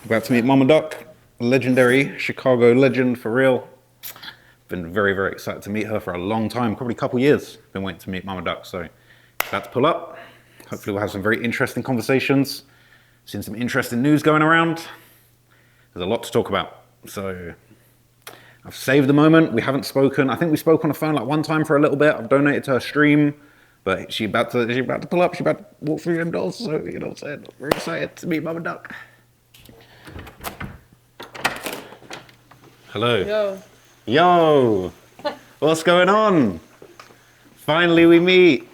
About to meet Mama Duck, legendary Chicago legend for real. Been very, very excited to meet her for a long time, probably a couple years. Been waiting to meet Mama Duck, so about to pull up. Hopefully we'll have some very interesting conversations. Seen some interesting news going around. There's a lot to talk about. So I've saved the moment. We haven't spoken. I think we spoke on the phone like one time for a little bit. I've donated to her stream, but she's about to pull up. She's about to walk through them doors. So you know what I'm saying. We're excited to meet Mama Duck. Hello. Yo. What's going on? Finally we meet.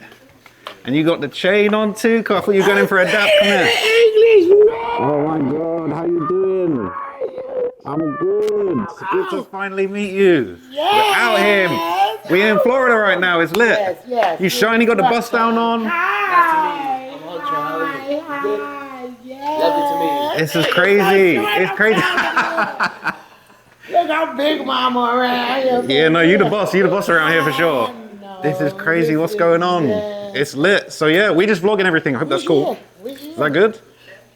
And you got the chain on too? I thought you were going in for a dap. Come here. Oh my God, how you doing? I'm good. Good to finally meet you. Yes. We're out here. We're in Florida right now. It's lit. Yes. You shiny, got the bust down on. Hi. I'm Ultra. How are you? Hi. Yes. Lovely to meet you. This is crazy. It's crazy. Look, I'm Big Mama around here. Yeah, no, you the boss. You the boss around here for sure. This is crazy. What's going on? It's lit. So yeah, we just vlogging everything. I hope that's cool. Is that good?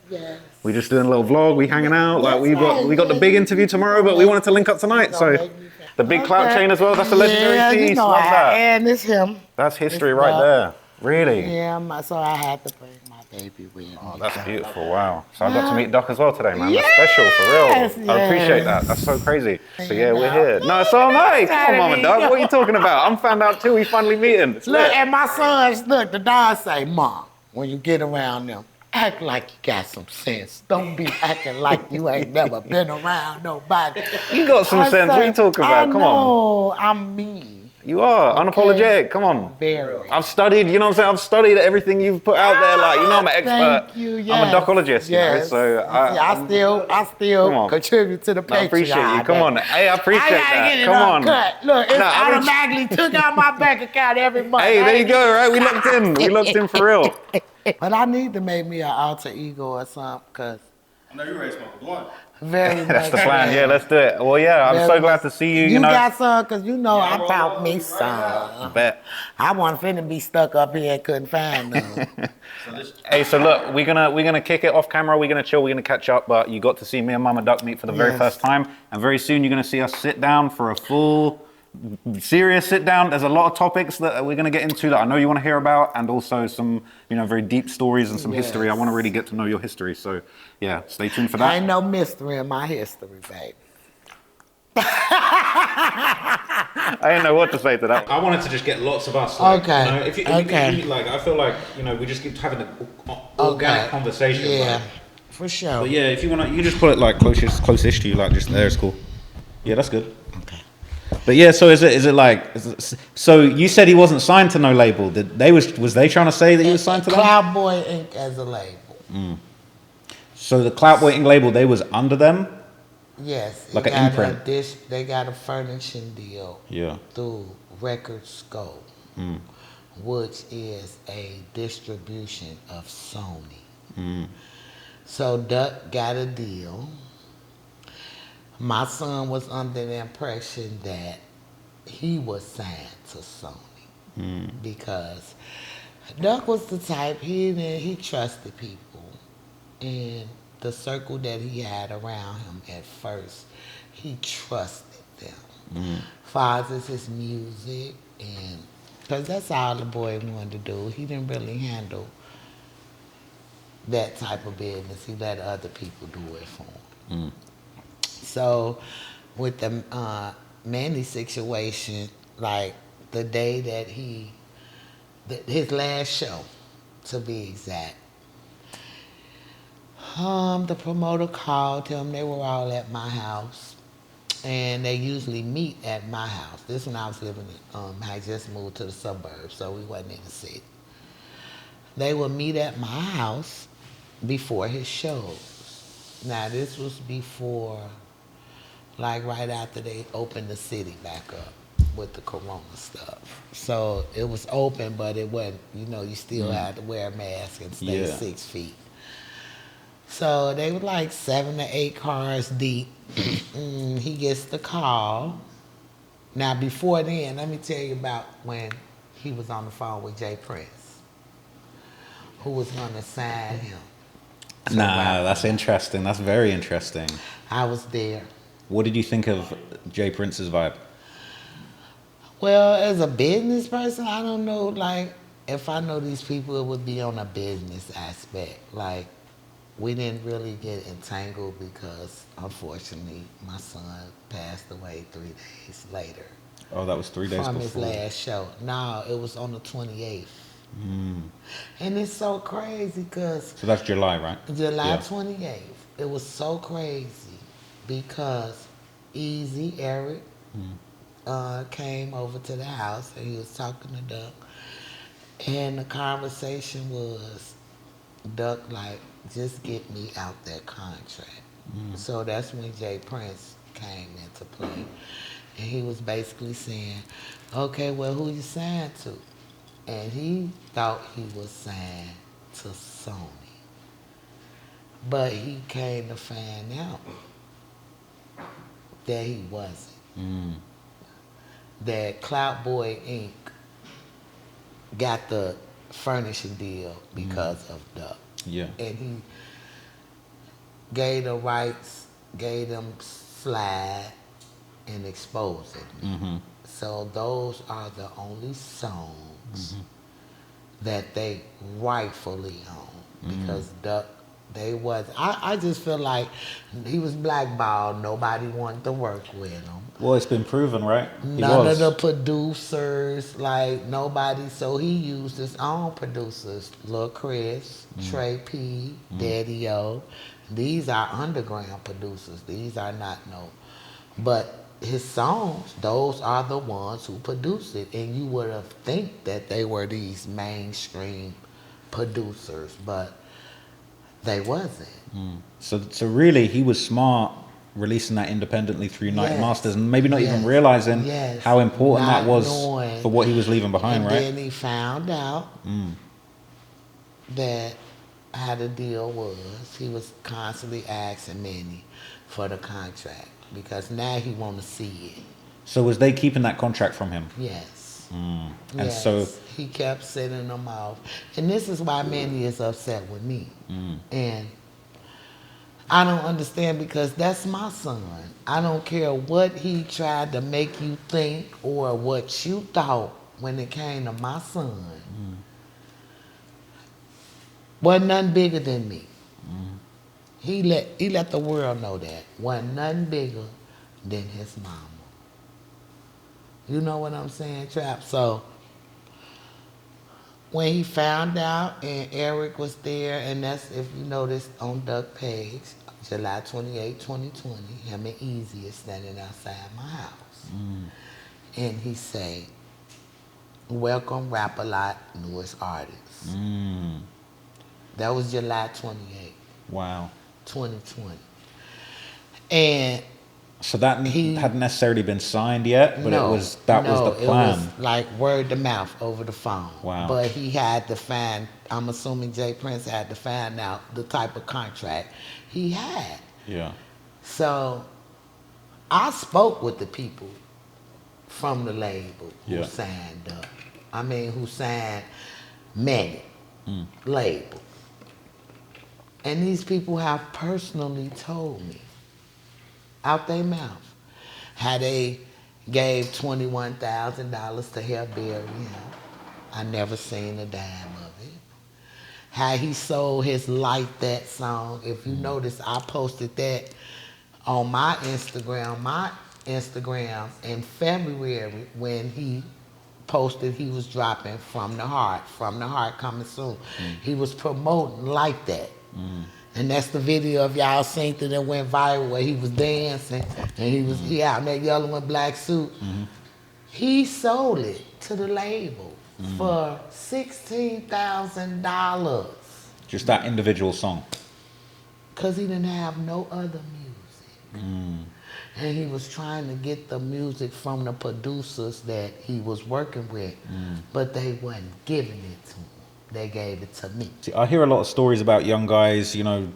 Yes. We just doing a little vlog. We hanging out. Like we got the big interview tomorrow, but we wanted to link up tonight. So the big clout chain as well. That's a legendary piece. Love that. And it's him. That's history right there. Really? Yeah, so I had to bring my baby with me. Oh, that's beautiful. Wow. So I got to meet Duck as well today, man. That's special for real. I appreciate that. That's so crazy. So yeah, we're here. No, so am I. Come on, Mama Duck. What are you talking about? I'm found out too. We finally meeting. It's Look, lit. and my sons, look, the dog say, Mom, when you get around them, act like you got some sense. Don't be acting like you ain't never been around nobody. You got some sense. What are you talking about? Come on. I'm me. You are unapologetic. Come on. Very. I've studied, you know what I'm saying? I've studied everything you've put out there. Like, you know, I'm an expert. Thank you, I'm yes. a duckologist, you know, so I still contribute to the I Patreon. appreciate you. Come on. Hey, I appreciate that. Come on. Cut. Look, it's automatically took out my bank account every month. Hey, there you go, right? We locked in. We locked in for real. But I need to make me an alter ego or something, because I know you're ready to smoke a blunt. very That's the much plan. so. Yeah, let's do it. Well, yeah, I'm so glad to see you. You know, got some, because you know I bought me some. I bet. I wasn't finna be stuck up here and couldn't find none. Hey, so look, we're gonna kick it off camera. We're gonna chill. We're gonna catch up. But you got to see me and Mama Duck meet for the very first time, and very soon you're gonna see us sit down for a full, serious sit down. There's a lot of topics that we're gonna get into that I know you want to hear about, and also some, you know, very deep stories and some history. I want to really get to know your history. So, yeah, stay tuned for that. Ain't no mystery in my history, baby. I didn't know what to say to that. I wanted to just get lots of us. Like, Okay. You know, if you, like, I feel like, you know, we just keep having an organic conversation. Yeah, like. for sure. But yeah, if you wanna, you just put it like closest to you, like just there. It's cool. Yeah, that's good. Okay. But yeah, so so you said he wasn't signed to no label. Was they trying to say that he was signed to them? Cloudboy Inc. as a label. So the Clout Waiting label, they was under them. Yes. Like an imprint. They got a furnishing deal. Yeah. Through Record Scope, which is a distribution of Sony. So Duck got a deal. My son was under the impression that he was signed to Sony because Duck was the type, he trusted people, and the circle that he had around him at first, he trusted them. Fathers his music, and because that's all the boy wanted to do. He didn't really handle that type of business. He let other people do it for him. So with the Mandy situation, like the day that his last show, to be exact, the promoter called him. They were all at my house, and they usually meet at my house. This when I was living in, I just moved to the suburbs, so we wasn't in the city. They would meet at my house before his shows. Now this was before, like right after they opened the city back up with the corona stuff. So it was open, but it wasn't, you know, you still had to wear a mask and stay 6 feet. So they were like 7 to 8 cars deep. He gets the call. Now before then, let me tell you about when he was on the phone with Jay Prince, who was gonna sign him. to Nah, rap. that's interesting. That's very interesting. I was there. What did you think of Jay Prince's vibe? Well, as a business person, I don't know, like, if I know these people, it would be on a business aspect. Like, we didn't really get entangled because, unfortunately, my son passed away 3 days later Oh, that was 3 days from his before. last show. No, it was on the 28th. And it's so crazy because So that's July, right? July Yeah. 28th, it was so crazy because Easy, Eric, came over to the house and he was talking to Duck. And the conversation was, Duck, like, just get me out that contract. So that's when Jay Prince came into play. And he was basically saying, okay, well, who you signed to? And he thought he was signed to Sony. But he came to find out that he wasn't. That Clout Boy Inc. got the furnishing deal because of Duck. Yeah. And he gave the rights, gave them slide and exposed it. So those are the only songs that they rightfully own because Duck, they was. I just feel like he was blackballed. Nobody wanted to work with him. Well, it's been proven, right? He None was. of the producers, like nobody. So he used his own producers, Lil Chris, Trey P, Daddy O. These are underground producers. These are not no. But his songs, those are the ones who produced it. And you would have think that they were these mainstream producers, but they wasn't. So really, he was smart releasing that independently through United Yes. Masters, and maybe not even Yes. realizing Yes. how important Not that was knowing. for what he was leaving behind, And right? then he found out that how the deal was. He was constantly asking Manny for the contract because now he want to see it. So was they keeping that contract from him? Yes. And Yes. so, He kept sending them off. And this is why Manny is upset with me. And I don't understand because that's my son. I don't care what he tried to make you think or what you thought when it came to my son. Wasn't nothing bigger than me. He let the world know that. Wasn't nothing bigger than his mama. You know what I'm saying, Trap? So when he found out and Eric was there, and that's, if you notice on Duck page, July 28, 2020, him and Easy is standing outside my house. And he say, welcome Rap-A-Lot newest artist. That was July 28, wow. 2020. And So that hadn't necessarily been signed yet, but that was the it plan. was like word to mouth over the phone. Wow. But he had to find, I'm assuming Jay Prince had to find out the type of contract he had. Yeah. So I spoke with the people from the label who Yeah. signed up. I mean, who signed Manny label. And these people have personally told me out their mouth how they gave $21,000 to help bury him. I never seen a dime of it. How he sold his Like That song. If you notice, I posted that on my Instagram in February when he posted he was dropping From the Heart coming soon. He was promoting Like That. And that's the video of y'all seen that went viral where he was dancing and he out in that yellow and black suit. He sold it to the label for $16,000 Just that individual song. because he didn't have no other music. And he was trying to get the music from the producers that he was working with, but they wasn't giving it to him. They gave it to me. See, I hear a lot of stories about young guys, you know,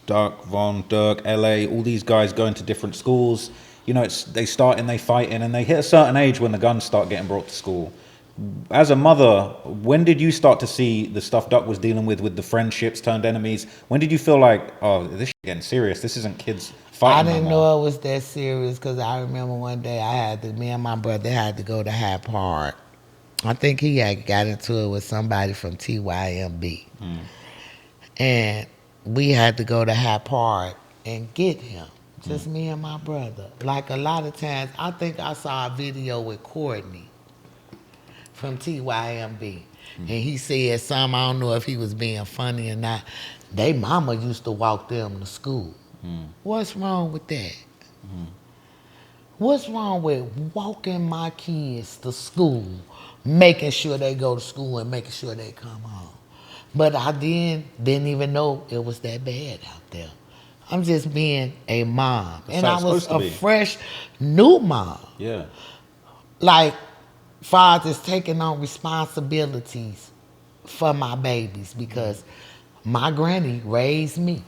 Duck, Von, Dirk, LA, all these guys going to different schools. You know, they start and they fight in, and they hit a certain age when the guns start getting brought to school. As a mother, when did you start to see the stuff Duck was dealing with the friendships turned enemies? When did you feel like, oh, this shit getting serious? This isn't kids I fighting no didn't more. know it was that serious because I remember one day me and my brother had to go to Hyde Park. I think he had got into it with somebody from TYMB. And we had to go to Hyde Park and get him. Just me and my brother. Like a lot of times, I think I saw a video with Courtney from TYMB. And he said something, I don't know if he was being funny or not. They mama used to walk them to school. What's wrong with that? What's wrong with walking my kids to school, making sure they go to school and making sure they come home? But I didn't even know it was that bad out there. I'm just being a mom. That's And how I it's was supposed to a be. fresh new mom. Yeah. Like fathers taking on responsibilities for my babies because my granny raised me.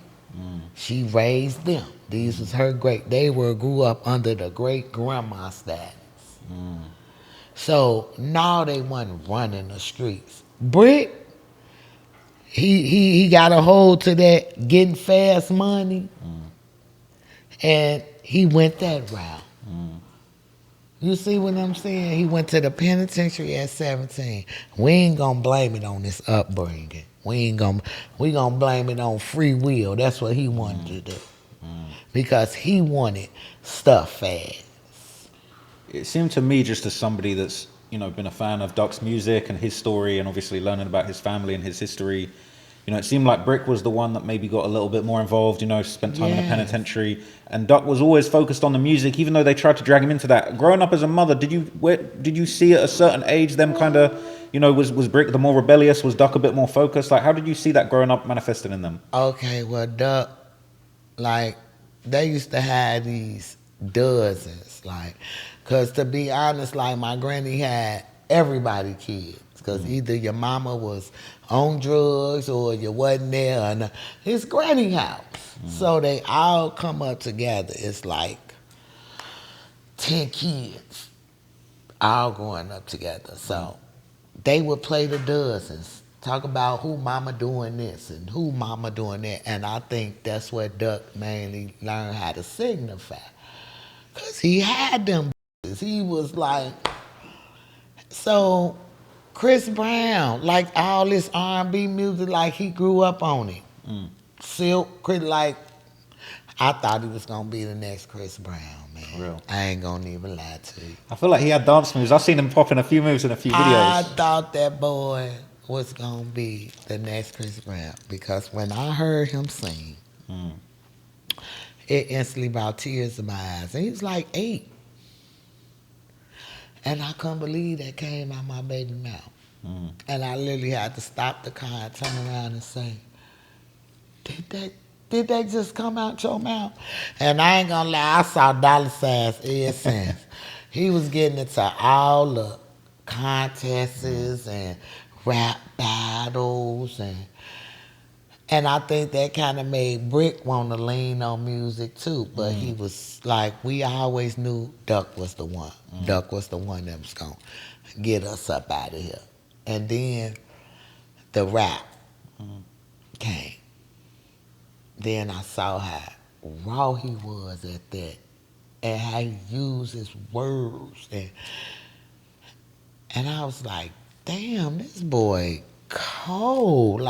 She raised them. These was her grew up under the great grandma status. So now they wasn't running the streets. Brick, he got a hold to that getting fast money and he went that route. You see what I'm saying? He went to the penitentiary at 17. We ain't gonna blame it on his upbringing. We gonna blame it on free will. That's what he wanted to do. Because he wanted stuff fast. It seemed to me, just as somebody that's, been a fan of Duck's music and his story, and obviously learning about his family and his history, it seemed like Brick was the one that maybe got a little bit more involved, spent time in the Yes. penitentiary, and Duck was always focused on the music, even though they tried to drag him into that. Growing up as a mother, did you see at a certain age them kind of, was Brick the more rebellious? Was Duck a bit more focused? Like, how did you see that growing up manifested in them? Okay, well, Duck, like, they used to have these dozens, like, because to be honest, like, my granny had everybody kids, because either your mama was on drugs or you wasn't there, and it's granny house. So they all come up together. It's like 10 kids all growing up together. So they would play the dozens, talk about who mama doing this and who mama doing that. And I think that's what Duck mainly learned how to signify. Because he had them. He was like, so Chris Brown, like all this R&B music, like he grew up on it. Silk, like, I thought he was going to be the next Chris Brown, man. Real. I ain't going to even lie to you. I feel like he had dance moves. I've seen him pop in a few moves in a few I videos. thought that boy was gonna be the next Chris Brown because when I heard him sing, it instantly brought tears to my eyes. And he was like 8. And I couldn't believe that came out my baby mouth. And I literally had to stop the car and turn around and say, did that just come out your mouth? And I ain't gonna lie, I saw dollar signs ever since. He was getting into all the contests and rap battles and I think that kind of made Brick want to lean on music too. But he was like, we always knew Duck was the one. Duck was the one that was going to get us up out of here. And then the rap came. Then I saw how raw he was at that and how he used his words. And I was like, damn, this boy cold.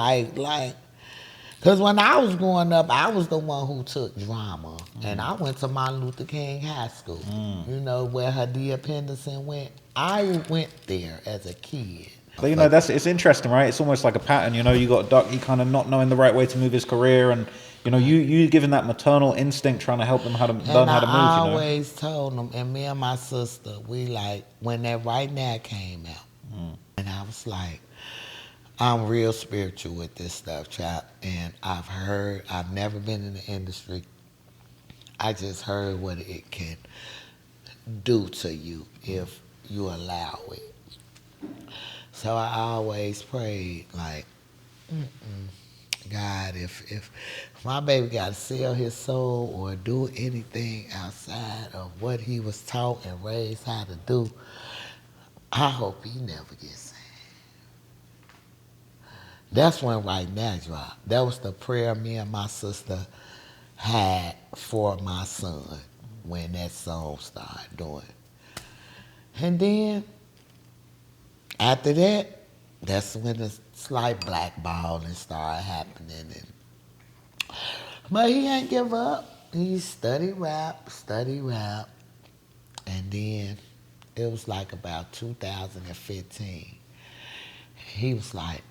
Because when I was growing up, I was the one who took drama. And I went to Martin Luther King High School, where Hadia Penderson went. I went there as a kid. But it's interesting, right? It's almost like a pattern. You got Duck, he kind of not knowing the right way to move his career, and you giving that maternal instinct, trying to help them learn how to move. I always told them, and me and my sister, we like when that Right Now came out, and I was like, I'm real spiritual with this stuff, chap, and I've never been in the industry. I just heard what it can do to you if you allow it. So I always prayed, like, God, if my baby got to sell his soul or do anything outside of what he was taught and raised how to do, I hope he never gets saved. That's when Right Now dropped. That was the prayer me and my sister had for my son when that song started doing. And then after that, that's when the slight blackballing started happening. But he ain't give up. He studied rap. And then it was like about 2015. He was like,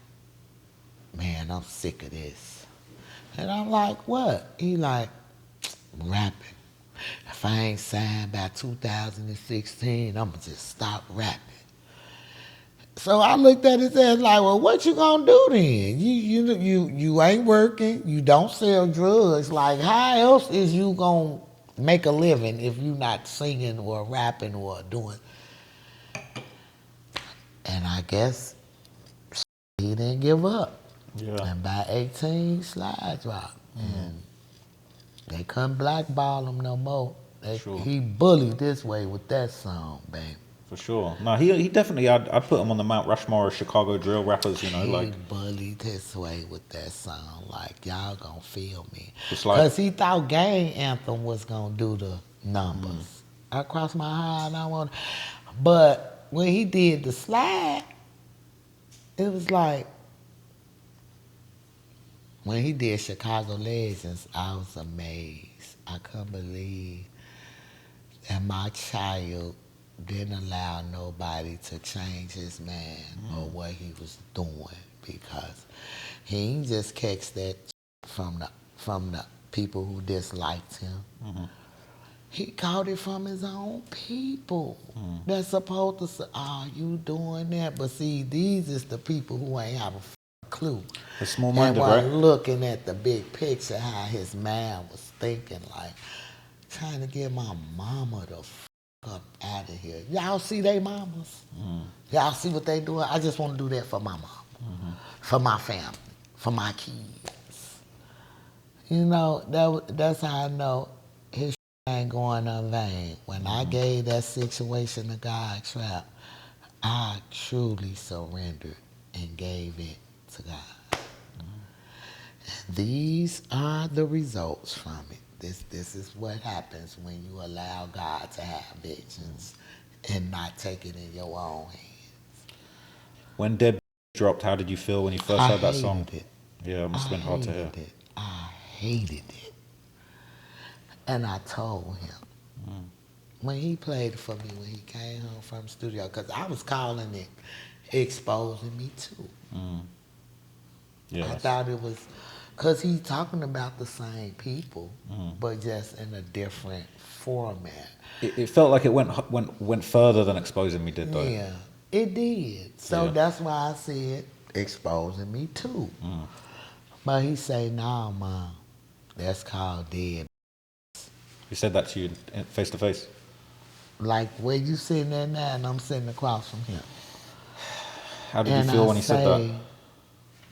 man, I'm sick of this. And I'm like, what? He like, rapping. If I ain't signed by 2016, I'm gonna just stop rapping. So I looked at his ass like, well, what you gonna do then? You ain't working. You don't sell drugs. Like, how else is you gonna make a living if you not singing or rapping or doing? And I guess he didn't give up. Yeah. And by 18, Slide dropped. And they couldn't blackball him no more. Sure. He bullied this way with that song, babe. For sure. No, he definitely. I'd put him on the Mount Rushmore of Chicago drill rappers. You know, He like bullied his way with that song. Like, y'all gonna feel me. It's like- Because he thought Gang Anthem was gonna do the numbers. I crossed my heart and I want. But when he did the Slide, it was like, when he did Chicago Legends, I was amazed. I couldn't believe that my child didn't allow nobody to change his man or what he was doing, because he ain't just catch that from the people who disliked him. He caught it from his own people. That's supposed to say, oh, you doing that? But see, these is the people who ain't have a clue. It's small-minded, And while right? looking at the big picture, how his man was thinking, like, trying to get my mama the up out of here. Y'all see they mamas? Y'all see what they doing? I just want to do that for my mom, for my family, for my kids. You know, that's how I know his ain't going in vain. When I gave that situation to God Trap, I truly surrendered and gave it to God. These are the results from it. This is what happens when you allow God to have vengeance and not take it in your own hands. when Dead dropped, how did you feel when you first I heard that hated song? it. Yeah, it must have been hard to hear. I hated it. And I told him when he played it for me when he came home from the studio, because I was calling it exposing me too. Yeah, I thought it was, because he's talking about the same people, but just in a different format. it felt like it went further than Exposing Me did, though. Yeah, it did. So Yeah. that's why I said exposing me too. But he say, nah, Mom, that's called dead. He said that to you face to face. Like where you sitting there now and I'm sitting across from him. How did And you feel I when he said say, that?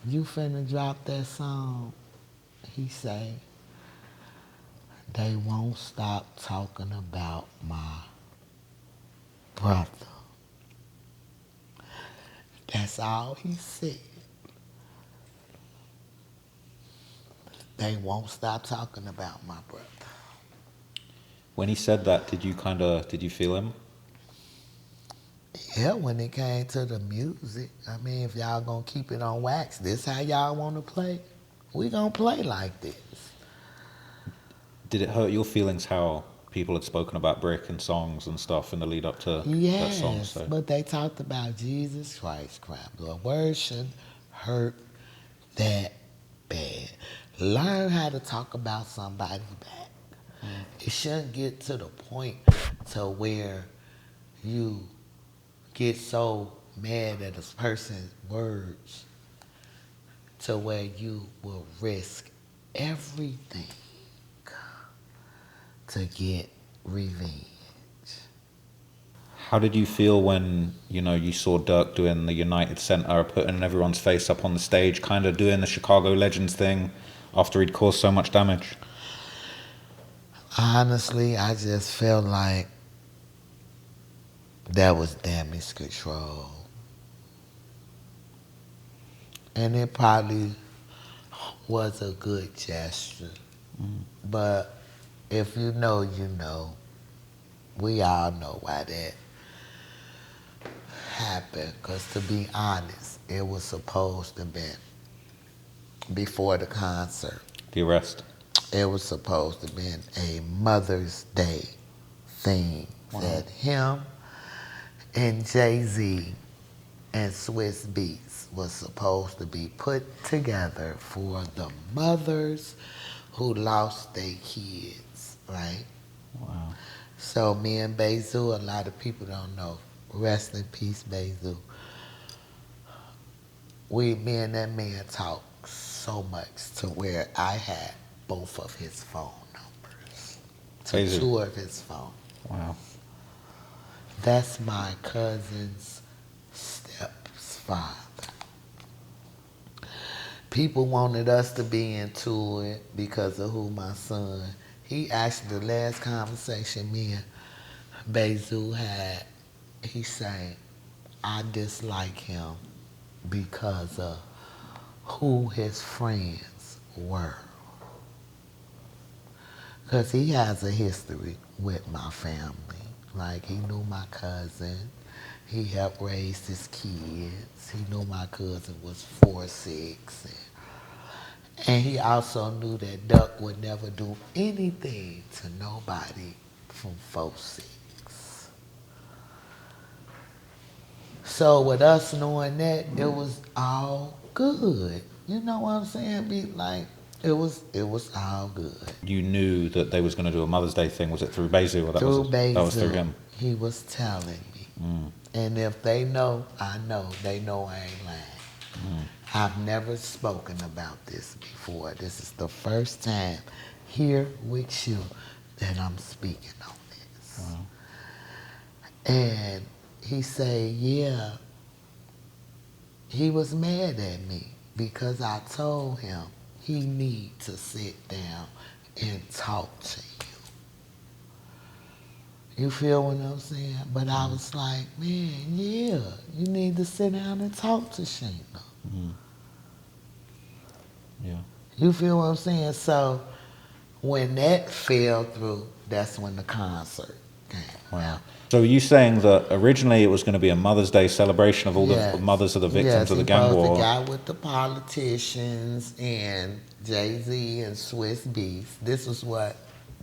you finna drop that song. He say, they won't stop talking about my brother. That's all he said. They won't stop talking about my brother. When he said that, did you feel him? Yeah, when it came to the music, I mean, if y'all gonna keep it on wax, this how y'all wanna play? We gonna play like this. Did it hurt your feelings how people had spoken about Brick and songs and stuff in the lead up to that song? Yes, So but they talked about Jesus Christ crap. The word shouldn't hurt that bad. Learn how to talk about somebody back. It shouldn't get to the point to where you get so mad at a person's words to where you will risk everything to get revenge. how did you feel when you saw Dirk doing the United Center, putting everyone's face up on the stage, kind of doing the Chicago Legends thing after he'd caused so much damage? Honestly, I just felt like That was damage control. And it probably was a good gesture. But if you know, you know. We all know why that happened. Because to be honest, it was supposed to be before the concert. The arrest. It was supposed to be a Mother's Day thing that him and Jay-Z and Swiss Beats was supposed to be put together for the mothers who lost their kids, right? Wow. So me and Bezu, a lot of people don't know. Rest in peace, Bezu. Me and that man talked so much to where I had both of his phone numbers. To Bezu. 2 of his phone. Wow. That's my cousin's stepfather. People wanted us to be into it because of who my son. He actually, the last conversation me and Bezu had, he said, I dislike him because of who his friends were. Because he has a history with my family. Like, he knew my cousin. He helped raise his kids. He knew my cousin was 4'6". And he also knew that Duck would never do anything to nobody from 4'6". So with us knowing that, it was all good. You know what I'm saying? It was all good. You knew that they was going to do a Mother's Day thing. Was it through Bezu or that Through was that was through Bezu, him? he was telling me. And if they know, I know. They know I ain't lying. I've never spoken about this before. This is the first time here with you that I'm speaking on this. Wow. And he said, yeah, he was mad at me because I told him he need to sit down and talk to you. You feel what I'm saying? But I was like, man, yeah, you need to sit down and talk to Sheena. Yeah. You feel what I'm saying? So when that fell through, that's when the concert came. Wow. So are you saying that originally it was going to be a Mother's Day celebration of all Yes. the mothers of the victims Yes, of the he gang supposed war? to got with the politicians and Jay-Z and Swiss Beats. This is what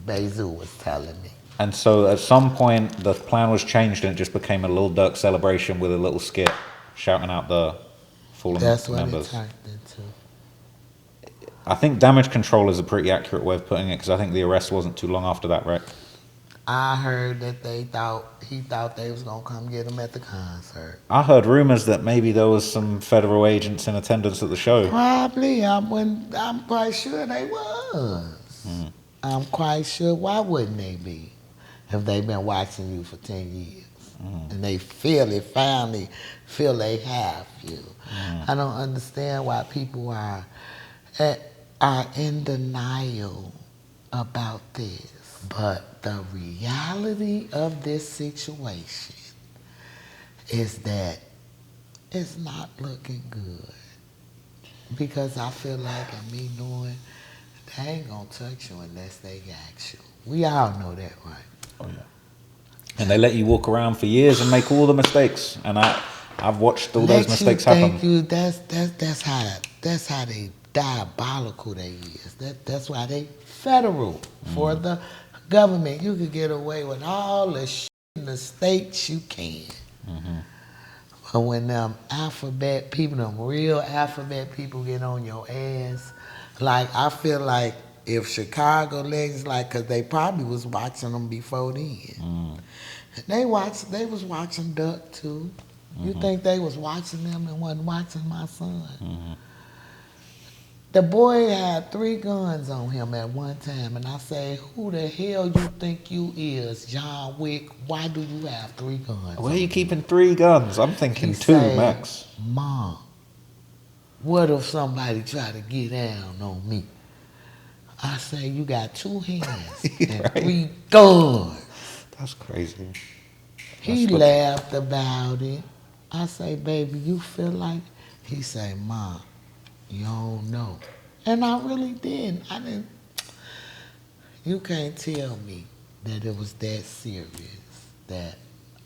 Bezu was telling me. And so at some point the plan was changed and it just became a Lil Durk celebration with a little skit shouting out the fallen That's what members. it turned into. I think damage control is a pretty accurate way of putting it because I think the arrest wasn't too long after that, right? I heard that he thought they was gonna come get him at the concert. I heard rumors that maybe there was some federal agents in attendance at the show. Probably. I'm quite sure they was. I'm quite sure. Why wouldn't they be? If they've been watching you for 10 years. And they finally feel they have you. I don't understand why people are in denial about this. But the reality of this situation is that it's not looking good. Because I feel like, and me knowing, they ain't gonna touch you unless they ask you. We all know that, right? Oh, yeah. And they let you walk around for years and make all the mistakes. And I've watched all those mistakes happen. That's how they diabolical they is. That's why they federal for the government. You could get away with all the shit in the states you can. But when them alphabet people, them real alphabet people get on your ass, like I feel like if Chicago legends, cause they probably was watching them before then. They was watching Duck too. You think they was watching them and wasn't watching my son? The boy had 3 guns on him at one time, and I say, who the hell you think you is, John Wick? Why do you have 3 guns? Where are you keeping 3 guns? I'm thinking He 2 said, max. Mom, what if somebody try to get down on me? I say, you got 2 hands and Right. 3 guns. That's crazy. He That's what- laughed about it. I say, baby, you feel like? He say, Mom, you don't know. And I really didn't. I didn't. You can't tell me that it was that serious. That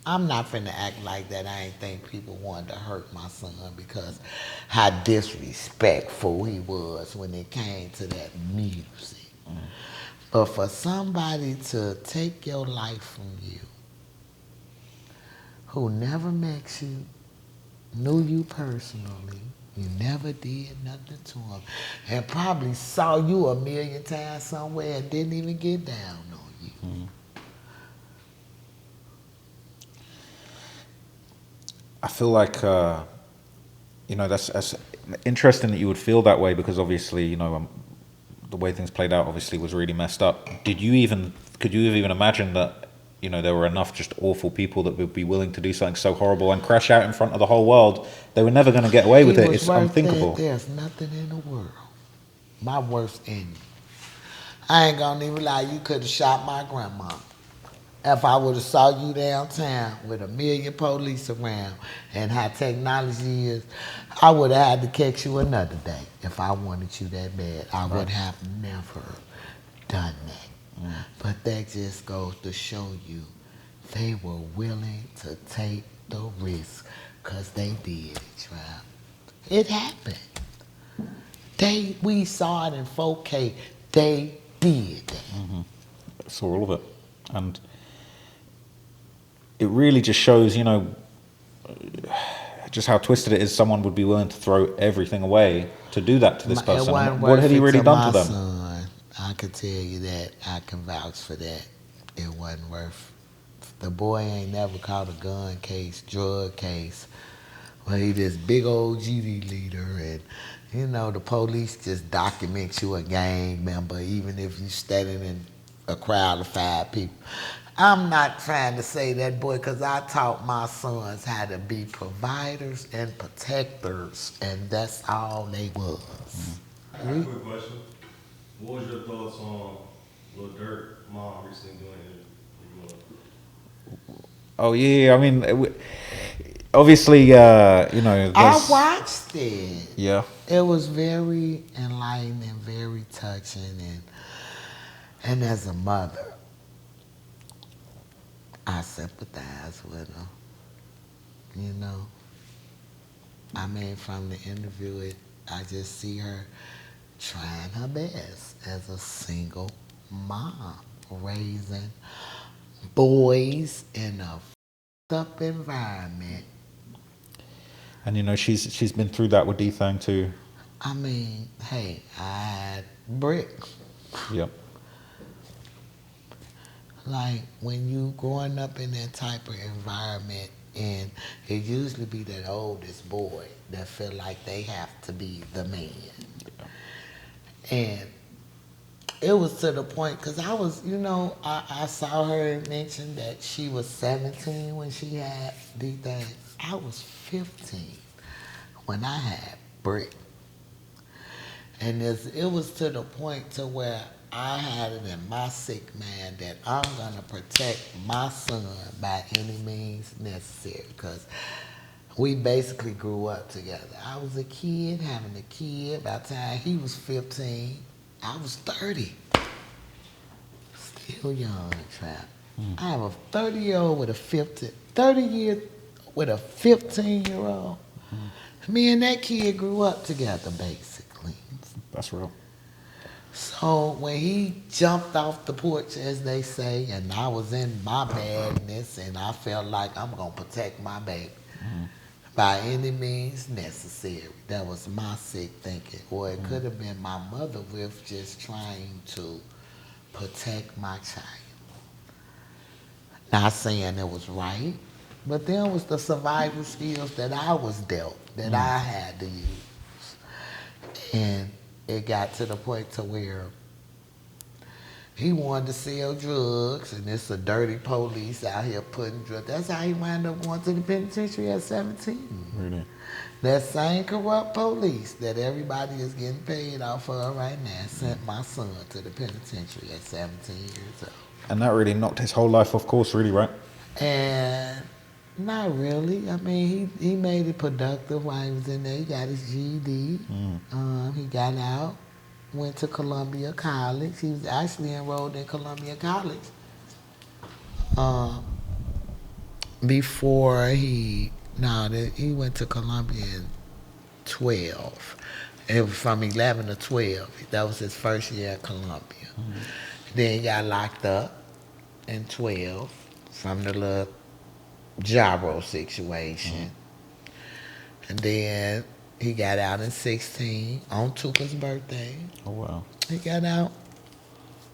I'm not finna act like that. I ain't think people wanted to hurt my son because how disrespectful he was when it came to that music. But for somebody to take your life from you, who never met you, knew you personally, you never did nothing to him, and probably saw you a million times somewhere and didn't even get down on you. I feel like that's interesting that you would feel that way because obviously the way things played out obviously was really messed up. Could you even imagine that there were enough just awful people that would be willing to do something so horrible and crash out in front of the whole world? They were never going to get away with it. It's unthinkable. There's nothing in the world. My worst enemy. I ain't gonna even lie, you could have shot my grandma. If I would have saw you downtown with a million police around and how technology is, I would have had to catch you another day if I wanted you that bad. I would have never done that. But that just goes to show you they were willing to take the risk because they did it, Trav. It happened. We saw it in 4K. They did that. Saw all of it, and it really just shows, just how twisted it is. Someone would be willing to throw everything away to do that to this person. What had he really done to them? Son, I can tell you that. I can vouch for that. It wasn't worth. The boy ain't never caught a gun case, drug case. Well, he this big old GD leader, and the police just document you a gang member, even if you standing in a crowd of 5 people. I'm not trying to say that, boy, because I taught my sons how to be providers and protectors, and that's all they was. I got a quick question. What was your thoughts on Lil Durk mom recently doing it? Oh yeah, I mean, obviously, I watched it. Yeah. It was very enlightening, very touching, and as a mother, I sympathize with her. I mean, from the interview, I just see her trying her best as a single mom, raising boys in a up environment. And she's been through that with D-Thang too. I mean, hey, I had Brick. Yep. Like when you growing up in that type of environment, and it usually be that oldest boy that feel like they have to be the man. And it was to the point, because I was, I saw her mention that she was 17 when she had D-Thang. I was 15 when I had Brick. And it was to the point to where I had it in my sick mind that I'm going to protect my son by any means necessary, because we basically grew up together. I was a kid, having a kid. By the time he was 15, I was 30. Still young, Trap. I have a 30-year-old with a 30-year with a 15-year-old. Me and that kid grew up together, basically. That's real. So when he jumped off the porch, as they say, and I was in my badness, and I felt like I'm going to protect my baby by any means necessary. That was my sick thinking. Or it could have been my mother with just trying to protect my child. Not saying it was right, but then was the survival skills that I was dealt, that I had to use. And it got to the point to where he wanted to sell drugs, and it's a dirty police out here putting drugs. That's how he wound up going to the penitentiary at 17. Really? That same corrupt police that everybody is getting paid off of right now sent my son to the penitentiary at 17 years old. And that really knocked his whole life off course, really, right? And not really. I mean, he made it productive while he was in there. He got his GED. He got out, went to Columbia College. He was actually enrolled in Columbia College before he went to Columbia in 12. It was from 11 to 12. That was his first year at Columbia. Then he got locked up in 12 from the little gyro situation. And then he got out in 16 on Tuka's birthday. Oh wow. He got out.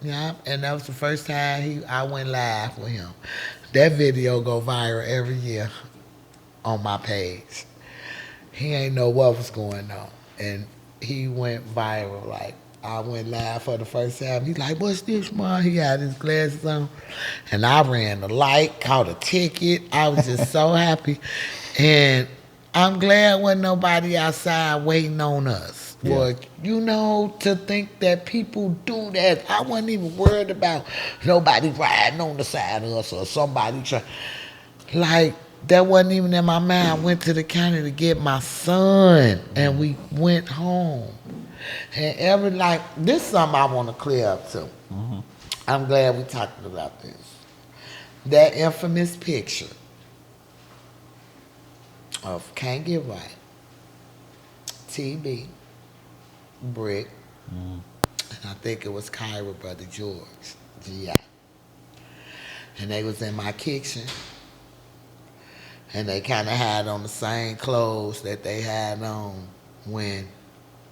Yeah, and that was the first time I went live with him. That video go viral every year on my page. He ain't know what was going on. And he went viral. Like, I went live for the first time. He's like, what's this, man? He had his glasses on. And I ran the light, caught a ticket. I was just so happy. And I'm glad wasn't nobody outside waiting on us. Yeah. Well, to think that people do that. I wasn't even worried about nobody riding on the side of us or somebody trying. Like, that wasn't even in my mind. I went to the county to get my son, and we went home. And this is something I want to clear up too. I'm glad we talked about this. That infamous picture of Can't Get Right, TB, Brick, and I think it was Kyra Brother George, G.I. And they was in my kitchen, and they kind of had on the same clothes that they had on when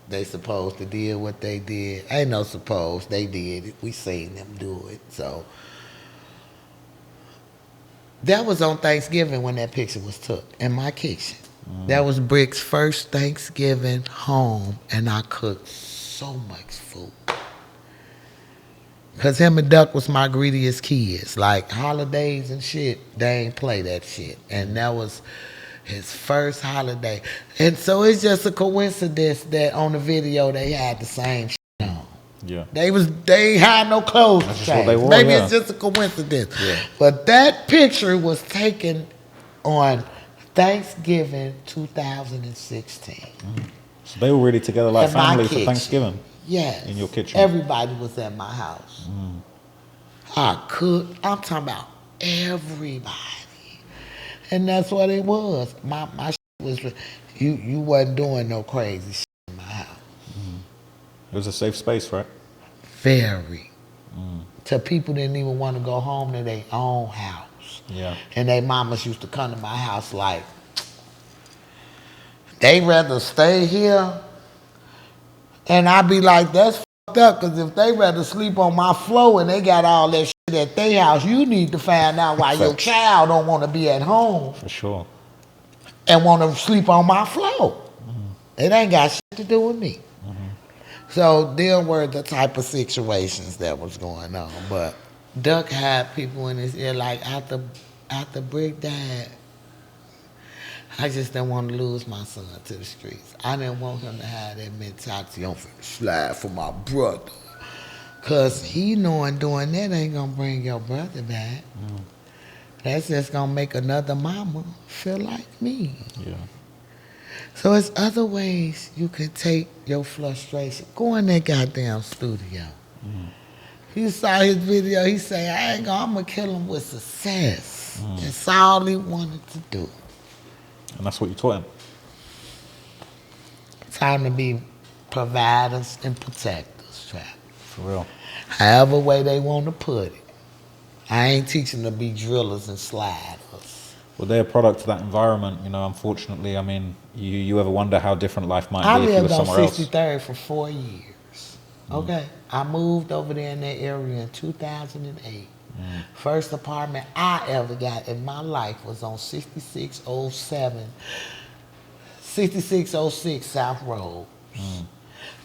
they supposed to did what they did. Ain't no supposed, they did it. We seen them do it. So that was on Thanksgiving when that picture was took in my kitchen. That was Brick's first Thanksgiving home, and I cooked so much food. Because him and Duck was my greediest kids. Like, holidays and shit, they ain't play that shit. And that was his first holiday. And so it's just a coincidence that on the video they had the same shit on. Yeah. They had no clothes to That's just what change. they wore, Maybe yeah. it's just a coincidence. Yeah. But that picture was taken on Thanksgiving 2016. So they were really together like In my family for kitchen. Thanksgiving. Yes. In your kitchen. Everybody was at my house. I cooked. I'm talking about everybody. And that's what it was. My shit was, you wasn't doing no crazy shit in my house. It was a safe space, right? Very. To people didn't even want to go home to their own house. Yeah. And their mamas used to come to my house like, they rather stay here. And I be like, that's fucked up, because if they rather sleep on my floor and they got all that shit at their house, you need to find out why your child don't want to be at home For sure. and want to sleep on my floor. It ain't got shit to do with me. So there were the type of situations that was going on. But Duck had people in his ear, like after Brick died, I just didn't want to lose my son to the streets. I didn't want him to have that mentality, I'm finna slide for my brother. Because he knowing doing that ain't going to bring your brother back. That's just going to make another mama feel like me. Yeah. So it's other ways you can take your frustration. Go in that goddamn studio. He saw his video, he say, I'm going to kill him with success. That's all he wanted to do. And that's what you taught him. Time to be providers and protectors, Trap. For real. However way they want to put it. I ain't teaching them to be drillers and sliders. Well, they're a product of that environment, you know, unfortunately. I mean, you ever wonder how different life might I be if you were lived on somewhere else? 63rd for 4 years. Okay. I moved over there in that area in 2008. First apartment I ever got in my life was on 6606 South Road.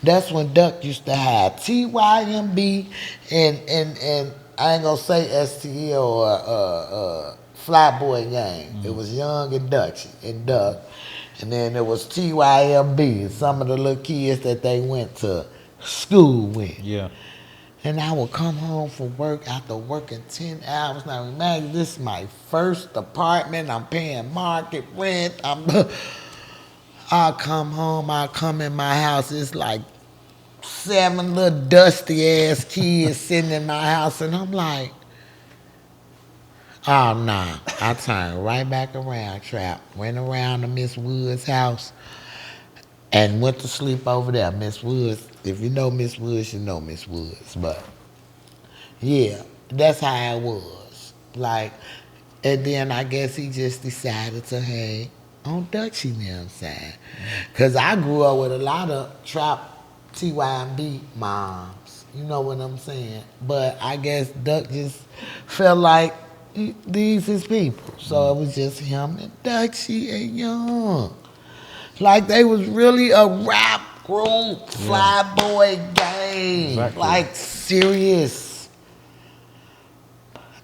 That's when Duck used to have TYMB and I ain't gonna say STL or Flyboy Gang. It was Young and Duck. And then there was TYMB, some of the little kids that they went to school with. Yeah. And I would come home from work after working 10 hours. Now imagine, this is my first apartment. I'm paying market rent. I come home, I come in my house. It's like 7 little dusty ass kids sitting in my house. And I'm like, oh nah. I turned right back around, Trap. Went around to Miss Wood's house and went to sleep over there. Miss Woods, if you know Miss Woods, you know Miss Woods. But yeah, that's how it was. Like, and then I guess he just decided to hang on Dutch, you know what I'm saying? Because I grew up with a lot of trap TYB moms, you know what I'm saying? But I guess Duck just felt like these his people. So it was just him and Dutchie and Young. Like they was really a rap group, Flyboy gang, Exactly. like serious.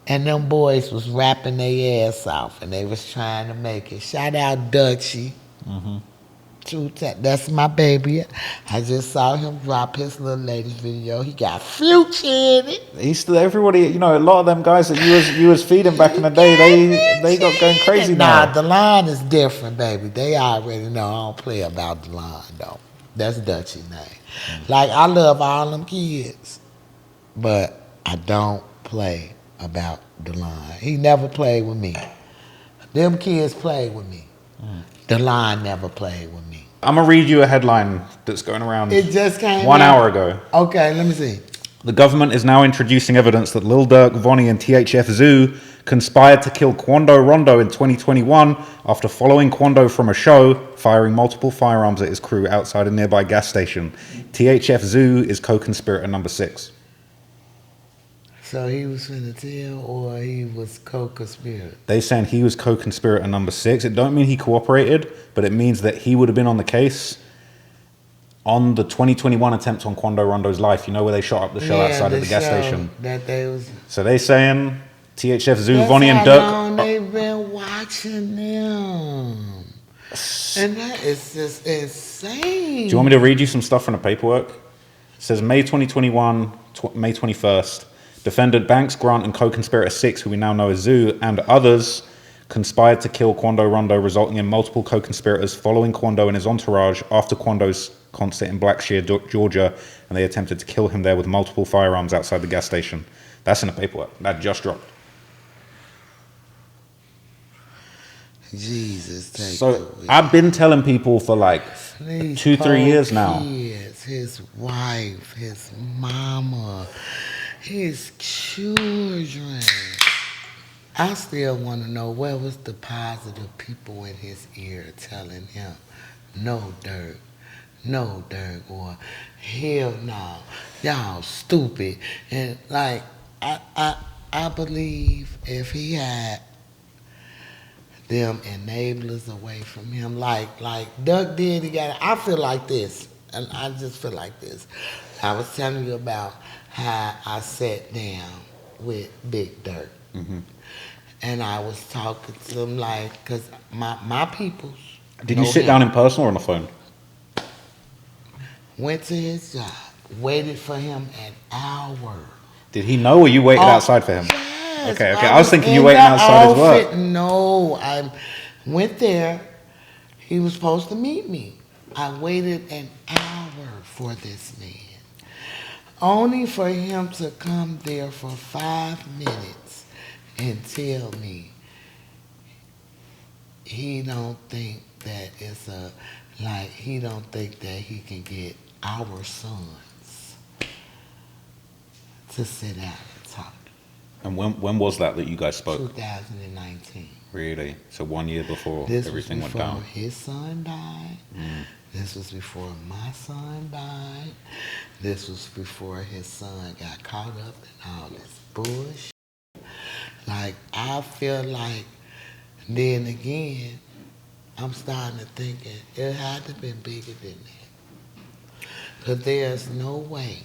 And them boys was rapping their ass off, and they was trying to make it. Shout out Dutchie. That's my baby. I just saw him drop his little latest video. He got Future in it. He's still everybody. You know, a lot of them guys that you was feeding back in the day. They got going crazy Nah, now. the line is different, baby. They already know I don't play about the line, though. That's Dutchie name. Like, I love all them kids, but I don't play about the line. He never played with me. Them kids played with me. The line never played with me. I'm gonna read you a headline that's going around. It just came 1 out. hour ago. Okay, let me see. The government is now introducing evidence that Lil Durk, Vonnie, and THF Zoo conspired to kill Quando Rondo in 2021 after following Quando from a show, firing multiple firearms at his crew outside a nearby gas station. THF Zoo is co-conspirator number 6. So he was finna tell, or he was co-conspirator? They saying he was co-conspirator number 6. It don't mean he cooperated, but it means that he would have been on the case on the 2021 attempt on Quando Rondo's life. You know, where they shot up the show outside of the gas station. That they was. So they saying THF Zoo, That's Vonnie, and how Duck. long they've been watching them, and that is just insane. Do you want me to read you some stuff from the paperwork? It says May 2021, May 21st. Defendant Banks, Grant, and co-conspirator 6, who we now know as Zoo, and others conspired to kill Quando Rondo, resulting in multiple co-conspirators following Quando and his entourage after Quando's concert in Blackshear, Georgia, and they attempted to kill him there with multiple firearms outside the gas station. That's in the paperwork. That just dropped. Jesus, take So I've been telling people for like These 2-3 years now. Kids, his wife, his mama, his children. I still want to know where was the positive people in his ear telling him, no Dirk, or hell no, y'all stupid. And like, I believe if he had them enablers away from him, like Duck did, I feel like this, and I just feel like this. I was telling you about how I sat down with Big Dirk. And I was talking to him like, because my peoples. Did you sit down in person or on the phone? Went to his job, waited for him an hour. Did he know, or you waited outside for him? Yes, Okay. I was thinking you waiting outside his work. No, I went there. He was supposed to meet me. I waited an hour for this man. Only for him to come there for 5 minutes and tell me he don't think that he don't think that he can get our sons to sit down and talk. And when was that you guys spoke? 2019. Really? So 1 year before This everything was went before down. his son died. This was before my son died. This was before his son got caught up in all this bullshit. Like, I feel like, then again, I'm starting to think it had to have been bigger than that. Because there's no way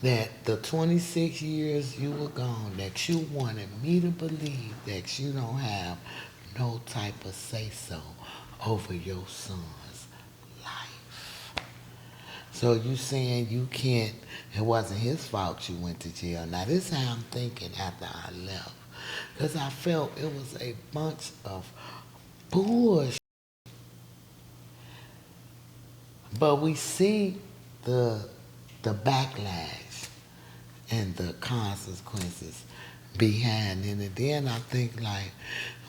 that the 26 years you were gone, that you wanted me to believe that you don't have no type of say-so over your son's life. So you saying you can't, it wasn't his fault you went to jail. Now this is how I'm thinking after I left. Because I felt it was a bunch of bullshit. But we see the backlash and the consequences behind it. And then I think like,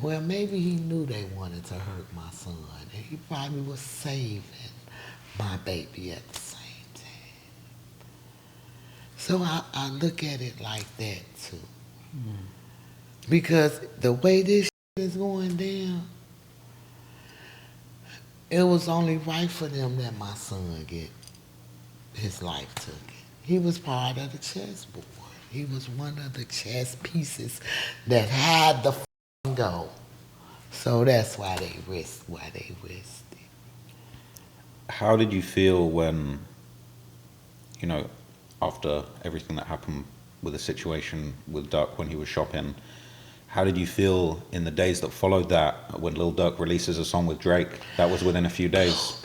well, maybe he knew they wanted to hurt my son. And he probably was saving my baby at the same time. So I look at it like that too. Because the way this is going down, it was only right for them that my son get his life took. He was part of the chessboard. He was one of the chess pieces that had the go. So that's why they risked it. How did you feel when, you know, after everything that happened with the situation with Duck when he was shopping, how did you feel in the days that followed that when Lil Durk releases a song with Drake? That was within a few days.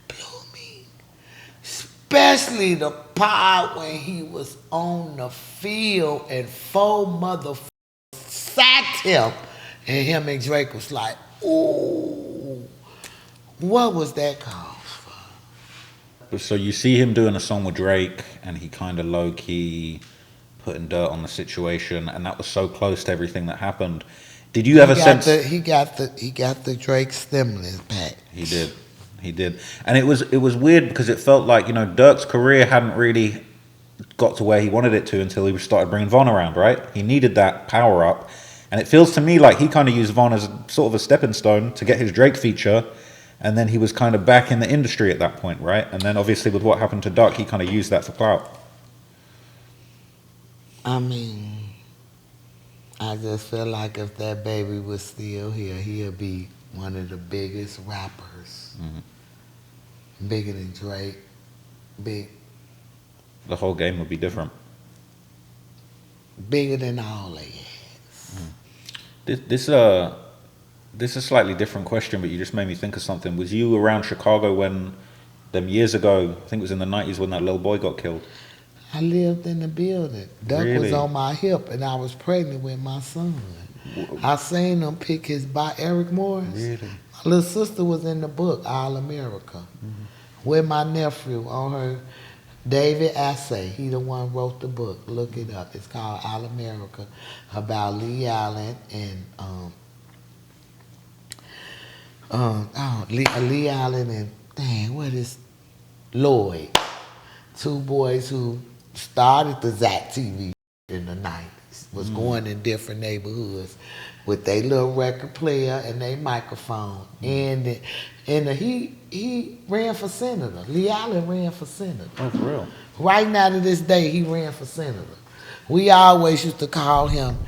Blew me. Especially the part when he was on the field and four motherfuckers sacked him. And him and Drake was like, ooh, what was that cause for? So you see him doing a song with Drake, and he kind of low key putting dirt on the situation, and that was so close to everything that happened. Did you ever sense He got the Drake stimulus pack. he did, and it was weird because it felt like, you know, Dirk's career hadn't really got to where he wanted it to until he started bringing Von around, right? He needed that power up, and it feels to me like he kind of used Von as sort of a stepping stone to get his Drake feature, and then he was kind of back in the industry at that point, right? And then obviously with what happened to Duck, he kind of used that for clout. I mean, I just feel like if that baby was still here, he'll be one of the biggest rappers. Bigger than Drake. Bigger The whole game would be different. Bigger than all they has. This is a slightly different question, but you just made me think of something. Was you around Chicago when them years ago, I think it was in the 90s, when that little boy got killed? I lived in the building. Duck was Really? on my hip, and I was pregnant with my son. I seen him pick his by Eric Morris. Really? My little sister was in the book, All America, with my nephew on her. David Assay, he the one wrote the book. Look it up. It's called All America, about Lee Allen and Lee Allen and what is Lloyd, two boys who started the Zach TV in the 90s, was going in different neighborhoods with their little record player and their microphone. And he ran for senator. Lee Allen ran for senator. Oh, for real? Right now to this day, he ran for senator. We always used to call him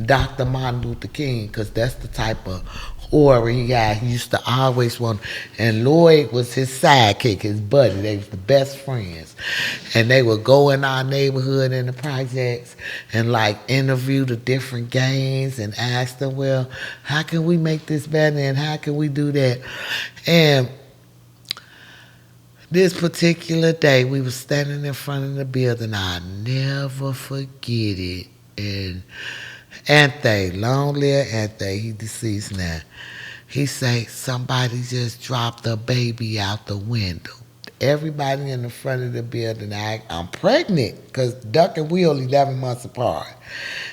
Dr. Martin Luther King because that's the type of orator he got. He used to always want, and Lloyd was his sidekick, his buddy. They was the best friends. And they would go in our neighborhood in the projects and like interview the different gangs and ask them, well, how can we make this better and how can we do that? And this particular day, we were standing in front of the building. I'll never forget it. And Anthony, long live Anthony, he deceased now. He say, somebody just dropped a baby out the window. Everybody in the front of the building, I'm pregnant, because Duck and Will 11 months apart.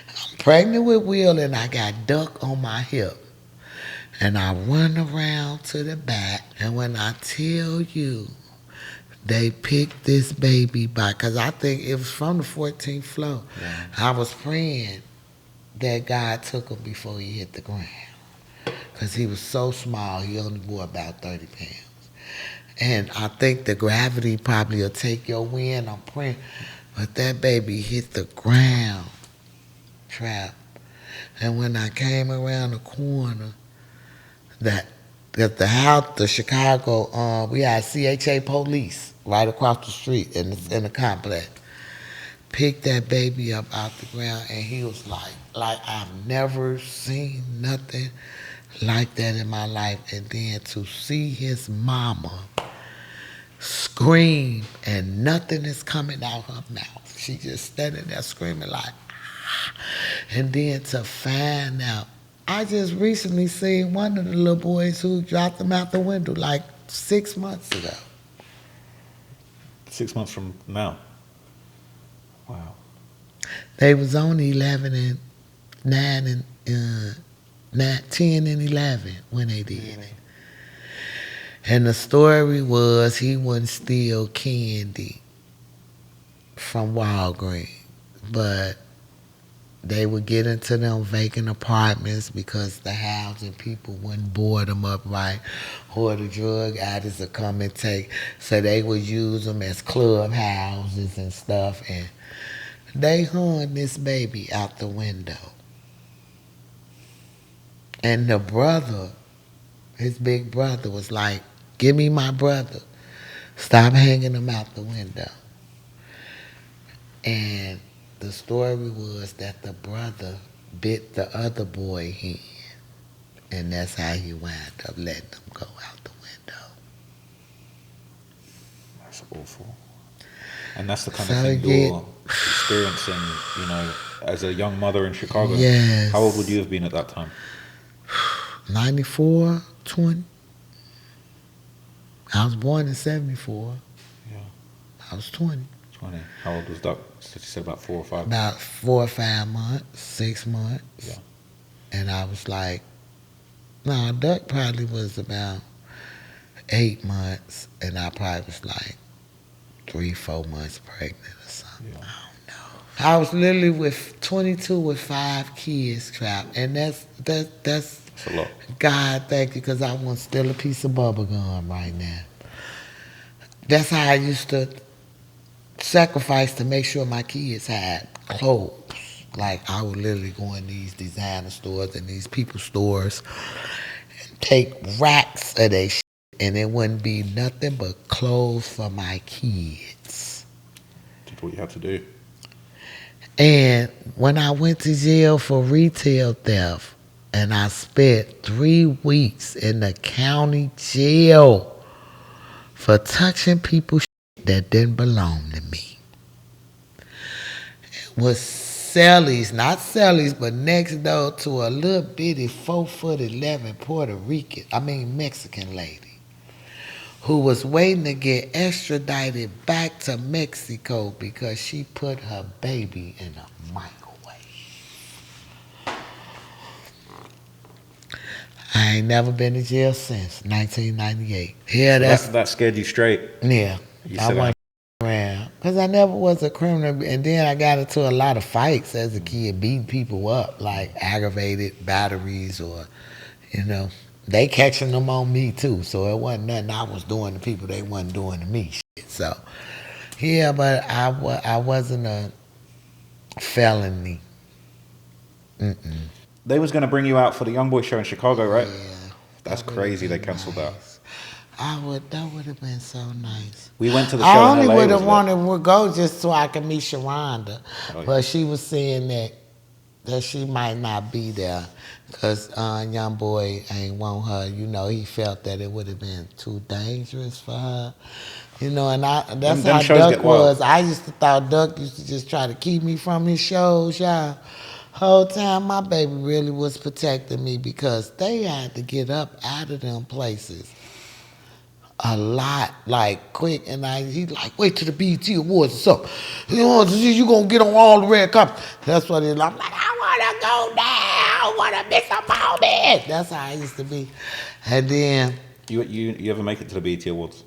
I'm pregnant with Will, and I got Duck on my hip. And I run around to the back, and when I tell you, they picked this baby by, because I think it was from the 14th floor. Yeah. I was praying that God took him before he hit the ground. Because he was so small, he only wore about 30 pounds. And I think the gravity probably will take your wind. I'm praying. But that baby hit the ground, trap. And when I came around the corner, at the house, the Chicago, we had CHA police right across the street in the complex. Picked that baby up out the ground, and he was like I've never seen nothing like that in my life. And then to see his mama scream, and nothing is coming out her mouth. She just standing there screaming like, "Ah." And then to find out, I just recently seen one of the little boys who dropped them out the window like 6 months ago. 6 months from now. Wow. They was only 11 and 9 and 10 and 11 when they did it. And the story was he wouldn't steal candy from Walgreens, but they would get into them vacant apartments because the housing people wouldn't board them up right, or the drug addicts would come and take. So they would use them as club houses and stuff, and they hung this baby out the window. And the brother, his big brother, was like, "Give me my brother. Stop hanging him out the window." And the story was that the brother bit the other boy hand, and that's how he wound up letting them go out the window. That's awful. And that's the kind So of thing yeah. you're experiencing, you know, as a young mother in Chicago. Yes. How old would you have been at that time? 94, 20. I was born in 74. Yeah. I was 20. 20. How old was Duck? You said about 4 or 5. About 4 or 5 months, 6 months. Yeah. And I was like, no, Duck probably was about 8 months, and I probably was like 3, 4 months pregnant or something. Yeah. I don't know. I was literally with 22 with 5 kids trapped, and that's That's a lot. God thank you, because I want still a piece of bubble gum right now. That's how I used to sacrifice to make sure my kids had clothes. Like I would literally go in these designer stores and these people stores and take racks of their shit, and it wouldn't be nothing but clothes for my kids. Did what you had to do. And when I went to jail for retail theft, and I spent 3 weeks in the county jail for touching people's shit that didn't belong to me. It was Sally's, not Sally's, but next door to a little bitty 4'11" Mexican lady who was waiting to get extradited back to Mexico because she put her baby in a microwave. I ain't never been to jail since 1998. Yeah, That scared you straight. yeah. You I said wasn't around because I never was a criminal, and then I got into a lot of fights as a kid, beating people up, like aggravated batteries, or they catching them on me too. So it wasn't nothing I was doing to people they wasn't doing to me. Shit. So yeah, but I wasn't a felony. They was going to bring you out for the Young Boy show in Chicago, right? Yeah, That's that would've crazy they been canceled that. nice. That would have been so nice. We went to the I show only in LA. would have was wanted to go just so I could meet Sharonda, Oh, yeah. but she was saying that she might not be there because young boy ain't want her. He felt that it would have been too dangerous for her. And that's Them how shows Duck get wild. was. I used to thought Duck used to just try to keep me from his shows, y'all. Whole time my baby really was protecting me because they had to get up out of them places a lot, like quick, and he like, wait till the BET Awards or something. You gonna get on all the red carpet. That's what he's like. I'm like, I wanna go now. I wanna miss a moment. That's how I used to be. And then You ever make it to the BET Awards?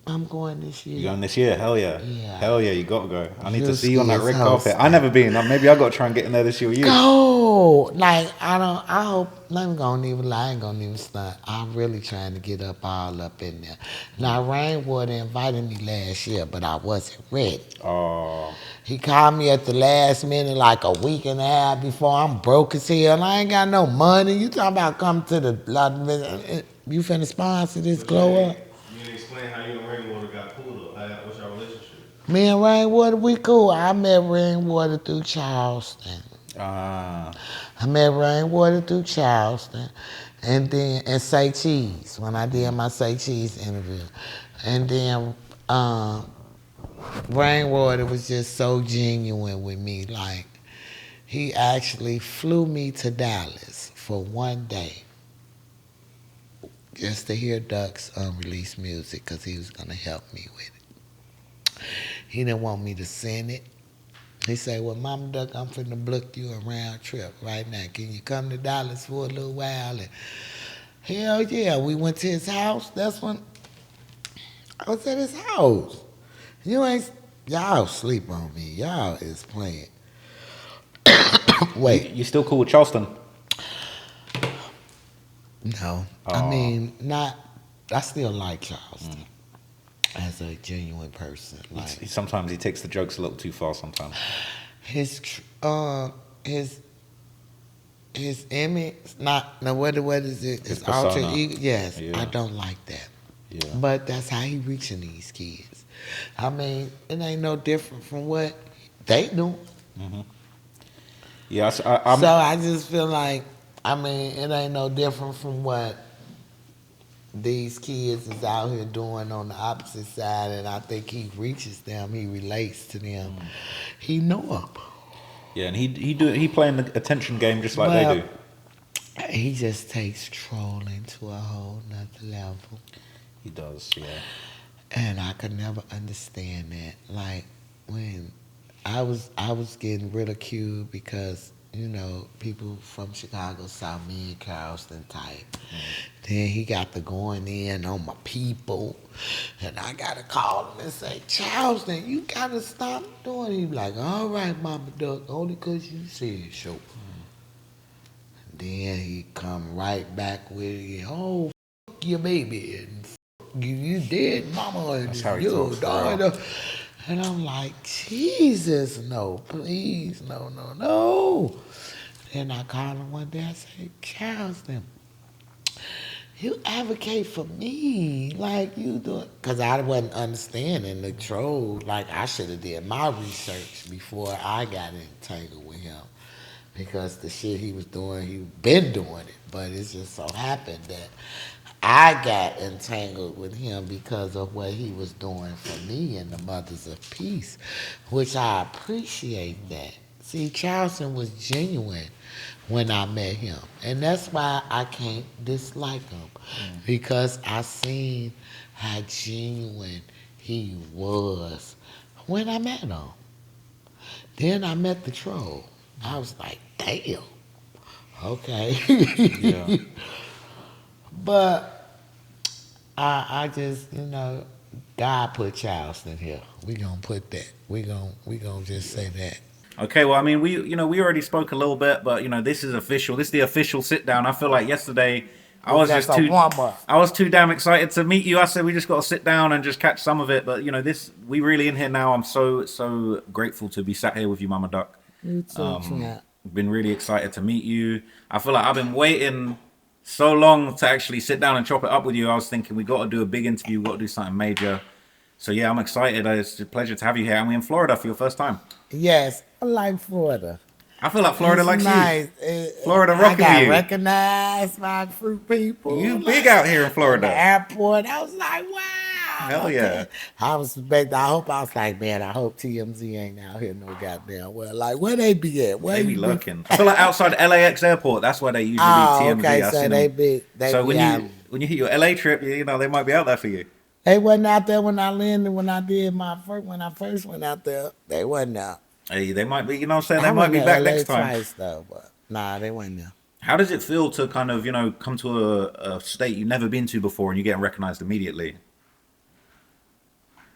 I'm going this You year. going this year? Hell yeah. Yeah. Hell yeah, you got to go. I need to Drewski see you on that is red carpet. hosting. I never been. Maybe I got to try and get in there this year with you. Go! Like, I hope, I'm gonna even lie, I ain't gonna even stunt. I'm really trying to get all up in there. Now, Rainwater invited me last year, but I wasn't ready. Oh, He called me at the last minute, like a week and a half before. I'm broke as hell. I ain't got no money. You talking about come to the, you finna sponsor this glow up? You didn't explain how you and Rainwater got pulled up. What's your relationship? Me and Rainwater, we cool. I met Rainwater through Charleston. ah, I met Rainwater through Charleston, and then Say Cheese, when I did my Say Cheese interview. And then Rainwater was just so genuine with me. Like, he actually flew me to Dallas for one day just to hear Duck's unreleased music because he was going to help me with it. He didn't want me to send it. He said, well, Mama Duck, I'm finna book you a round trip right now. Can you come to Dallas for a little while? And hell yeah, we went to his house. That's when I was at his house. Y'all sleep on me. Y'all is playing. Wait, You still cool with Charleston? no. I mean, not, I still like Charleston as a genuine person. Like, Sometimes he takes the jokes a little too far. Sometimes. his image, not, no, what is it? His His alter persona. ego. Yes, Yeah. I don't like that. Yeah. But that's how he reaching these kids. I mean, it ain't no different from what they do. Yeah. I'm. So I just feel like, I mean, it ain't no different from what these kids is out here doing on the opposite side, and I think he reaches them, he relates to them, he know them. Yeah, and he playing the attention game just like Well, they do. he just takes trolling to a whole nother level. He does. Yeah. And I could never understand that. Like, when I was getting ridiculed because, you know, people from Chicago saw me and Charleston type. Then he got to going in on my people. And I got to call him and say, Charleston, you got to stop doing it. He be like, all right, Mama Duck, only because you said so. Then he come right back with it, oh, fuck your baby, and fuck you dead mama, and That's how he your talks, for real. daughter. And I'm like, Jesus, no, please, no, no, no. Then I called him one day, I said, Charleston, you advocate for me, like you do, because I wasn't understanding the troll. Like, I should have did my research before I got entangled with him, because the shit he was doing, he been doing it, but it just so happened that I got entangled with him because of what he was doing for me and the Mothers of Peace, which I appreciate that. See, Charleston was genuine when I met him, and that's why I can't dislike him, because I seen how genuine he was when I met him. Then I met the troll. I was like, damn, okay. Yeah. But I just, you know, God put Charleston here. We gonna put that. We gonna just say that. Okay, well, I mean, we already spoke a little bit, but this is official. This is the official sit down. I feel like yesterday I was That's just a too, warm-up. I was too damn excited to meet you. I said we just got to sit down and just catch some of it. But we really in here now. I'm so grateful to be sat here with you, Mama Duck. You too, Trent. Been really excited to meet you. I feel like I've been waiting so long to actually sit down and chop it up with you. I was thinking we got to do a big interview. We got to do something major. So yeah, I'm excited. It's a pleasure to have you here. And we're in Florida for your first time. Yes, I like Florida. I feel like Florida It's likes nice. you. Florida I rocking got with you. recognized by fruit people. You big out here in At the Florida. airport, I was like, wow. Hell yeah. I was like, man, I hope TMZ ain't out here no goddamn well. Like, where they be at? Where They be you lurking. I feel like outside LAX airport, that's where they usually Oh, be TMZ. okay, I so seen they them. be, they So be when out. you hit your LA trip, they might be out there for you. They wasn't out there when I landed, when I first went out there. They wasn't out. Hey, they might be, you know what I'm saying? They I might went be to back LA next time. twice though, but nah, they wasn't there. How does it feel to kind of, come to a state you've never been to before and you're getting recognized immediately?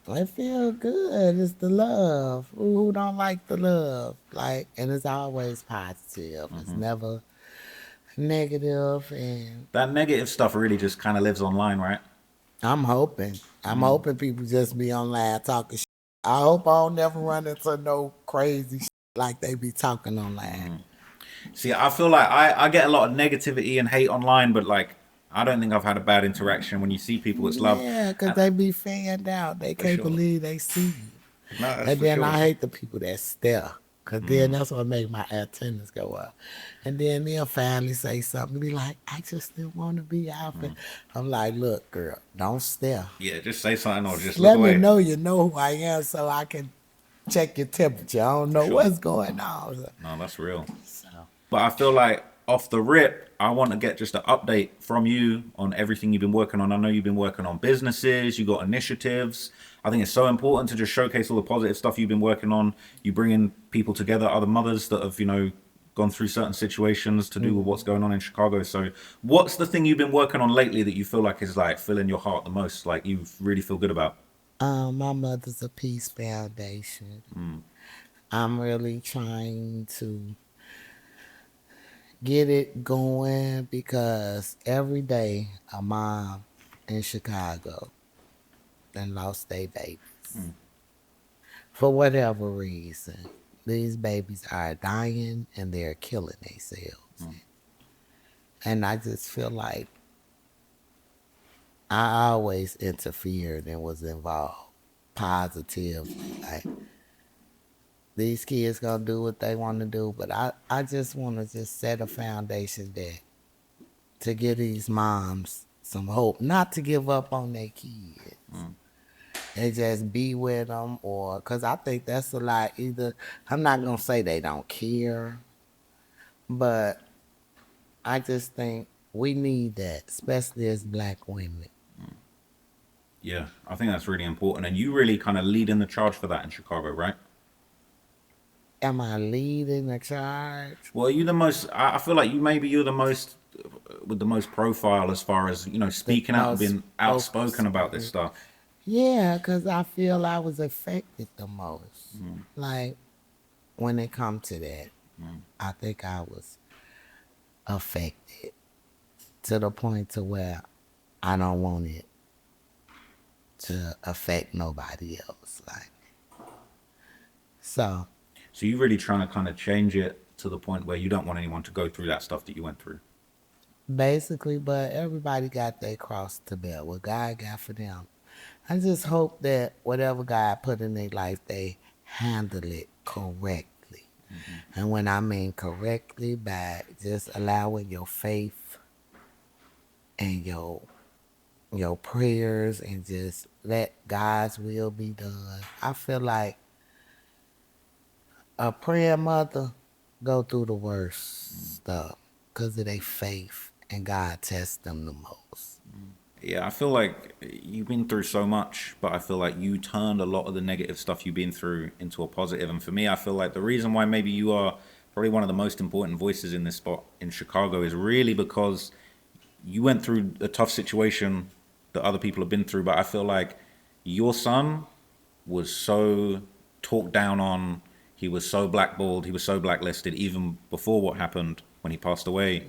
It feel good. It's the love. Who don't like the love? Like, and it's always positive. It's never negative. And That negative stuff really just kind of lives online, right? I'm hoping people just be online talking shit. I hope I don't never run into no crazy shit like they be talking online. See, I feel like I get a lot of negativity and hate online, but like, I don't think I've had a bad interaction. When you see people, it's love. Yeah, because they be fanned out. They can't sure. believe they see you. No, that's And for then sure. I hate the people that stare. Because then that's what make my attendance go up. And then they'll finally say something, be like, I just didn't want to be out there. I'm like, look, girl, don't stare. Yeah, just say something or just look Let away. me know you know who I am so I can check your temperature. I don't know Sure. what's going on. No, that's real. So, But I feel like off the rip, I want to get just an update from you on everything you've been working on. I know you've been working on businesses, you got initiatives. I think it's so important to just showcase all the positive stuff you've been working on. You bring in people together, other mothers that have, gone through certain situations to do with what's going on in Chicago. So what's the thing you've been working on lately that you feel like is like filling your heart the most, like you really feel good about? my Mother's a Peace Foundation. I'm really trying to get it going because every day a mom in Chicago and lost their babies. For whatever reason, these babies are dying and they're killing themselves. And I just feel like I always interfered and was involved positively. Like, these kids gonna do what they want to do, but I just want to just set a foundation there to give these moms some hope, not to give up on their kids. And just be with them, or because I think that's a lot. Either I'm not gonna say they don't care, but I just think we need that, especially as Black women. Yeah, I think that's really important. And you really kind of leading the charge for that in Chicago, right? Am I leading the charge? Well, are you the most, I feel like you're the most, with the most profile as far as, speaking out and being most outspoken about this stuff. Yeah, because I feel I was affected the most. Like, when it come to that, I think I was affected to the point to where I don't want it to affect nobody else. Like, so So you're really trying to kind of change it to the point where you don't want anyone to go through that stuff that you went through. basically, but everybody got their cross to bear. What God got for them. I just hope that whatever God put in their life, they handle it correctly. And when I mean correctly, by just allowing your faith and your prayers and just let God's will be done. I feel like a praying mother go through the worst stuff because of their faith, and God tests them the most. Yeah, I feel like you've been through so much, but I feel like you turned a lot of the negative stuff you've been through into a positive. And for me, I feel like the reason why maybe you are probably one of the most important voices in this spot in Chicago is really because you went through a tough situation that other people have been through. But I feel like your son was so talked down on. He was so blackballed. He was so blacklisted even before what happened when he passed away.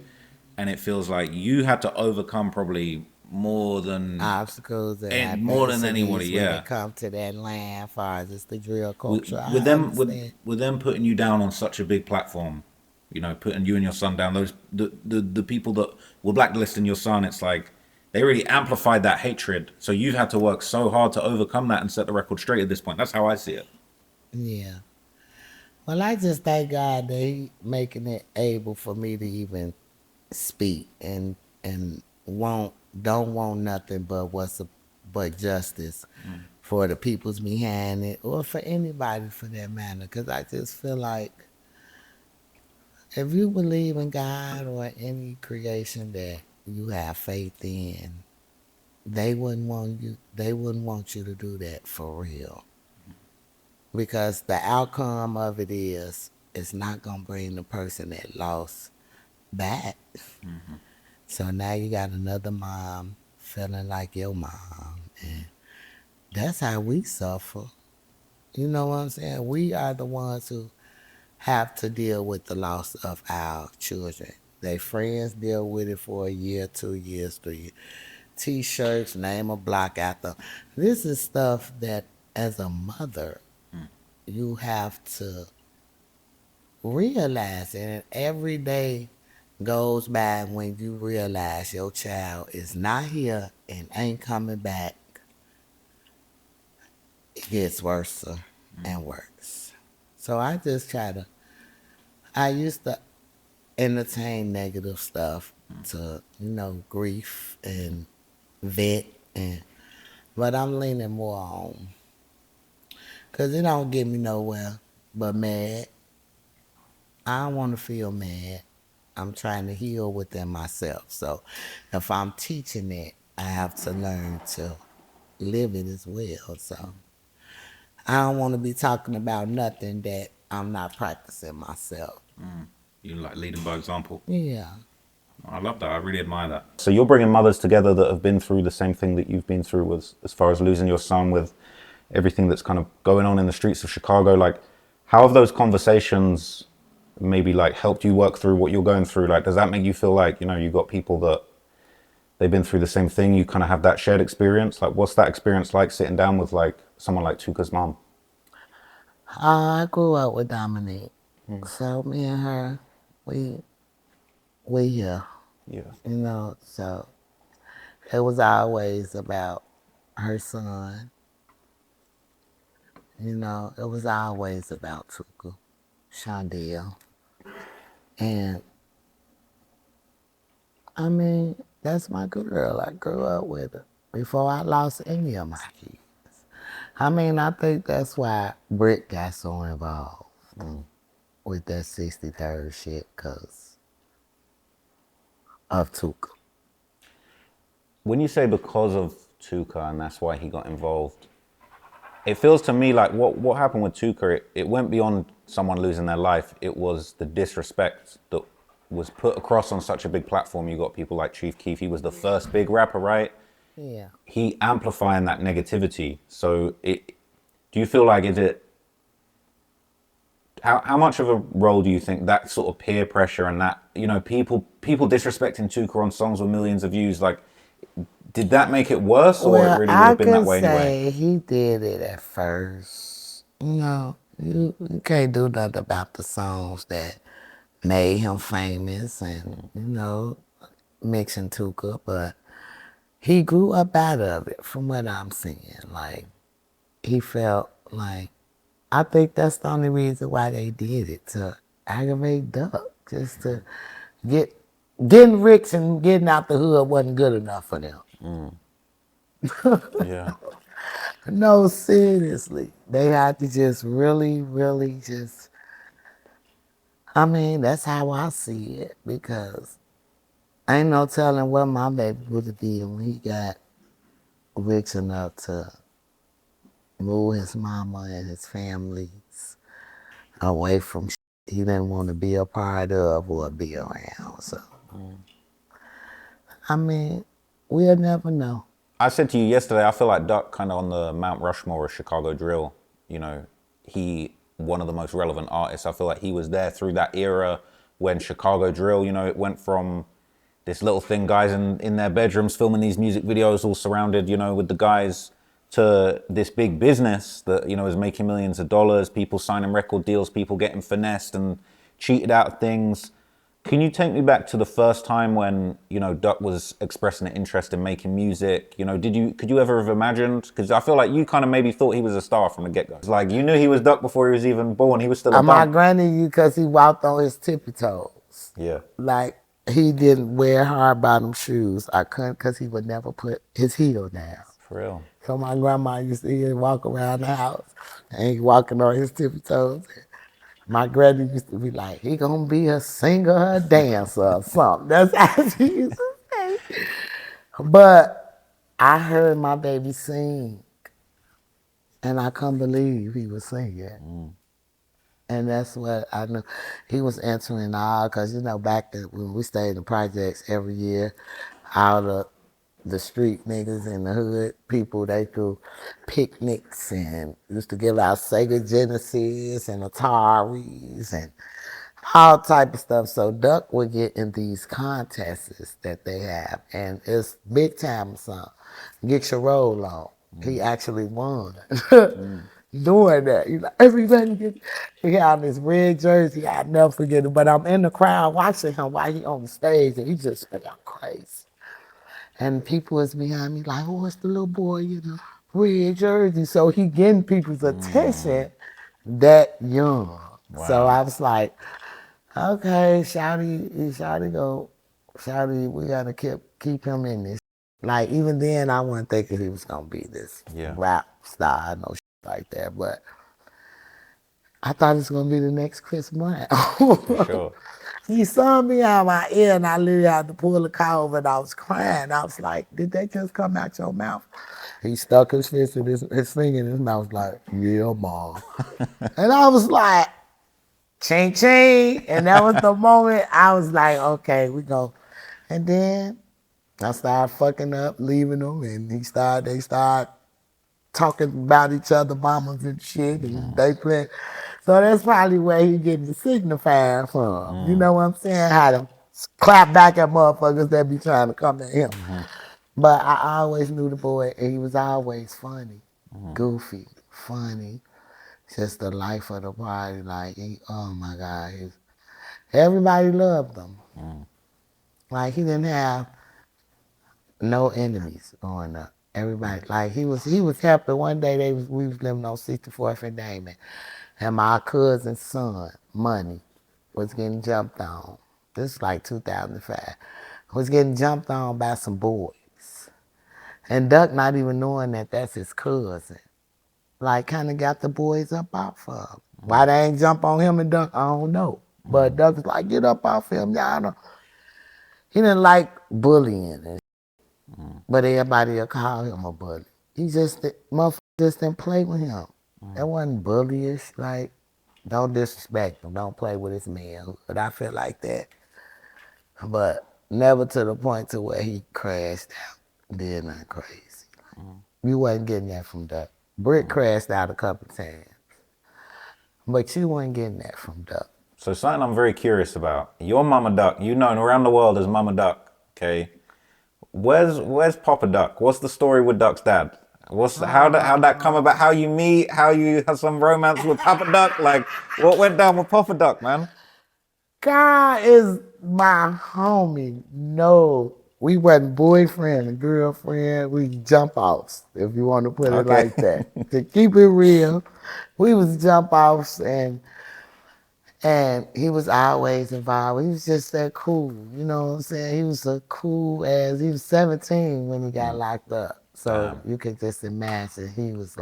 And it feels like you had to overcome probably more than Obstacles and and more than anybody, when yeah. it come to that land, as far as it's the drill culture. I With them, understand. with them putting you down on such a big platform, putting you and your son down. Those the people that were blacklisting your son, it's like they really amplified that hatred. So you've had to work so hard to overcome that and set the record straight at this point. That's how I see it. Yeah. Well, I just thank God that He making it able for me to even speak and don't want nothing but but justice for the peoples behind it, or for anybody for that matter. Because I just feel like if you believe in God or any creation that you have faith in, they wouldn't want you to do that for real. Because the outcome of it is it's not gonna bring the person that lost back. So now you got another mom feeling like your mom, and that's how we suffer. You know what I'm saying? We are the ones who have to deal with the loss of our children. Their friends deal with it for a year, 2 years, 3 years. T-shirts, name a block after. This is stuff that, as a mother, you have to realize, and every day goes by when you realize your child is not here and ain't coming back. It gets worse and worse. So I just try to, I used to entertain negative stuff to, grief and vet and, but I'm leaning more on, cause it don't get me nowhere but mad. I don't want to feel mad. I'm trying to heal within myself. So if I'm teaching it, I have to learn to live it as well. So I don't want to be talking about nothing that I'm not practicing myself. You like leading by example. Yeah. I love that. I really admire that. So you're bringing mothers together that have been through the same thing that you've been through, with as far as losing your son, with everything that's kind of going on in the streets of Chicago. Like, how have those conversations maybe like helped you work through what you're going through? Like, does that make you feel like, you got people that they've been through the same thing, you kind of have that shared experience? Like, what's that experience like sitting down with like someone like Tuka's mom? I grew up with Dominique. So me and her, we here, Yeah. so it was always about her son. It was always about Tuka, Shondell. And I mean, that's my girl. I grew up with her before I lost any of my kids. I mean, I think that's why Britt got so involved with that 63rd shit, because of Tuka. When you say because of Tuka and that's why he got involved, it feels to me like what happened with Tuka, it went beyond someone losing their life. It was the disrespect that was put across on such a big platform. You got people like Chief Keef. He was the first big rapper, right? Yeah. He amplifying that negativity. So do you feel like, how much of a role do you think that sort of peer pressure and that, people disrespecting Tuka on songs with millions of views, like, did that make it worse, or it Well, really would I have been that could way anyway? say he did it at first. You can't do nothing about the songs that made him famous and, mixing Tuka, but he grew up out of it from what I'm seeing. Like, he felt like, I think that's the only reason why they did it, to aggravate Duck, just to getting rich and getting out the hood wasn't good enough for them. Yeah. No, seriously. They had to just really, really just, I mean, that's how I see it, because ain't no telling what my baby would have did when he got rich enough to move his mama and his families away from he didn't want to be a part of or be around. So, I mean, we'll never know. I said to you yesterday, I feel like Duck kind of on the Mount Rushmore of Chicago drill. He one of the most relevant artists. I feel like he was there through that era when Chicago drill, it went from this little thing, guys in their bedrooms filming these music videos, all surrounded, with the guys, to this big business that, is making millions of dollars, people signing record deals, people getting finessed and cheated out of things. Can you take me back to the first time when, Duck was expressing an interest in making music? Could you ever have imagined? Because I feel like you kind of maybe thought he was a star from the get-go. It's like you knew he was Duck before he was even born. He was still a My bum. granny, because he walked on his tippy toes. Yeah, Like, he didn't wear hard bottom shoes. I couldn't, because he would never put his heel down. for real. So my grandma used to hear him walk around the house and he walking on his tippy toes. My granny used to be like, he gonna be a singer or a dancer or something. That's how she used to say. But I heard my baby sing and I couldn't believe he was singing. And that's what I knew. He was entering all, because, back then when we stayed in the projects every year, all the street niggas in the hood people, they threw picnics and used to give out Sega Genesis and Ataris and all type of stuff. So Duck would get in these contests that they have, and it's big time song. Get your roll on. He actually won. Doing that, everybody get. He had this red jersey. I'll never forget it. But I'm in the crowd watching him while he on the stage, and he just went crazy. And people was behind me like, oh, it's the little boy, red jersey. So he getting people's attention that young. So Wow. I was like, okay, Shouty, we gotta keep him in this. Like even then, I wasn't thinking he was gonna be this Yeah, rap star, no shit like that. But I thought it was gonna be the next Chris Brown. for sure. He sung me out my ear, and I literally had to pull the car over, and I was crying. I was like, "Did that just come out your mouth?" He stuck his fist in his finger in his mouth, like, "Yeah, mom." And I was like, "Ching ching," and that was the moment I was like, "Okay, we go." And then I started fucking up, leaving him, and they started talking about each other, mamas and shit, and they play. So that's probably where he getting the signifier from. You know what I'm saying? How to clap back at motherfuckers that be trying to come at him. But I always knew the boy, and he was always funny, goofy, funny, just the life of the party. Like, oh my God, everybody loved him. Like he didn't have no enemies growing up. Everybody, like he was helping. One day we was living on 64th and Damon, and my cousin's son, Money, was getting jumped on. This is like 2005. Was getting jumped on by some boys, and Duck not even knowing that that's his cousin. Like kind of got the boys up off of him. Why they ain't jump on him and Duck, I don't know. But Duck was like, get up off him, y'all know. He didn't like bullying and but everybody will call him a bully. He just, motherfucker just didn't play with him. That wasn't bullyish. Like, don't disrespect him. Don't play with his man. But I feel like that. But never to the point to where he crashed out. Did nothing crazy. You wasn't getting that from Duck. Brick crashed out a couple times. But you weren't getting that from Duck. So something I'm very curious about. Your Mama Duck, you known around the world as Mama Duck. Okay, where's Papa Duck? What's the story with Duck's dad? How that come about? How you meet? How you have some romance with Papa Duck? Like what went down with Papa Duck, man? God is my homie. No, we wasn't boyfriend and girlfriend. We jump offs, if you want to put it Okay. like that. To keep it real, we was jump offs, and he was always involved. He was just that cool. You know what I'm saying? He was a cool as he was 17 when he got locked up. So Damn. you could just imagine he was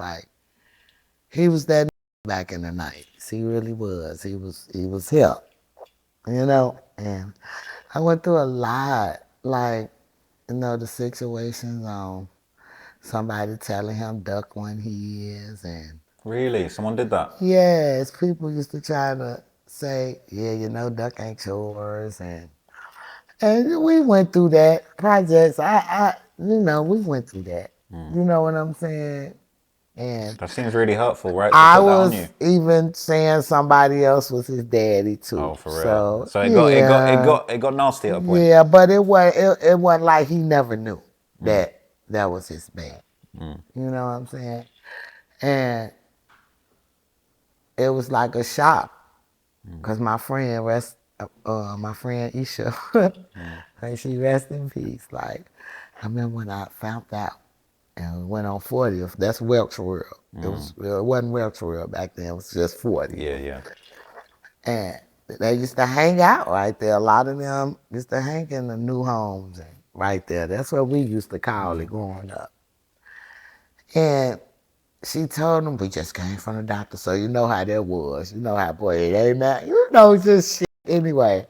that back in the nights. He really was. He was here. You know, and I went through a lot, like, the situations on somebody telling him Duck when he is, and Really? Someone did that? yes, people used to try to say, yeah, Duck ain't yours, and we went through that projects. We went through that. You know what I'm saying? And That seems really hurtful, right? To I put that on you. was even saying somebody else was his daddy Oh, too. for real. So So yeah. it got nasty at a point. Yeah, but it wasn't like he never knew that was his man. You know what I'm saying? And it was like a shock because my friend Isha, and she rest in peace. Like I remember when I found out and we went on 40th. That's Welch World. It wasn't Welch World back then. It was just 40. Yeah, yeah. And they used to hang out right there. A lot of them used to hang in the new homes and right there. That's what we used to call it growing up. And she told them we just came from the doctor, so you know how that was. You know how boy, it ain't that. Just shit. Anyway,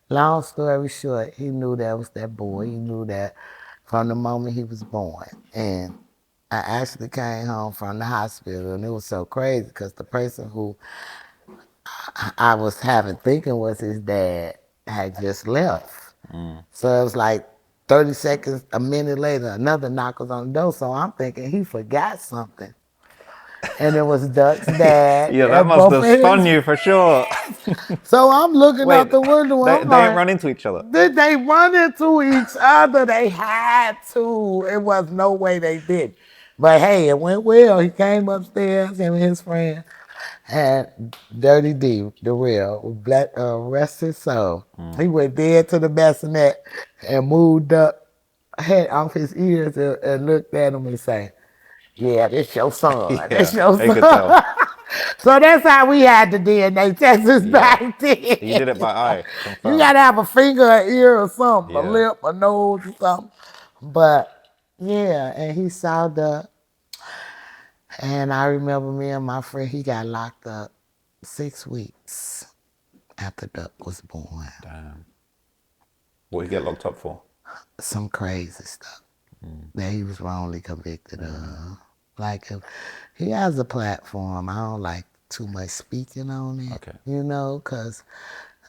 long story short, he knew that was that boy. He knew that from the moment he was born. And I actually came home from the hospital, and it was so crazy because the person who I was having thinking was his dad had just left. So it was like 30 seconds, a minute later, another knock was on the door. So I'm thinking he forgot something. And it was Duck's dad Yeah, that and must both of have spun his. you for sure. So I'm looking Wait, out the window. they I'm didn't like, run into each other. did they run into each other? They had to. It was no way they did. But hey, it went well. He came upstairs, him and his friend. And Dirty D, the real, black, rest his soul. He went dead to the bassinet and moved up, head off his ears and looked at him and say, yeah, this your son. Yeah, This your they could tell. son. So that's how we had the DNA tests Yeah. back then. You did it by eye. You Confirmed. gotta have a finger, an ear, or something, a Yeah. lip, a nose, or something. But yeah, and he saw the, and I remember me and my friend, he got locked up 6 weeks after Duck was born. Damn. What did he get locked up for? Some crazy stuff that he was wrongly convicted of. Like, if he has a platform, I don't like too much speaking on it, Okay. you know, because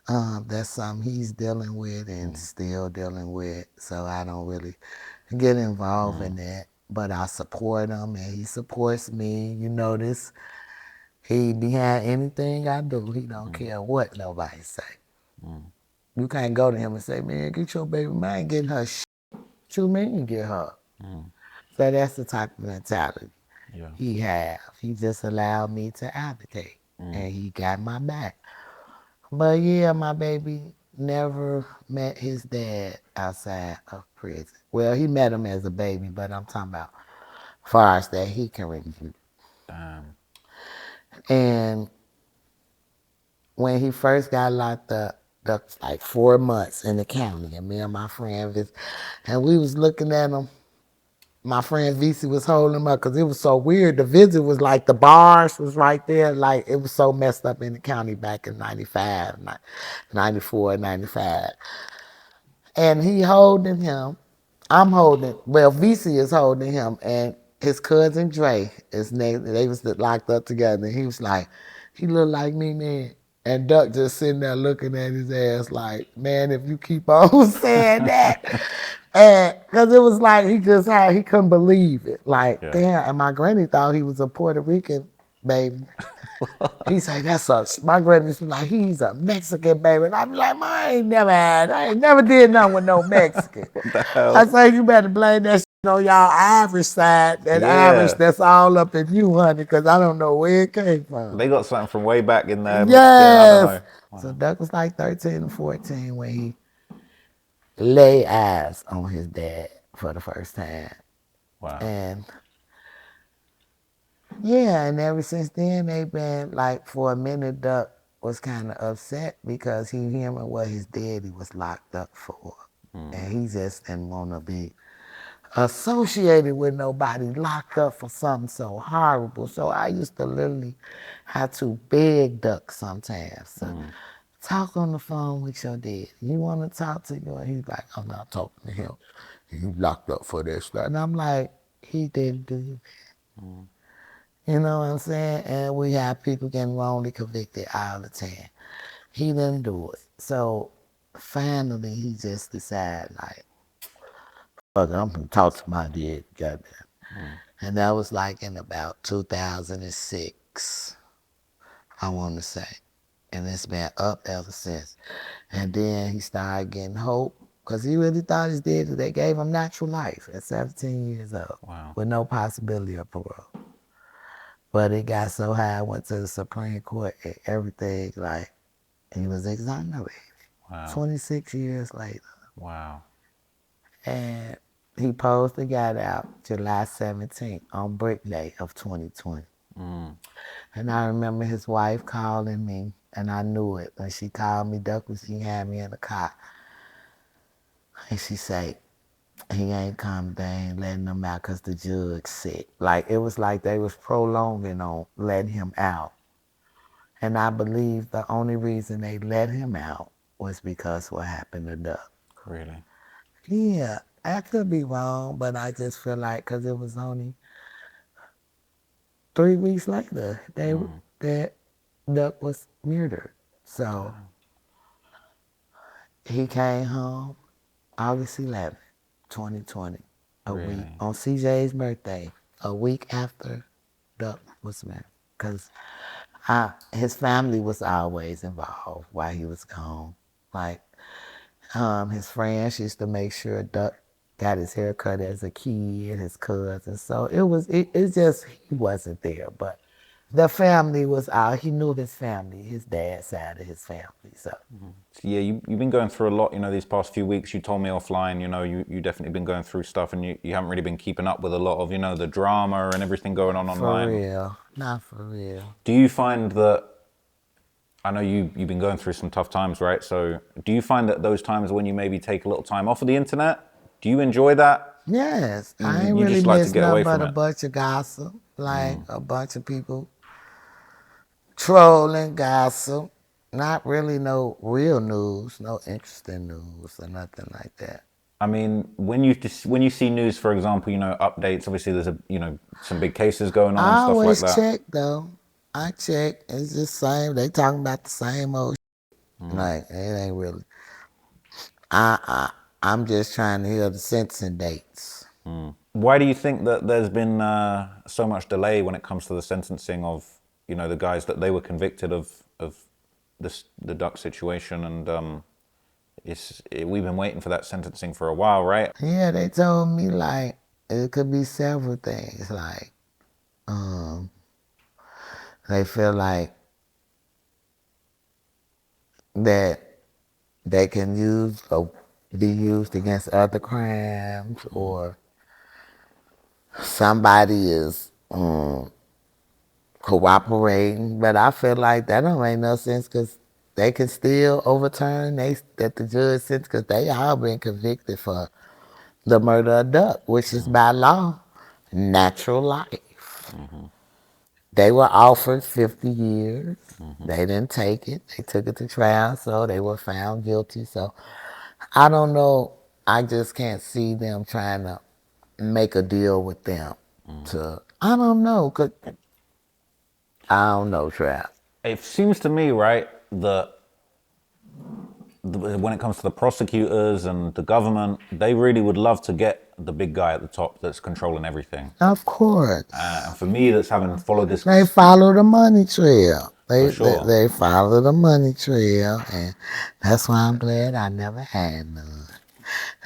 that's something he's dealing with and still dealing with. So I don't really get involved in that. But I support him and he supports me. You notice he behind anything I do. He don't care what nobody say. You can't go to him and say, man, get your baby. Man, I ain't getting her shit. What you mean get her? So that's the type of mentality Yeah. he have. He just allowed me to advocate and he got my back. But yeah, my baby never met his dad outside of prison. Well, he met him as a baby, but I'm talking about far as that he can remember. Damn. And when he first got locked up, that was like 4 months in the county, and me and my friend, and we was looking at him. My friend VC was holding him up because it was so weird. The visit was like the bars was right there. Like it was so messed up in the county back in 95, 94, 95. And he holding him. I'm holding, well, VC is holding him, and his cousin Dre is next. They was locked up together. And he was like, he looked like me, man. And Duck just sitting there looking at his ass like, man, if you keep on saying that. And because it was like he couldn't believe it. Like, Yeah. damn. And my granny thought he was a Puerto Rican baby. He said, my granny was like, he's a Mexican baby. And I be like, I ain't never did nothing with no Mexican. What the hell? I say, you better blame that shit on y'all Irish side. That Irish Yeah. that's all up in you, honey, because I don't know where it came from. They got something from way back in there. Yeah, I don't Yes. know. Wow. So Duck was like 13 or 14 when he lay eyes on his dad for the first time. Wow. And yeah, and ever since then they've been like, for a minute, Duck was kind of upset because he remembered what his daddy was locked up for. And he just didn't want to be associated with nobody locked up for something so horrible. So I used to literally have to beg Duck sometimes to talk on the phone with your dad. You want to talk to you? And he's like, I'm not talking to him. He locked up for this stuff. And I'm like, he didn't do that. You know what I'm saying? And we have people getting wrongly convicted all the time. He didn't do it. So finally, he just decided, like, fuck it, I'm going to talk to my dad, goddamn. And that was like in about 2006, I want to say. And it's been up ever since. And then he started getting hope because he really thought his dad, they gave him natural life at 17 years old. Wow. With no possibility of parole. But it got so high, went to the Supreme Court and everything, like, he was exonerated. Wow. 26 years later. Wow. And he supposed to got out July 17th on Brick Day of 2020. And I remember his wife calling me, and I knew it. When she called me, she had me in the car. And she said, he ain't come, they ain't letting him out because the judge sick. Like, it was like they was prolonging on letting him out. And I believe the only reason they let him out was because what happened to Duck. Really? Yeah, I could be wrong, but I just feel like because it was only 3 weeks later that Duck was murdered. So he came home August 11th, 2020, a week Really? on CJ's birthday, a week after Duck was murdered. Because his family was always involved while he was gone. Like, his friends used to make sure Duck got his hair cut as a kid, his cousins. So it's just, he wasn't there. But The family was out. He knew his family, his dad's side of his family. So Yeah, you've been going through a lot, these past few weeks. You told me offline, you definitely been going through stuff, and you haven't really been keeping up with a lot of, the drama and everything going on for online. real, not for real. Do you find that, I know you've been going through some tough times, right? So do you find that those times when you maybe take a little time off of the internet, do you enjoy that? Yes, I ain't You really just like to missed get away nothing but from a it? bunch of gossip, like a bunch of people trolling, gossip. Not really no real news, no interesting news or nothing like that. I mean, when you see news, for example, updates. Obviously, there's some big cases going on and I stuff like always that. check though. I check. It's just same. They talking about the same old. Like it ain't really. I'm just trying to hear the sentencing dates. Why do you think that there's been so much delay when it comes to the sentencing of the guys that they were convicted of the Duck situation, and we've been waiting for that sentencing for a while, right? Yeah, they told me like it could be several things. Like um, they feel like that they can use or be used against other crimes, or somebody is cooperating. But I feel like that don't make no sense because they can still overturn that the judge sentence because they all been convicted for the murder of Duck, which is by law natural life. They were offered 50 years. They didn't take it. They took it to trial, so they were found guilty. So I don't know. I just can't see them trying to make a deal with them. I don't know. I don't know, Trap. It seems to me, right, that when it comes to the prosecutors and the government, they really would love to get the big guy at the top that's controlling everything. Of course. And for me, that's having followed this They follow the money trail. for sure. They follow the money trail, and that's why I'm glad I never had none.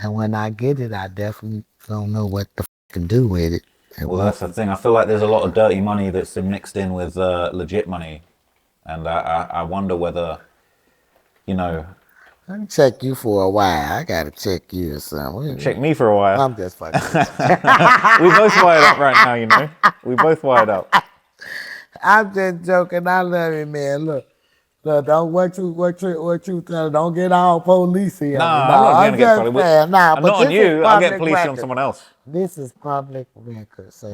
And when I get it, I definitely don't know what the to do with it. It Well, won't. that's the thing. I feel like there's a lot of dirty money that's been mixed in with legit money, and I wonder whether, you know, Let me check you for a while. I gotta check you or something. check me for a while. I'm just fucking. We both wired up right now, We both wired up. I'm just joking. I love you, man. Look, don't what you tell. Don't get all police here. Nah, No, I'm not I'm going to get just funny. saying. Nah, I'm but not on this is you. I'll get public police on record. someone else. This is public record, so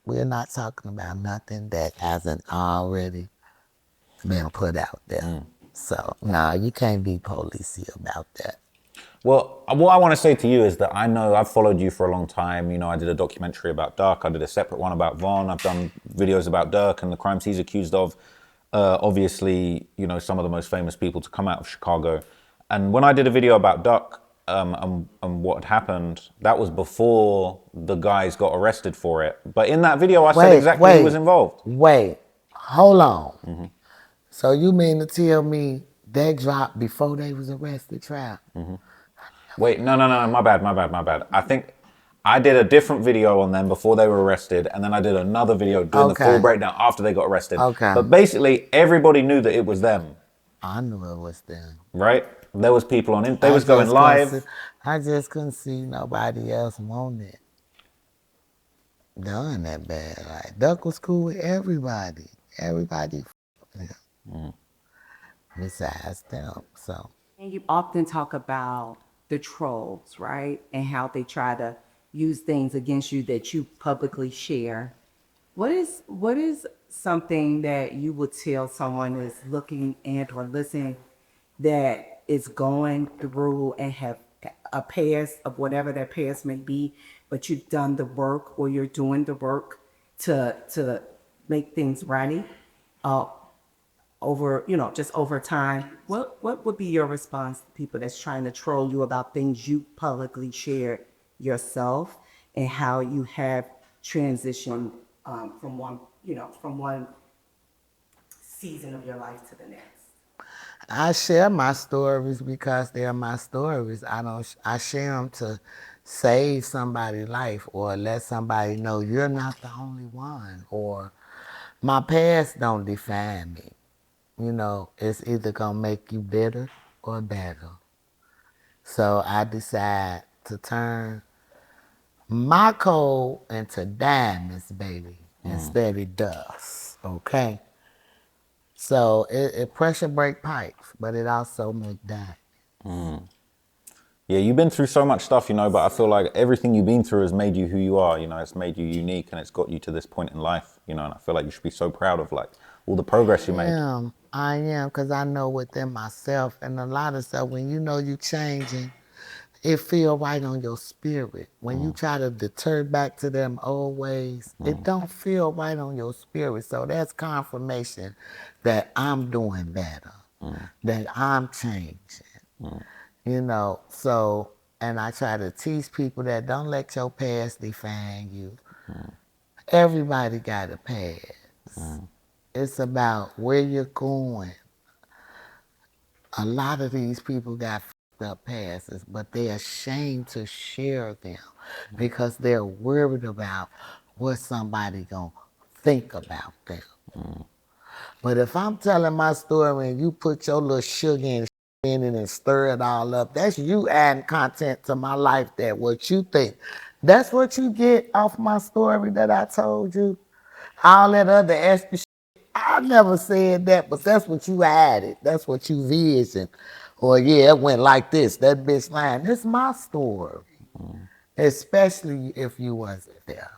we're not talking about nothing that hasn't already been put out there. So no, you can't be policy about that. Well, what I want to say to you is that I know I've followed you for a long time. I did a documentary about Duck. I did a separate one about Von. I've done videos about Duck and the crimes he's accused of. Obviously, some of the most famous people to come out of Chicago. And when I did a video about Duck and what had happened, that was before the guys got arrested for it. But in that video, I said exactly who was involved. Wait, hold on. So you mean to tell me they dropped before they was arrested, trial? Wait, no, my bad. I think I did a different video on them before they were arrested, and then I did another video doing the full Okay. breakdown after they got arrested. Okay. But basically, everybody knew that it was them, I knew it was them. right? There was people on it. They was going live. I just couldn't see nobody else wanting it done that bad. Like Duck was cool with everybody. Everybody besides them. So And you often talk about the trolls, right? And how they try to use things against you that you publicly share. What is something that you would tell someone who is looking at or listening that is going through and have a past of whatever that past may be, but you've done the work or you're doing the work to make things right? Over, just over time, what would be your response to people that's trying to troll you about things you publicly shared yourself and how you have transitioned from one season of your life to the next? I share my stories because they're my stories. I share them to save somebody's life or let somebody know you're not the only one, or My past don't define me. You know, it's either gonna make you bitter or better. So I decide to turn my coal into diamonds, baby, instead of dust. Okay. So it pressure break pipes, but it also make diamonds. Yeah, you've been through so much stuff, you know, but I feel like everything you've been through has made you who you are, you know, it's made you unique and it's got you to this point in life, you know, and I feel like you should be so proud of like all the progress you made. I am, because I know within myself and a lot of stuff, when you know you changing, it feel right on your spirit. When you try to deter back to them old ways, it don't feel right on your spirit. So that's confirmation that I'm doing better, that I'm changing. You know, so, and I try to teach people that don't let your past define you. Everybody got a past. It's about where you're going. A lot of these people got fucked up pasts, but they're ashamed to share them because they're worried about what somebody gonna think about them. But if I'm telling my story and you put your little sugar and in it and stir it all up, that's you adding content to my life that what you think. That's what you get off my story that I told you. All that other extra shit, I never said that, but that's what you added. That's what you visioned. Or yeah, it went like this. That bitch lying. This is my story. Especially if you wasn't there.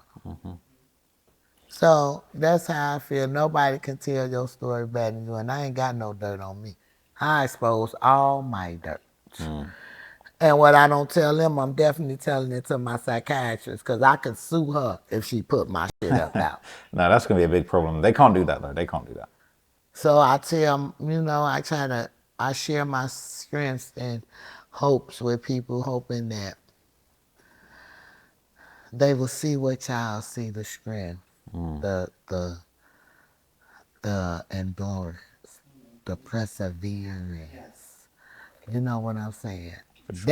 So that's how I feel. Nobody can tell your story better than you, and I ain't got no dirt on me. I expose all my dirt. And what I don't tell them, I'm definitely telling it to my psychiatrist, because I could sue her if she put my shit up out. No, that's going to be a big problem. They can't do that though. They can't do that. So I tell them, you know, I share my strengths and hopes with people, hoping that they will see what y'all see, the strength, the endurance, the perseverance. You know what I'm saying? Sure.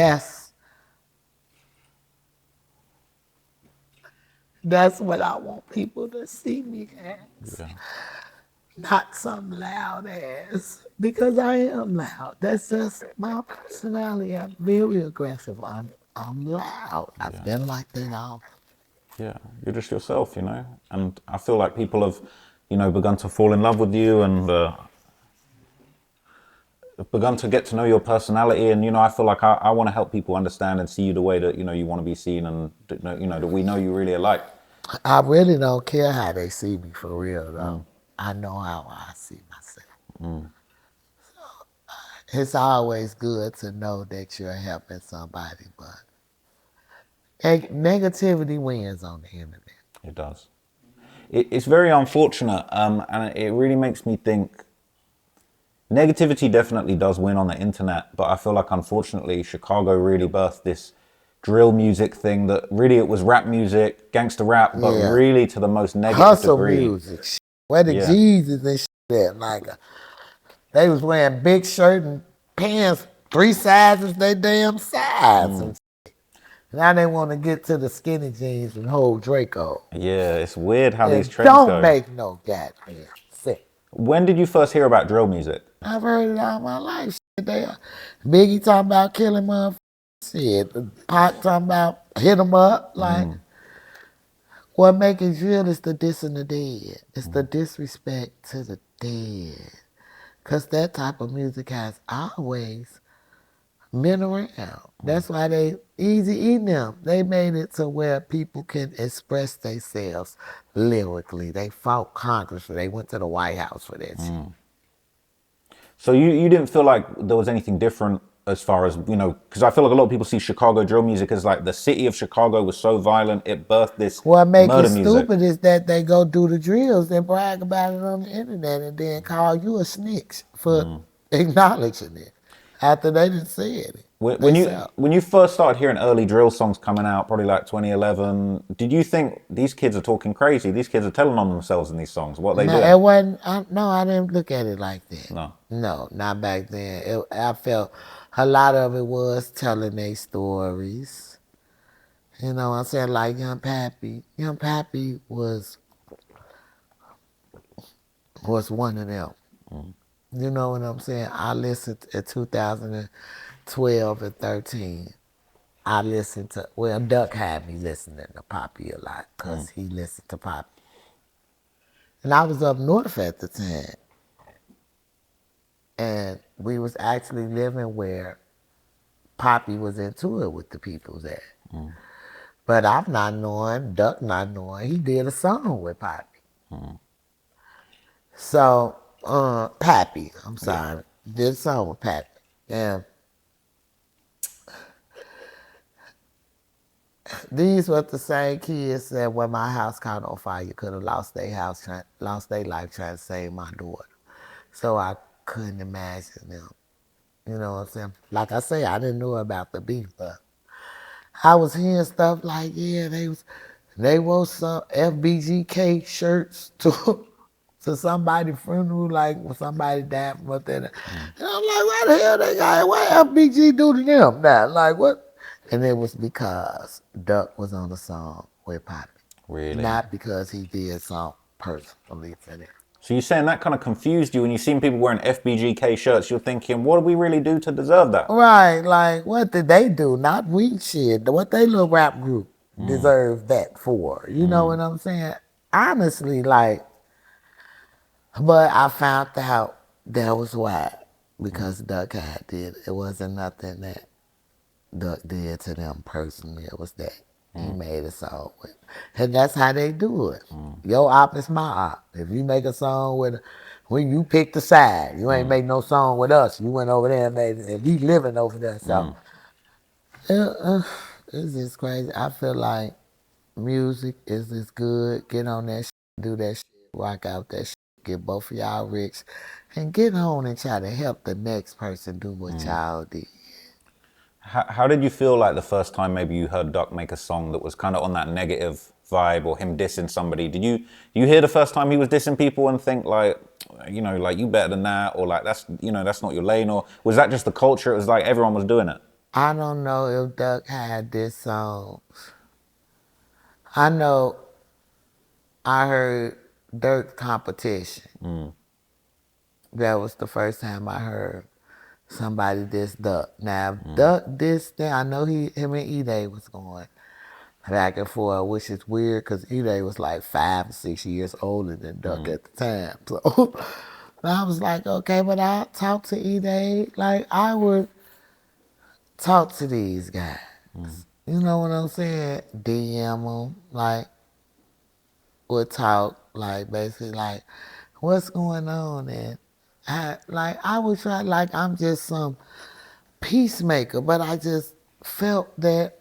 That's what I want people to see me as. Yeah. Not some loud ass, because I am loud. That's just my personality. I'm very aggressive. I'm loud. I've been like that all. Yeah, you're just yourself, you know. And I feel like people have, you know, begun to fall in love with you and have begun to get to know your personality. And you know, I feel like I want to help people understand and see you the way that you know you want to be seen, and you know that we know you really alike. I really don't care how they see me for real though. I know how I see myself. It's always good to know that you're helping somebody, but negativity wins on the internet. It does. It's very unfortunate, and it really makes me think. Negativity definitely does win on the internet, but I feel like unfortunately Chicago really birthed this drill music thing that really it was rap music, gangster rap, but Yeah. really to the most negative Hustle degree. music. Where the Yeah. Jesus and shit at? Like, they was wearing big shirt and pants, 3 sizes they damn size. And now they want to get to the skinny jeans and hold Draco. Yeah, it's weird how these It trends don't go. make no goddamn sense. When did you first hear about drill music? I've heard it all my life. Shit, Biggie talking about killing motherfuckers. Shit, Pac talking about hit 'em up. Like, what make it real is the dissing the dead. It's the disrespect to the dead. Because that type of music has always been around. That's why they easy eating them. They made it to where people can express themselves lyrically. They fought Congress. They went to the White House for that shit. So you didn't feel like there was anything different as far as, you know, because I feel like a lot of people see Chicago drill music as like the city of Chicago was so violent, it birthed this What make murder it music. stupid is that they go do the drills and brag about it on the internet and then call you a snitch for acknowledging it after they didn't say it. When you first started hearing early drill songs coming out, probably like 2011, did you think these kids are talking crazy? These kids are telling on themselves in these songs. What they No, doing? it wasn't. No, I didn't look at it like that. No. No, not back then. I felt a lot of it was telling their stories. You know, I said like Young Pappy. Young Pappy was was one of them. You know what I'm saying? I listened in 2012 and 13. I listened to, well, Duck had me listening to Poppy a lot because he listened to Poppy. And I was up north at the time. And we was actually living where Poppy was into it with the peoples at. But I'm not knowing, Duck not knowing, he did a song with Poppy. So, Pappy, I'm sorry, did a song with Pappy. And these were the same kids that when my house caught on fire could have lost their house, lost their life trying to save my daughter. So I couldn't imagine them. You know what I'm saying? Like I say, I didn't know about the beef, but I was hearing stuff like, yeah, they wore some FBGK shirts to somebody's funeral, like when somebody died from up there. And I'm like, what the hell they got? What FBG do to them now? Like what? And it was because Duck was on the song with Poppy. Really? Not because he did something personally for them. So you're saying that kind of confused you when you seen people wearing FBGK shirts? You're thinking, what do we really do to deserve that? Right, like what did they do? Not we shit. What they little rap group deserves that for? You know what I'm saying? Honestly, like, but I found out that was why. Because Duck had did. It wasn't nothing that Duck did to them personally. It was that he made a song with. And that's how they do it. Your op is my op. If you make a song with, when you pick the side, you ain't make no song with us. You went over there and made it. And we living over there. So it's just crazy. I feel like music is just good. Get on that shit, do that shit, rock out that shit, get both of y'all rich, and get on and try to help the next person do what y'all did. How did you feel like the first time maybe you heard Duck make a song that was kind of on that negative vibe or him dissing somebody? Did you hear the first time he was dissing people and think like, you know, like you better than that, or like that's, you know, that's not your lane, or was that just the culture? It was like everyone was doing it. I don't know if Duck had this song. I know I heard Dirk Competition. That was the first time I heard somebody diss Duck. Now, if Duck dissed them, I know him and E-Day was going back and forth, which is weird because E-Day was like 5 or 6 years older than Duck at the time. So I was like, okay, but I talk to E-Day like I would talk to these guys. You know what I'm saying? DM them, like, would talk, like, basically, like, what's going on? And I would try, like, I'm just some peacemaker, but I just felt that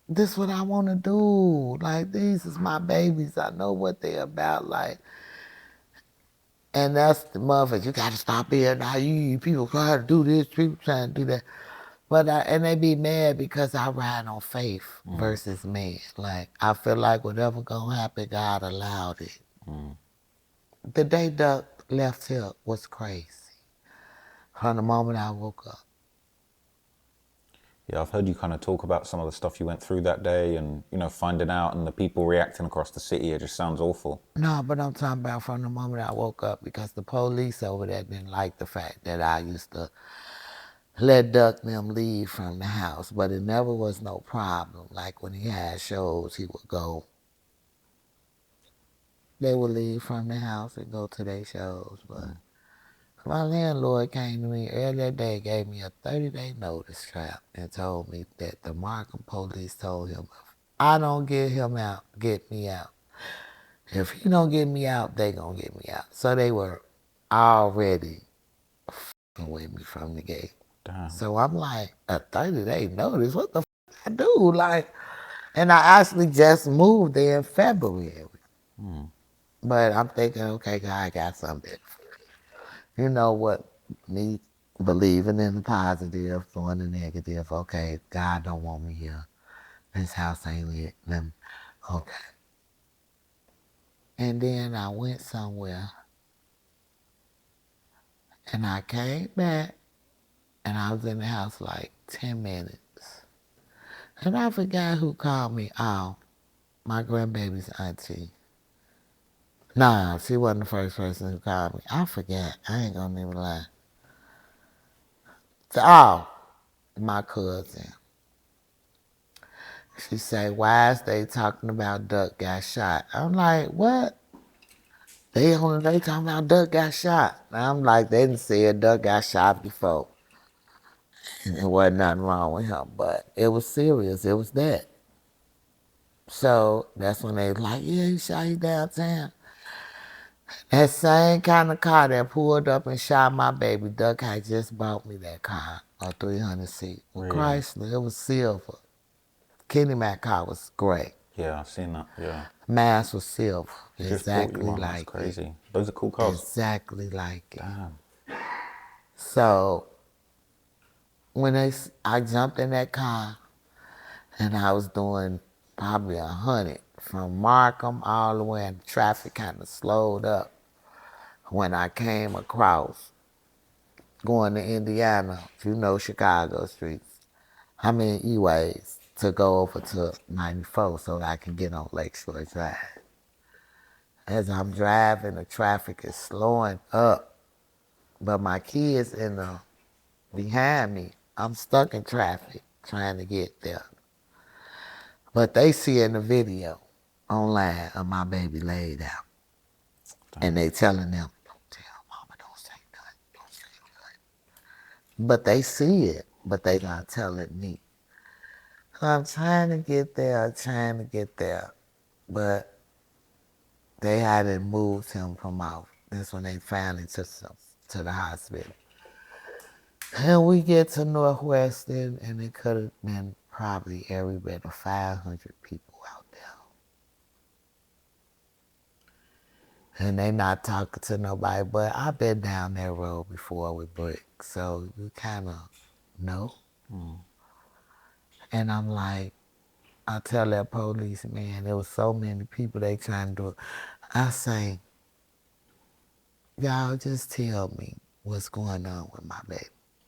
this what I want to do. Like, these is my babies. I know what they're about. Like, and that's the motherfucker. You got to stop being naive. People trying to do this. People trying to do that. But and they be mad because I ride on faith versus man. Like, I feel like whatever gonna happen, God allowed it. The day Duck left here was crazy. From the moment I woke up. Yeah, I've heard you kind of talk about some of the stuff you went through that day and, you know, finding out and the people reacting across the city. It just sounds awful. No, but I'm talking about from the moment I woke up because the police over there didn't like the fact that I used to let Duck them leave from the house, but it never was no problem. Like when he had shows, he would go. They would leave from the house and go to their shows, but my landlord came to me earlier that day, gave me a 30-day notice trap and told me that the Markham police told him, if I don't get him out, get me out. If he don't get me out, they gonna get me out. So they were already f***ing with me from the gate. Damn. So I'm like, a 30-day notice? What the f*** I do? Like, and I actually just moved there in February. But I'm thinking, okay, God, I got something. You know what? Me believing in the positive, going the negative. Okay, God don't want me here. This house ain't lit. Okay. And then I went somewhere, and I came back, and I was in the house like 10 minutes. And I forgot who called me. Oh, my grandbaby's auntie. Nah, she wasn't the first person who called me. I forget. I ain't gonna even lie. Oh, my cousin. She say, why is they talking about Duck got shot? I'm like, what? They talking about Duck got shot. I'm like, they didn't say Duck got shot before. And there wasn't nothing wrong with him, but it was serious. It was that. So that's when they was like, yeah, he shot you downtown. That same kind of car that pulled up and shot my baby, Duck had just bought me that car, a 300 seat. Really? Chrysler, it was silver. Kenny Mac car was gray. Yeah, I've seen that. Yeah. Mass was silver, He just bought you exactly one. That's like it. crazy. Those are cool cars. Exactly like it. Damn. So when I jumped in that car and I was doing probably 100 from Markham all the way, and the traffic kind of slowed up when I came across going to Indiana, you know Chicago streets. How many E-ways to go over to 94 so that I can get on Lakeshore Drive? As I'm driving, the traffic is slowing up, but my kids behind me. I'm stuck in traffic trying to get there. But they see in the video online of my baby laid out. And they telling them, don't tell mama, don't say nothing, don't say nothing. But they see it, but they not telling me. So I'm trying to get there, but they hadn't moved him from out. That's when they finally took him to the hospital. And we get to Northwestern, and it could have been probably every bit of 500 people out there. And they not talking to nobody, but I've been down that road before with Brick, so you kind of know. And I'm like, I tell that police man, there was so many people they trying to do it. I say, y'all just tell me what's going on with my baby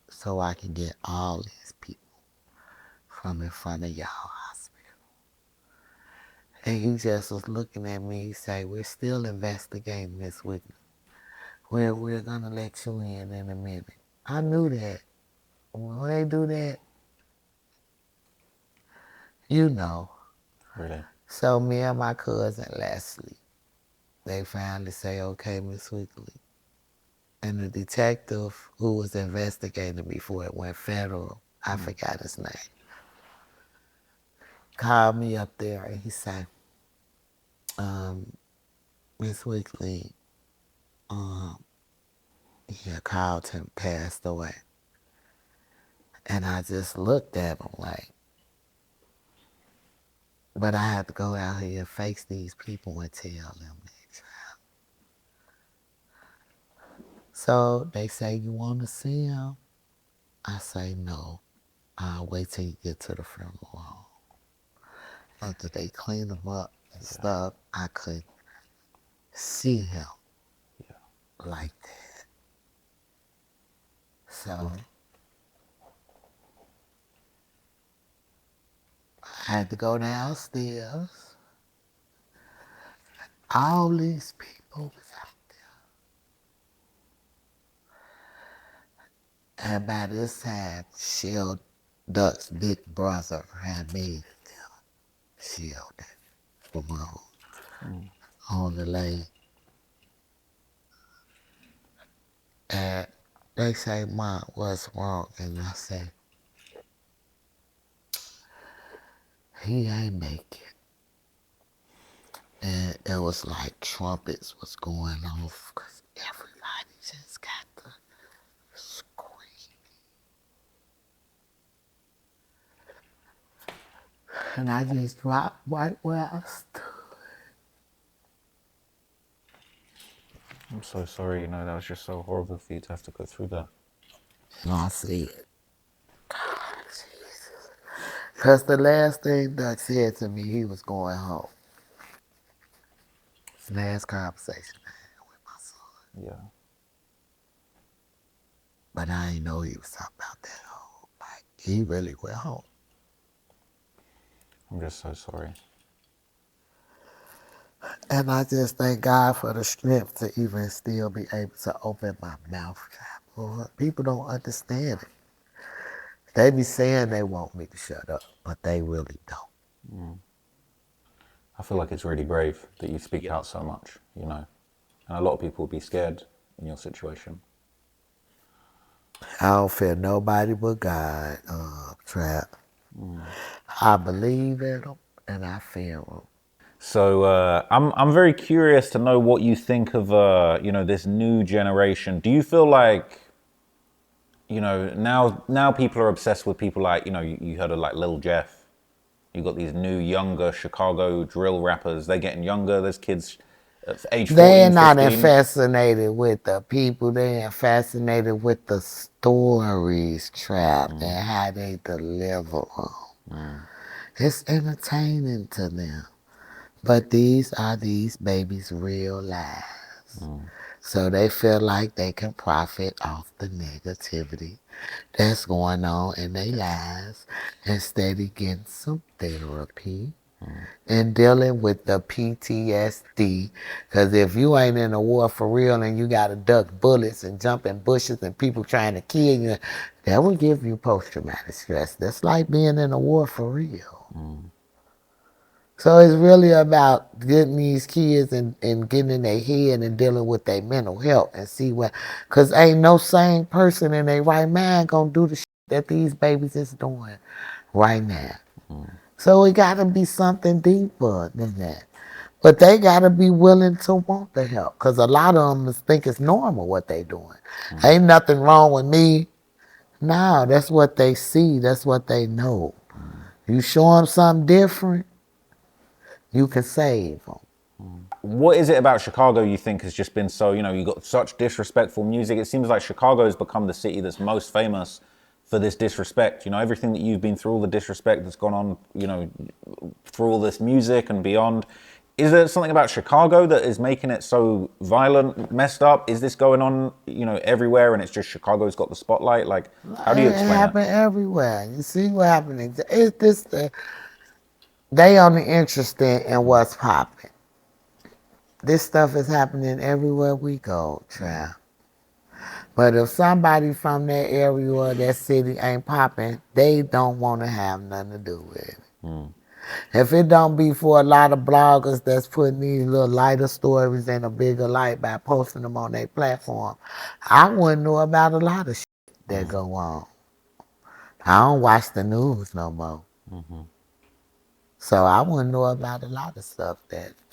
so I can get all these people from in front of y'all hospital. And he just was looking at me, he say, we're still investigating this witness. We're gonna let you in a minute. I knew that. When they do that, you know. Really? So me and my cousin Leslie, they finally say, okay, Miss Weekly. And the detective who was investigating before it went federal, I forgot his name, called me up there and he said, Miss Weekly, he had called him, passed away. And I just looked at him like, but I had to go out here and face these people and tell them next time. So they say, you want to see him? I say, no. I'll wait till you get to the funeral home. After they clean him up and stuff, I could see him like that. So I had to go downstairs. All these people was out there. And by this time, Shell Duck's big brother had made Shell from on the lake. And they say, Mom, what's wrong? And I say, he ain't make it. And it was like trumpets was going off because everybody just got the scream. And I just dropped right where I stood. I'm so sorry. You know, that was just so horrible for you to have to go through that. And I said, God, Jesus. Because the last thing Doug said to me, he was going home. Last conversation I had with my son. Yeah. But I didn't know he was talking about that home. Like, he really went home. I'm just so sorry. And I just thank God for the strength to even still be able to open my mouth. Lord, people don't understand it. They be saying they want me to shut up, but they really don't. I feel like it's really brave that you speak out so much, you know. And a lot of people would be scared in your situation. I don't fear nobody but God, Trap. I believe in them and I fear them. So I'm very curious to know what you think of you know, this new generation. Do you feel like, you know, now people are obsessed with people like, you know, you heard of like Lil Jeff. You got these new younger Chicago drill rappers. They're getting younger. There's kids at age 14, They're not 15. fascinated with the people. They're fascinated with the stories, Trap, and how they deliver them. It's entertaining to them. But these are these babies' real lives. So they feel like they can profit off the negativity that's going on in their lives instead of getting some therapy and dealing with the PTSD. Because if you ain't in a war for real and you got to duck bullets and jump in bushes and people trying to kill you, that will give you post-traumatic stress. That's like being in a war for real. So it's really about getting these kids and getting in their head and dealing with their mental health and see what, because ain't no sane person in their right mind going to do the shit that these babies is doing right now. So it got to be something deeper than that. But they got to be willing to want the help, because a lot of them think it's normal what they doing. Ain't nothing wrong with me. No, that's what they see. That's what they know. You show them something different, you can save them. What is it about Chicago you think has just been so, you know, you got such disrespectful music? It seems like Chicago has become the city that's most famous for this disrespect. You know, everything that you've been through, all the disrespect that's gone on, you know, through all this music and beyond. Is there something about Chicago that is making it so violent, messed up? Is this going on, you know, everywhere and it's just Chicago's got the spotlight? Like, how do you It explain it? happen everywhere. You see what happening? It's this. They only interested in what's popping. This stuff is happening everywhere we go, Trav. But if somebody from that area or that city ain't popping, they don't want to have nothing to do with it. If it don't be for a lot of bloggers that's putting these little lighter stories in a bigger light by posting them on their platform, I wouldn't know about a lot of shit that go on. I don't watch the news no more. So I wouldn't know about a lot of stuff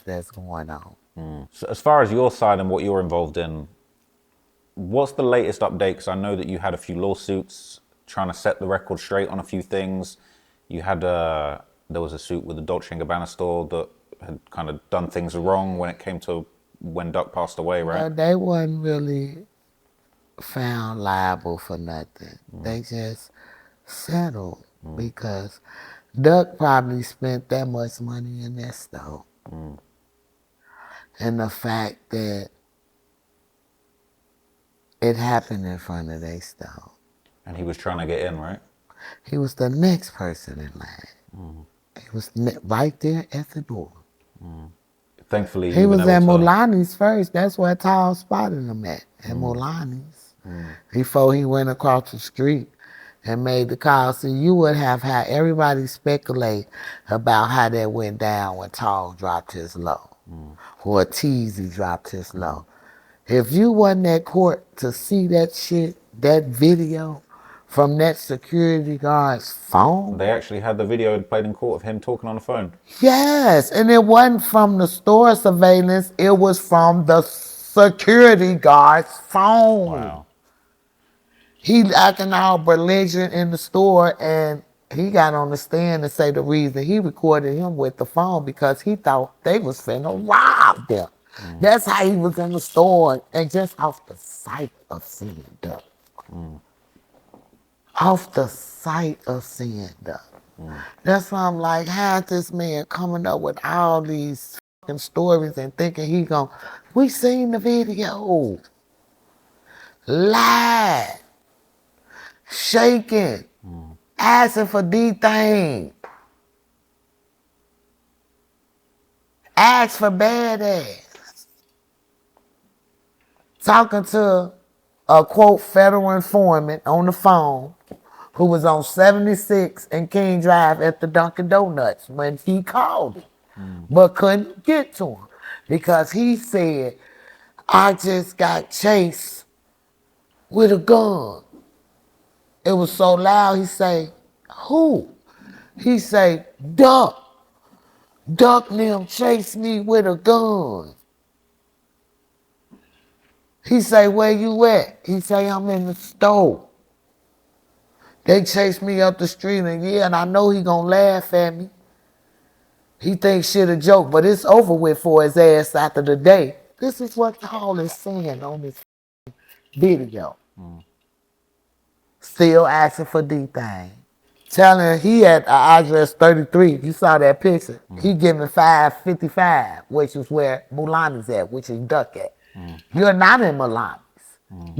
that's going on. So as far as your side and what you're involved in, what's the latest update? Because I know that you had a few lawsuits trying to set the record straight on a few things. You had there was a suit with the Dolce & Gabbana store that had kind of done things wrong when it came to when Duck passed away, right? Well, they wasn't really found liable for nothing. They just settled because Duck probably spent that much money in that store. And the fact that it happened in front of their store. And he was trying to get in, right? He was the next person in line. He was right there at the door. Thankfully, He you've been was at able to. Mulani's first. That's where Tall spotted him at Mulani's. Before he went across the street and made the call. See, you would have had everybody speculate about how that went down when Tall dropped his low or Teasy dropped his low. If you wasn't at court to see that shit, that video from that security guard's phone, They actually had the video played in court of him talking on the phone. yes, and it wasn't from the store surveillance, it was from the security guard's phone. Wow. He acting all belligerent in the store, and he got on the stand to say the reason he recorded him with the phone because he thought they was finna rob them. That's how he was in the store, and just off the sight of seeing Duck. Off the sight of seeing Duck. That's why I'm like, how's this man coming up with all these fucking stories and thinking he gon' we seen the video. Lied. Shaking. Asking for D-Thing. asked for badass. Talking to a quote federal informant on the phone who was on 76 and King Drive at the Dunkin' Donuts when he called him, but couldn't get to him because he said, I just got chased with a gun. It was so loud, he say, who? He say, Duck. Duck them chased me with a gun. He say, where you at? He say, I'm in the store. They chased me up the street and I know he gonna laugh at me. He thinks shit a joke, but it's over with for his ass after the day. This is what Hall is saying on this video. Still asking for D-Thing. Telling he at address 33. You saw that picture. He giving 555, which is where Mulani's at, which is Duck at. You're not in Mulani's.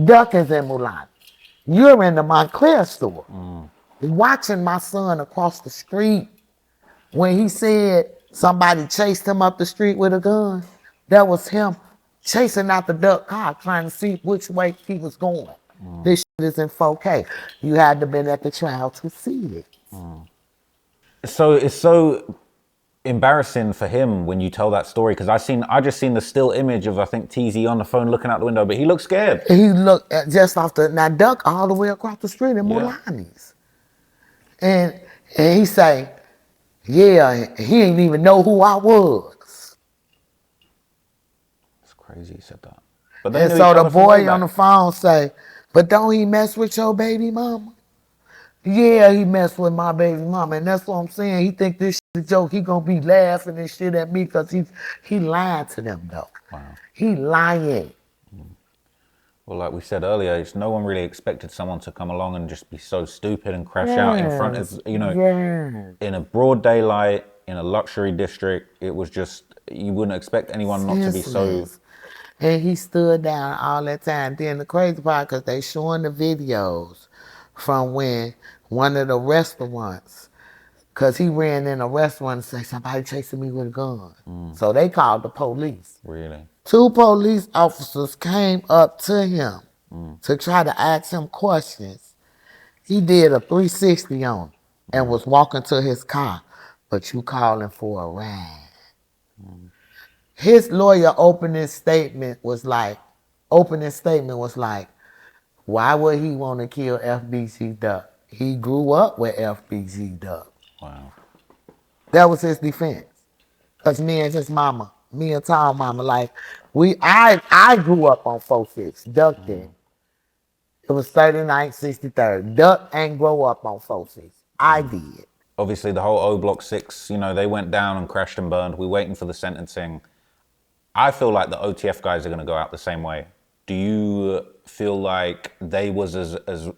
Duck is in Mulani's. You're in the Montclair store. Watching my son across the street when he said somebody chased him up the street with a gun. That was him chasing out the Duck car, trying to see which way he was going. This shit is in 4K. You had to been at the trial to see it. So it's so embarrassing for him when you tell that story, because I just seen the still image of, I think, TZ on the phone looking out the window, but he looked scared. He looked at just off the, now Duck all the way across the street in Mulani's. And he say, yeah, he didn't even know who I was. It's crazy he said that. But And so the boy on the phone say, but don't he mess with your baby mama? Yeah, he messed with my baby mama. And that's what I'm saying. He think this shit a joke. He gonna be laughing and shit at me because he lying to them though. Wow. He lying. Well, like we said earlier, it's no one really expected someone to come along and just be so stupid and crash out in front of, in a broad daylight, in a luxury district. It was just, you wouldn't expect anyone not to be so. And he stood down all that time. Then the crazy part, because they showing the videos from when one of the restaurants, because he ran in a restaurant and said, somebody chasing me with a gun. So they called the police. Really? 2 police officers came up to him to try to ask him questions. He did a 360 on him and was walking to his car. But you calling for a ride. His lawyer opening statement was like, why would he want to kill FBG Duck? He grew up with FBG Duck. Wow. That was his defense. Because me and Tom mama, like, I grew up on 46. Duck did. It was 39th, 63rd. Duck ain't grow up on 46. I did. Obviously, the whole O Block 6, they went down and crashed and burned. We're waiting for the sentencing. I feel like the OTF guys are going to go out the same way. Do you feel like they was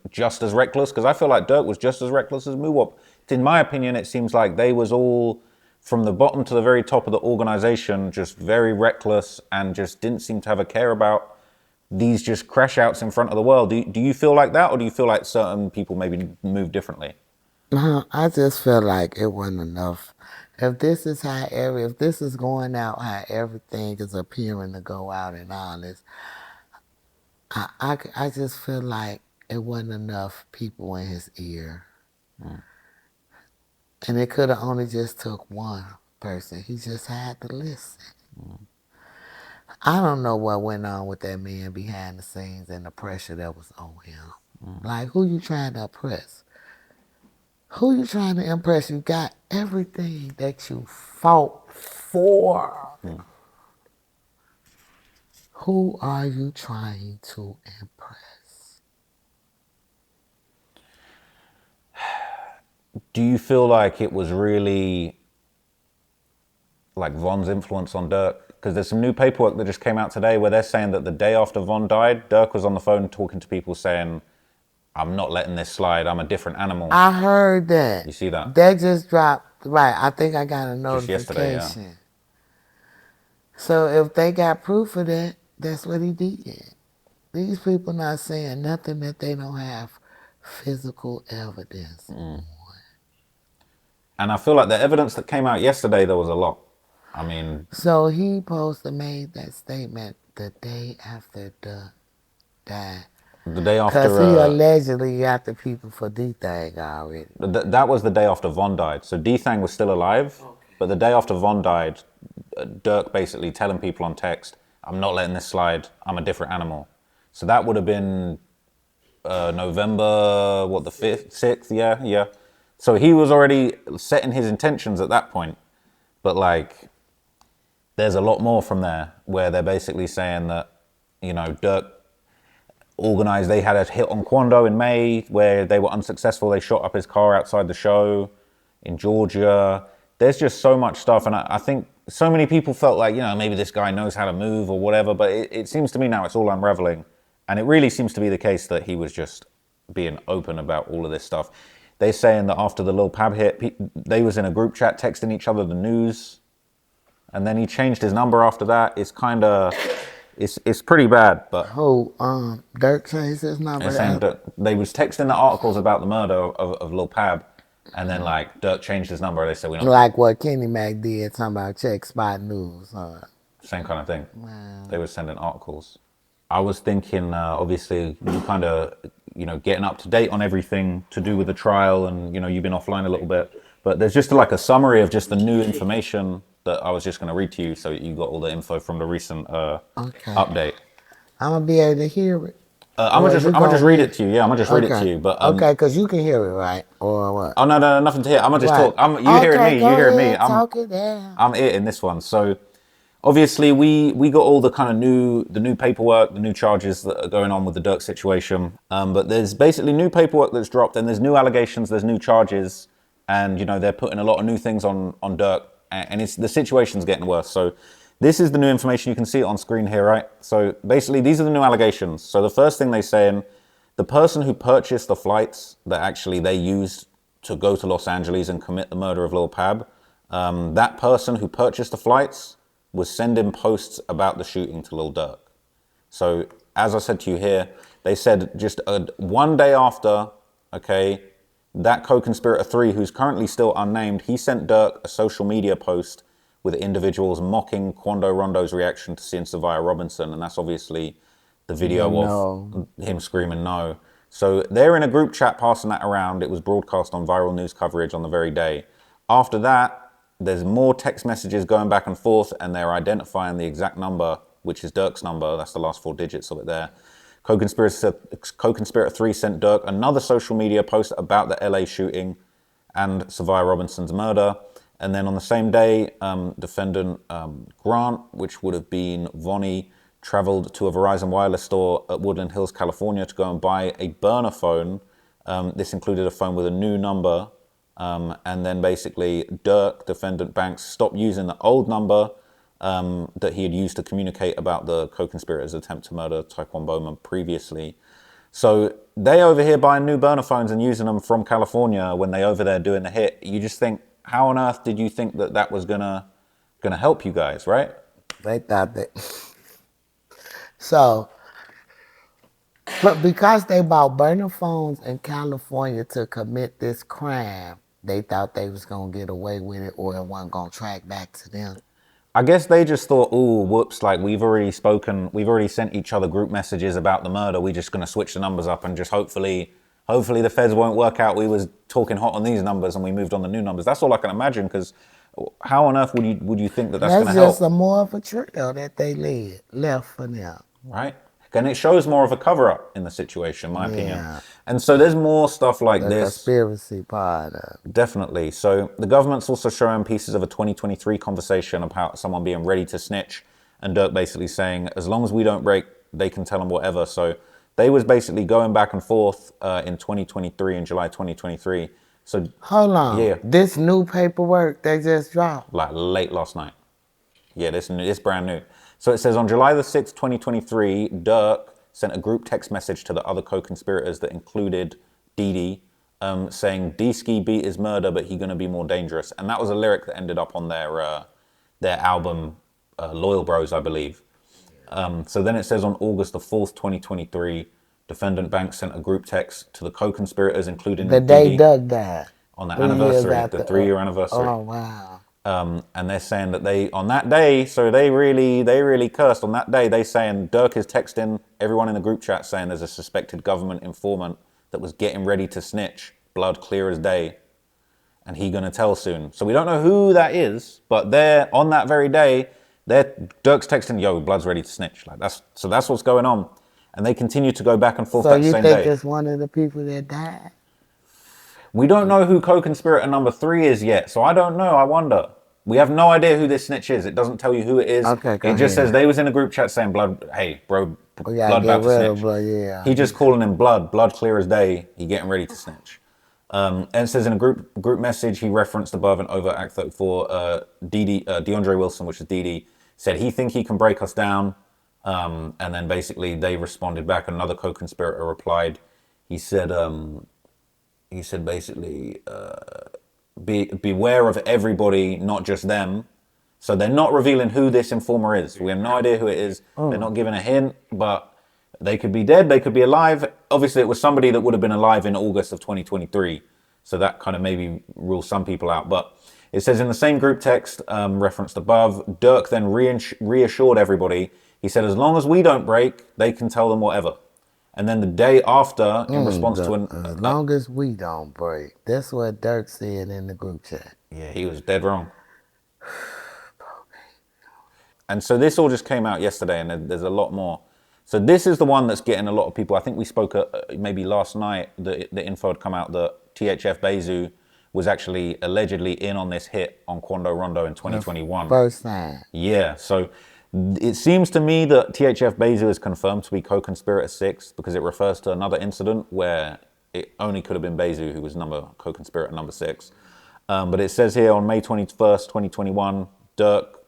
just as reckless? Because I feel like Dirk was just as reckless as Muwop. In my opinion, it seems like they was all, from the bottom to the very top of the organization, just very reckless and just didn't seem to have a care about these just crash outs in front of the world. Do you feel like that, or do you feel like certain people maybe move differently? No, I just feel like it wasn't enough. If this is going out how everything is appearing to go out and all this, I just feel like it wasn't enough people in his ear. And it could have only just took one person. He just had to listen. I don't know what went on with that man behind the scenes and the pressure that was on him. Like, who you trying to impress? Who you trying to impress? You got everything that you fought for. Who are you trying to impress? Do you feel like it was really like Von's influence on Dirk? Because there's some new paperwork that just came out today where they're saying that the day after Von died, Dirk was on the phone talking to people saying, I'm not letting this slide, I'm a different animal. I heard that. You see that? That just dropped, right. I think I got a notification. Just yesterday, yeah. So if they got proof of that, that's what he did. These people not saying nothing that they don't have physical evidence on. And I feel like the evidence that came out yesterday, there was a lot. I mean, So he supposed to made that statement the day after Duck died. the day Because after, he allegedly got the people for D-Thing already. that was the day after Von died. So D-Thang was still alive, but the day after Von died, Dirk basically telling people on text, I'm not letting this slide, I'm a different animal. So that would have been November, what, the 5th, 6th? Yeah, yeah. So he was already setting his intentions at that point. But like, there's a lot more from there where they're basically saying that, Dirk organized, they had a hit on Quando in May where they were unsuccessful. They shot up his car outside the show in Georgia. There's just so much stuff. And I think so many people felt like, maybe this guy knows how to move or whatever. But it seems to me now it's all unraveling. And it really seems to be the case that he was just being open about all of this stuff. They're saying that after the Lil Pab hit, they was in a group chat texting each other the news. And then he changed his number after that. It's kind of, it's pretty bad. But Who, Dirk changed his number? they're saying that they was texting the articles about the murder of Lil Pab. And then like Dirk changed his number. They said, we don't, Like what Kenny Mac did, talking about check spot news. same kind of thing. They were sending articles. I was thinking, obviously, you kind of, getting up to date on everything to do with the trial, and you've been offline a little bit. But there's just like a summary of just the new information that I was just going to read to you, so you got all the info from the recent update. I'm going to be able to hear it. I'm gonna just read it to you. Yeah, I'm gonna just read it to you. But okay, because you can hear it, right? Or what? Oh no, nothing to hear. I'm gonna just Right. talk. You hearing me? go You hearing me? ahead, talk it down. I'm it in this one. So obviously we got all the kind of new paperwork, the new charges that are going on with the Dirk situation. But there's basically new paperwork that's dropped, and there's new allegations, there's new charges, and they're putting a lot of new things on Dirk, and the situation's getting worse. So this is the new information. You can see it on screen here, right? So basically these are the new allegations. So the first thing they're saying, the person who purchased the flights that actually they used to go to Los Angeles and commit the murder of Lil Pab, that person who purchased the flights was sending posts about the shooting to Lil Durk. So as I said to you here, they said just one day after, okay, that co-conspirator 3, who's currently still unnamed, he sent Dirk a social media post with individuals mocking Quando Rondo's reaction to seeing Savia Robinson, and that's obviously the video of him screaming no. So they're in a group chat passing that around. It was broadcast on viral news coverage on the very day. After that, there's more text messages going back and forth, and they're identifying the exact number, which is Dirk's number. That's the last 4 digits of it there. Co-conspirator 3 sent Dirk another social media post about the LA shooting and Savia Robinson's murder. And then on the same day, defendant Grant, which would have been Vonnie, traveled to a Verizon wireless store at Woodland Hills, California to go and buy a burner phone. This included a phone with a new number. And then basically Dirk, defendant Banks, stopped using the old number that he had used to communicate about the co-conspirators' attempt to murder Taekwon Bowman previously. So they over here buying new burner phones and using them from California when they over there doing the hit. You just think, how on earth did you think that was gonna help you guys, right? They thought that. So, but because they bought burner phones in California to commit this crime, they thought they was gonna get away with it, or it wasn't gonna track back to them. I guess they just thought, oh, whoops, like we've already sent each other group messages about the murder. We're just gonna switch the numbers up and just hopefully the feds won't work out. We was talking hot on these numbers and we moved on the new numbers. That's all I can imagine, because how on earth would you think that's going to help? That's just more of a trail that they left for now. Right? And it shows more of a cover-up in the situation, in my opinion. And so there's more stuff like the this. Conspiracy part of it. Definitely. So the government's also showing pieces of a 2023 conversation about someone being ready to snitch, and Dirk basically saying, as long as we don't break, they can tell them whatever. So they was basically going back and forth in 2023, in July 2023. So hold on. Yeah. This new paperwork they just dropped. Like late last night. Yeah, this brand new. So it says on July the 6th, 2023, Dirk sent a group text message to the other co-conspirators that included Dee Dee, saying D-Ski beat his murder, but he gonna be more dangerous. And that was a lyric that ended up on their album, Loyal Bros, I believe. So then it says on August the 4th, 2023, defendant Banks sent a group text to the co-conspirators, including The day Doug died. on the 3 years anniversary, after. the 3-year anniversary. Oh, wow. And they're saying that they on that day, so they really cursed on that day. They saying Dirk is texting everyone in the group chat saying there's a suspected government informant that was getting ready to snitch, blood clear as day, and he gonna tell soon. So we don't know who that is, but they're on that very day, Dirk's texting, yo, blood's ready to snitch. Like that's what's going on, and they continue to go back and forth So that you same think day. it's one of the people that died? We don't know who co-conspirator number 3 is yet, so I don't know. I wonder. We have no idea who this snitch is. It doesn't tell you who it is. Okay, go it just ahead. says they was in a group chat saying, "Blood, hey, bro, We gotta blood get about to rid snitch." of blood, yeah. He just calling him blood clear as day. He getting ready to snitch. And it says in a group message he referenced above and over Act 34, DeAndre Wilson, which is Dee, said he think he can break us down. And then basically they responded back. Another co-conspirator replied. He said basically, beware of everybody, not just them. So they're not revealing who this informer is. We have no idea who it is. They're not giving a hint, but they could be dead, they could be alive. Obviously, it was somebody that would have been alive in August of 2023. So that kind of maybe rules some people out. But it says in the same group text referenced above, Dirk then reassured everybody. He said, as long as we don't break, they can tell them whatever. And then the day after, in response to As long as we don't break. That's what Dirk said in the group chat. yeah, he was dead wrong. And so this all just came out yesterday, and there's a lot more. So this is the one that's getting a lot of people. I think we spoke maybe last night. The info had come out that THF Bezu was actually allegedly in on this hit on Quando Rondo in 2021. First time. Yeah. So it seems to me that THF Bezu is confirmed to be co-conspirator 6 because it refers to another incident where it only could have been Bezu who was co-conspirator number 6. But it says here on May 21st, 2021, Dirk,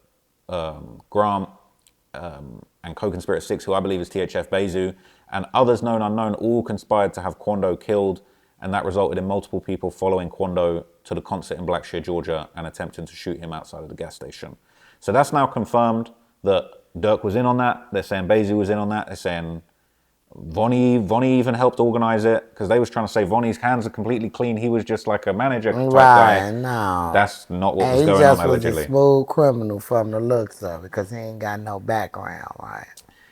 Grant, and co-conspirator 6, who I believe is THF Bezu, and others known unknown, all conspired to have Quando killed, and that resulted in multiple people following Quando to the concert in Blackshear, Georgia, and attempting to shoot him outside of the gas station. So that's now confirmed that Dirk was in on that. They're saying Bezu was in on that. They're saying Vonnie even helped organize it because they was trying to say Vonnie's hands are completely clean. He was just like a manager type guy. No. That's not what was he going just on was allegedly. a smooth criminal from the looks of it because he ain't got no background, right?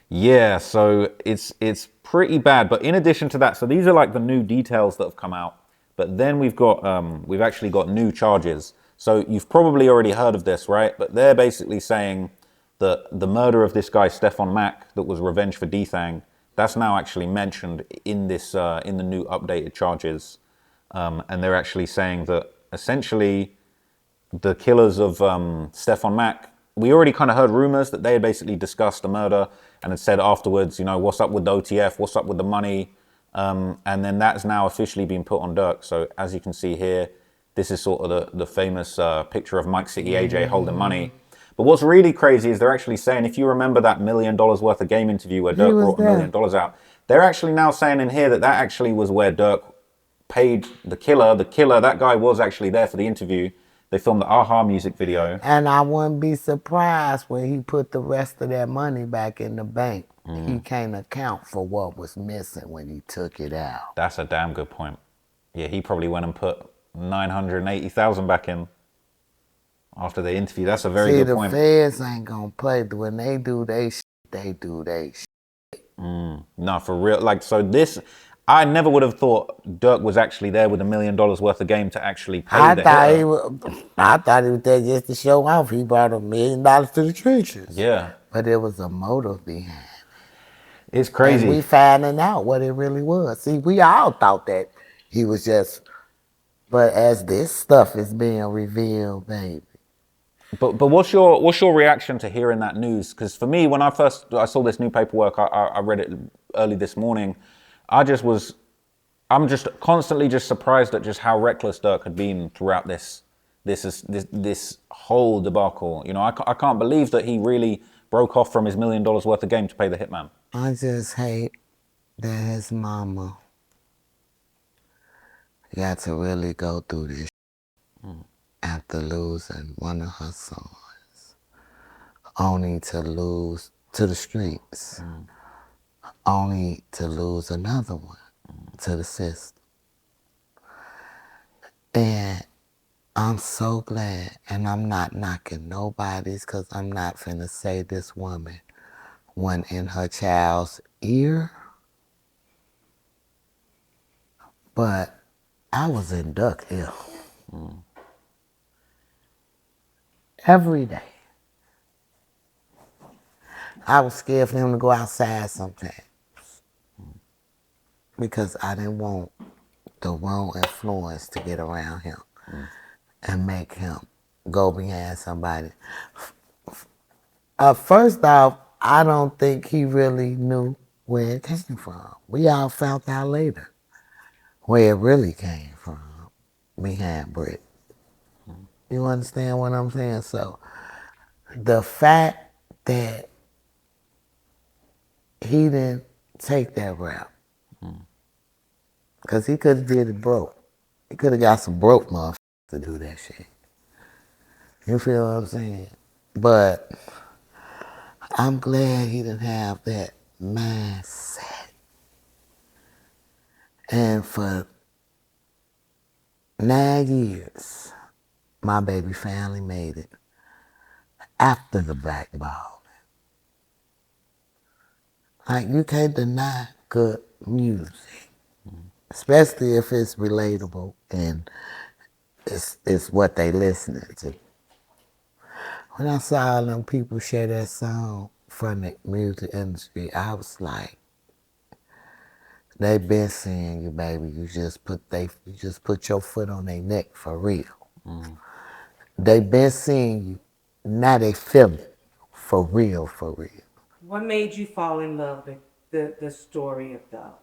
Yeah, so it's pretty bad. But in addition to that, so these are like the new details that have come out. But then we've actually got new charges. So you've probably already heard of this, right? But they're basically saying that the murder of this guy Stefan Mack that was revenge for D-Thang, that's now actually mentioned in this in the new updated charges, and they're actually saying that essentially the killers of Stefan Mack. We already kind of heard rumors that they had basically discussed the murder and had said afterwards, you know, what's up with the OTF, what's up with the money, and then that's now officially been put on Dirk. So as you can see here, this is sort of the famous picture of Mike City AJ holding money. But what's really crazy is they're actually saying, if you remember that $1 million worth of game interview where Dirk brought $1 million out, they're actually now saying in here that actually was where Dirk paid the killer. The killer, that guy was actually there for the interview. They filmed the Aha music video. And I wouldn't be surprised when he put the rest of that money back in the bank. He can't account for what was missing when he took it out. That's a damn good point. Yeah, he probably went and put 980,000 back in after the interview. That's a very good point. See, the feds ain't gonna play. When they do they shit, they do they shit. No, for real. Like, so this, I never would have thought Dirk was actually there with $1 million worth of game to actually pay I the thought hitter. I thought he was there just to show off. He brought $1 million to the trenches. Yeah. But there was a motive behind it. It's crazy. And we finding out what it really was. See, we all thought that he was just, but as this stuff is being revealed, baby. But what's your reaction to hearing that news? Because for me, when I saw this new paperwork, I read it early this morning. I'm just constantly just surprised at just how reckless Dirk had been throughout this whole debacle. You know, I can't believe that he really broke off from his $1 million worth of game to pay the hitman. I just hate that his mama got to really go through this after losing one of her sons, only to lose to the streets, only to lose another one to the system. And I'm so glad, and I'm not knocking nobody's, because I'm not finna say this woman went in her child's ear, but I was in Duck ear every day. I was scared for him to go outside sometimes because I didn't want the wrong influence to get around him and make him go behind somebody. First off, I don't think he really knew where it came from. We all found out later where it really came from, behind Britt. You understand what I'm saying? So the fact that he didn't take that route, because he could have did it broke. He could have got some broke motherfuckers to do that shit. You feel what I'm saying? But I'm glad he didn't have that mindset. And for 9 years, my baby family made it after the blackball. Like, you can't deny good music, especially if it's relatable and it's what they listening to. When I saw them people share that song from the music industry, I was like, they been seeing you, baby. You just put your foot on their neck for real. They been seeing you. Now they feel it for real, for real. What made you fall in love with the story of Duck?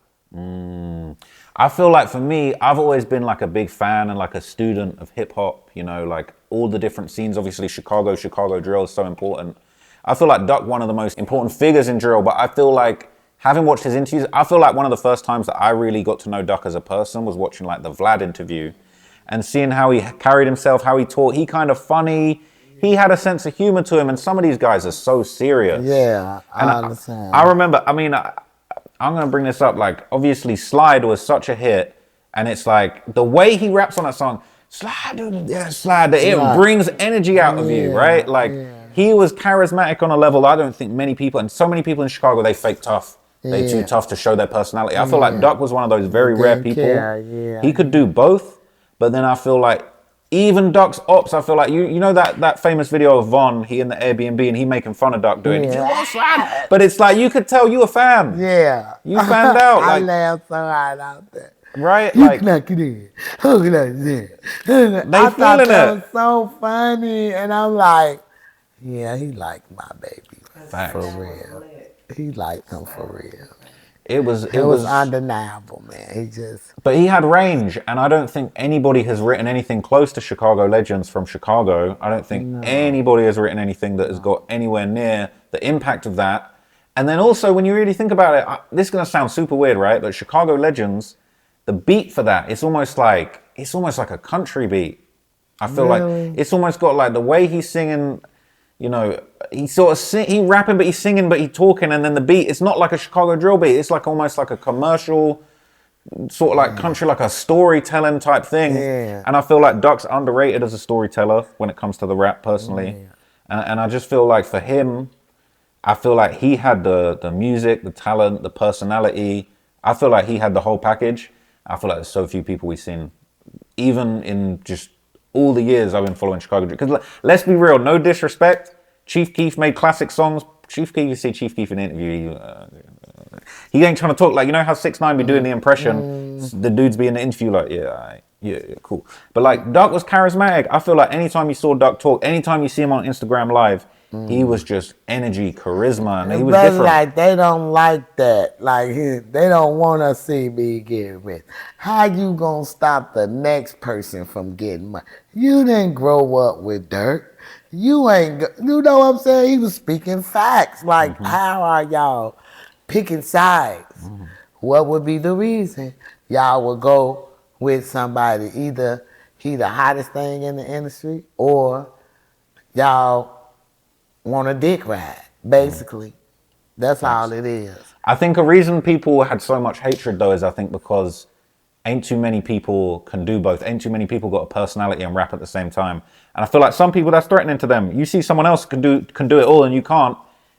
I feel like for me, I've always been like a big fan and like a student of hip hop, you know, like all the different scenes. Obviously, Chicago drill is so important. I feel like Duck, one of the most important figures in drill, but I feel like having watched his interviews, I feel like one of the first times that I really got to know Duck as a person was watching like the Vlad interview and seeing how he carried himself, how he taught. He kind of funny. He had a sense of humor to him, and some of these guys are so serious. Yeah, And I understand. I remember, I mean, I'm going to bring this up. Like, obviously, Slide was such a hit. And it's like, the way he raps on that song, slide, dude, yeah, slide, it brings energy out of you, right? Like, he was charismatic on a level I don't think many people, and so many people in Chicago, they fake tough. They too tough to show their personality. I feel like Duck was one of those very rare people. He could do both. But then I feel like, even Duck's ops, I feel like, you know that famous video of Von, he in the Airbnb, and he making fun of Duck doing, you want slide? But it's like, you could tell you a fan. Yeah. You fanned out. I Like, laughed so hard out there. right? You Like, knock it in. Hook it up there. they I thought feeling that it. was so funny. And I'm like, yeah, he liked my baby. Facts. For real. He liked him for real. It was undeniable, man. He just... But he had range, and I don't think anybody has written anything close to Chicago Legends from Chicago. I don't think anybody has written anything that has got anywhere near the impact of that. And then also, when you really think about it, this is going to sound super weird, right? But Chicago Legends, the beat for that, it's almost like a country beat. I feel like it's almost got like the way he's singing. You know, he sort of he rapping, but he's singing, but he's talking, and then the beat, it's not like a Chicago drill beat. It's like almost like a commercial, sort of like country, like a storytelling type thing. Yeah. And I feel like Duck's underrated as a storyteller when it comes to the rap, personally. And I just feel like for him, I feel like he had the music, the talent, the personality. I feel like he had the whole package. I feel like there's so few people we've seen, even in just all the years I've been following Chicago. Because let's be real, no disrespect. Chief Keef made classic songs. Chief Keef, you see Chief Keef in an interview, he ain't trying to talk like, you know how 6ix9ine be doing the impression? The dudes be in the interview like, yeah, cool. But like, Duck was charismatic. I feel like anytime you saw Duck talk, anytime you see him on Instagram Live, he was just energy, charisma, and he was different. Like, they don't like that. Like, they don't want to see me get rich. How you gonna stop the next person from getting money? You didn't grow up with dirt. You know what I'm saying? He was speaking facts. Like, how are y'all picking sides? What would be the reason y'all would go with somebody? Either he the hottest thing in the industry, or y'all want a dick ride, basically. That's all it is. I think a reason people had so much hatred, though, is I think because ain't too many people can do both. Ain't too many people got a personality and rap at the same time. And I feel like some people, that's threatening to them. You see someone else can do it all and you can't.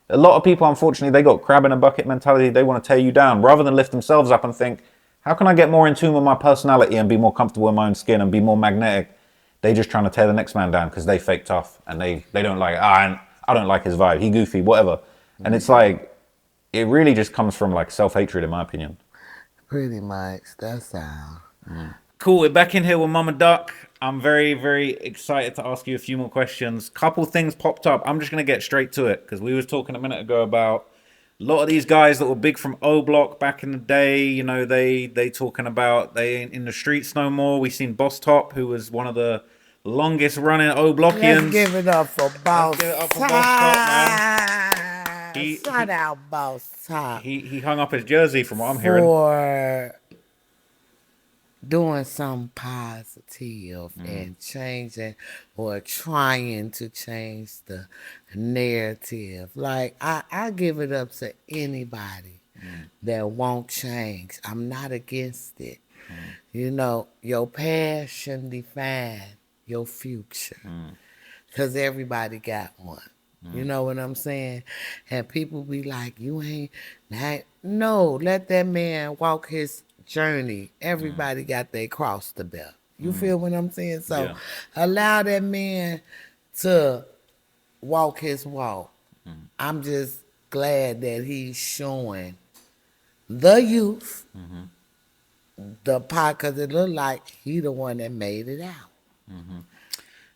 A lot of people, unfortunately, they got crab in a bucket mentality. They want to tear you down rather than lift themselves up and think, how can I get more in tune with my personality and be more comfortable in my own skin and be more magnetic? They just trying to tear the next man down because they fake tough and they don't like, I don't like his vibe. He goofy, whatever. And it's like, it really just comes from like self-hatred, in my opinion. Pretty much. That's all. Cool, we're back in here with Mama Duck. I'm very, very excited to ask you a few more questions. Couple things popped up. I'm just going to get straight to it because we was talking a minute ago about a lot of these guys that were big from O Block back in the day. You know, they talking about they ain't in the streets no more. We seen Boss Top, who was one of the longest running O Blockians. Let's give it up for Boss give it up for Boss Top, Top. Shout out Boss Top He hung up his jersey from what I'm hearing. for doing something positive and changing or trying to change the narrative. Like I give it up to anybody that won't change. I'm not against it. You know, your past shouldn't define your future. Because everybody got one. You know what I'm saying? And people be like, you ain't not. No, let that man walk his journey. Everybody got their cross to bear. You feel what I'm saying? So Yeah. allow that man to walk his walk. I'm just glad that he's showing the youth the pot, because it looked like he the one that made it out.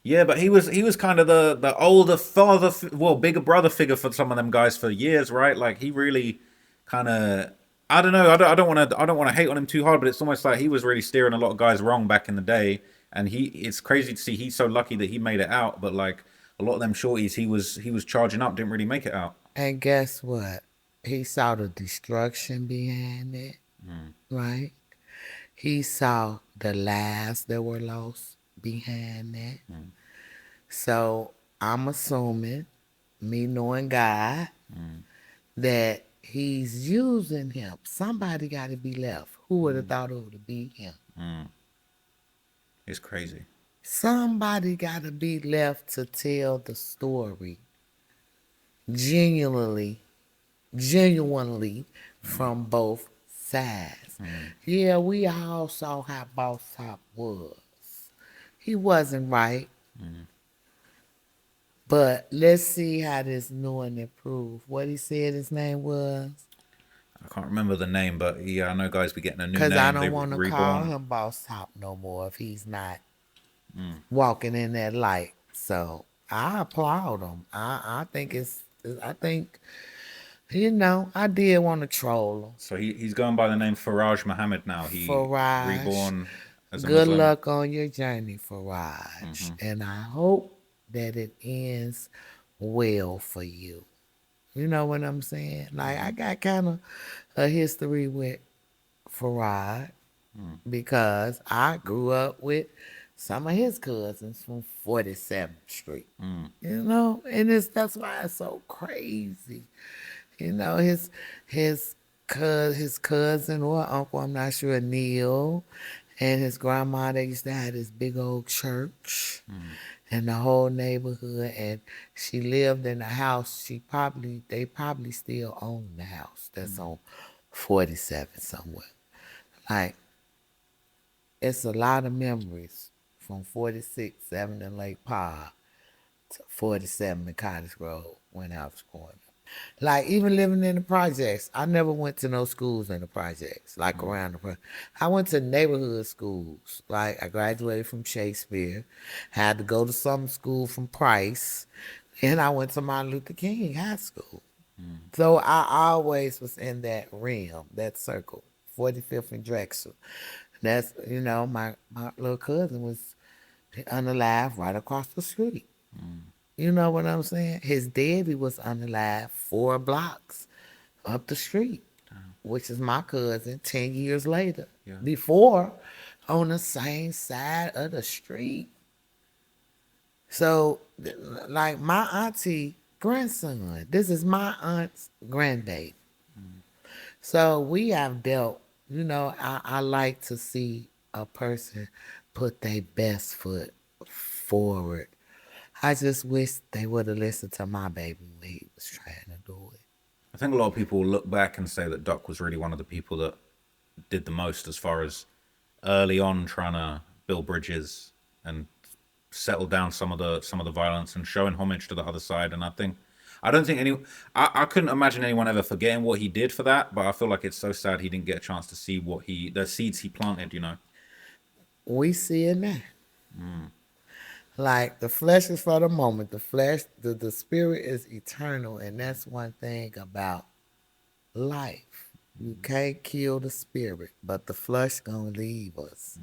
Yeah, but he was kind of the older father, bigger brother figure for some of them guys for years, right? Like he really kind of, I don't know, I don't want to hate on him too hard, but it's almost like he was really steering a lot of guys wrong back in the day, and it's crazy to see he's so lucky that he made it out, but like a lot of them shorties, he was charging up, didn't really make it out. And guess what? He saw the destruction behind it, right? He saw the lives that were lost behind that. So I'm assuming, me knowing God, that he's using him. Somebody got to be left. Who would have thought it would be him? It's crazy. Somebody got to be left to tell the story genuinely from both sides. Yeah, we all saw how Boss Top was. He wasn't right. But let's see how this new and improved. What he said his name was? I can't remember the name, but yeah, I know guys be getting a new name. Because I They don't want to call him Boss Top no more if he's not walking in that light. So I applaud him. I think you know, I did want to troll him. So he's going by the name Faraj Muhammad now. He Faraj. reborn as a Good Muslim. luck on your journey, Faraj. And I hope that it ends well for you. You know what I'm saying? Like, I got kind of a history with Faraj because I grew up with some of his cousins from 47th Street. You know, and that's why it's so crazy. You know, his cousin or uncle, I'm not sure, Neil, and his grandma, they used to have this big old church in the whole neighborhood, and she lived in a house. They probably still own the house that's on 47 somewhere. Like, it's a lot of memories from 46, 7 in Lake Powell to 47 in Cottage Grove when I was growing up. Like, even living in the projects, I never went to no schools in the projects, like around the projects. I went to neighborhood schools. Like, I graduated from Shakespeare, had to go to some school from Price, and I went to Martin Luther King High School. So I always was in that realm, that circle, 45th and Drexel. That's, you know, my little cousin was unalive right across the street. You know what I'm saying? His daddy was unalive 4 blocks up the street, which is my cousin 10 years later. Yeah. Before, on the same side of the street. So, like my auntie grandson, this is my aunt's grandbaby. So we have dealt You know, I like to see a person put their best foot forward. I just wish they would have listened to my baby when he was trying to do it. I think a lot of people will look back and say that Duck was really one of the people that did the most as far as early on trying to build bridges and settle down some of the violence and showing homage to the other side. And I don't think I couldn't imagine anyone ever forgetting what he did for that. But I feel like it's so sad he didn't get a chance to see the seeds he planted. You know. We see it now. Like the flesh is for the moment. The flesh, the spirit is eternal, and that's one thing about life. You can't kill the spirit, but the flesh gonna leave us.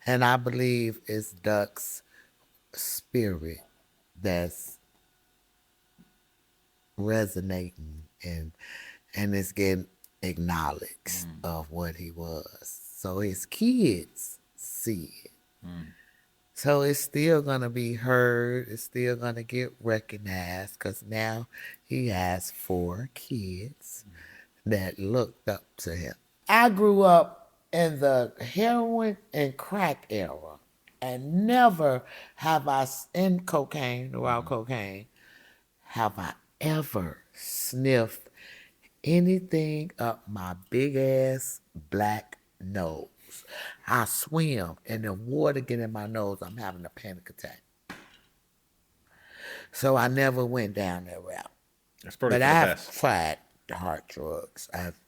And I believe it's Duck's spirit that's resonating and it's getting acknowledged of what he was. So his kids see it. So it's still gonna be heard. It's still gonna get recognized because now he has 4 kids that looked up to him. I grew up in the heroin and crack era, and never have I in cocaine, raw cocaine, have I ever sniffed anything up my big ass black nose. I swim and the water get in my nose, I'm having a panic attack. So I never went down that route. That's probably But for the I've best. tried hard drugs. I've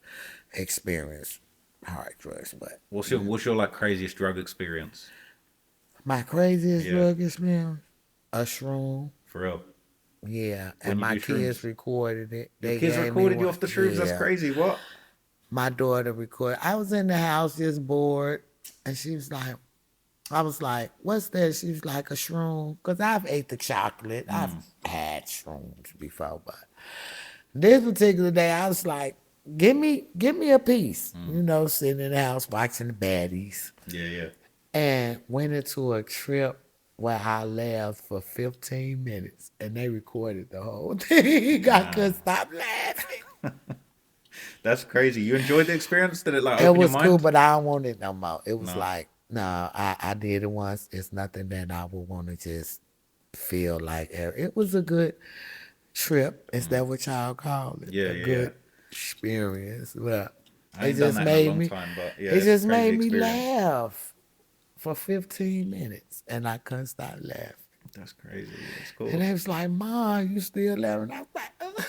experienced hard drugs, but What's your like craziest drug experience? my craziest Yeah. drug experience, a shroom. For real. Yeah, When and you my do kids shrooms? recorded it. Your They kids gave me recorded you one. off the shrooms. That's Yeah. crazy. What? My daughter recorded. I was in the house just bored, and she was like, I was like, what's that? She was like, a shroom. Because I've ate the chocolate. I've had shrooms before, but this particular day, I was like, give me a piece. You know, sitting in the house watching the baddies. Yeah, yeah. And went into a trip where I laughed for 15 minutes, and they recorded the whole thing. I couldn't stop laughing. That's crazy. You enjoyed the experience? Did it like It open your was cool, mind? but I don't want it no more. It was No. like, no, I did it once. It's nothing that I would want to just feel like. It was a good trip. Is that what y'all call it? Yeah, A yeah, good yeah. experience. Well, I it ain't done just that in a made long me. time, but yeah, It it's a just crazy made me experience. laugh for 15 minutes, and I couldn't stop laughing. That's crazy. That's cool. And they was like, "Mom, you still laughing?" I was like, "Ugh."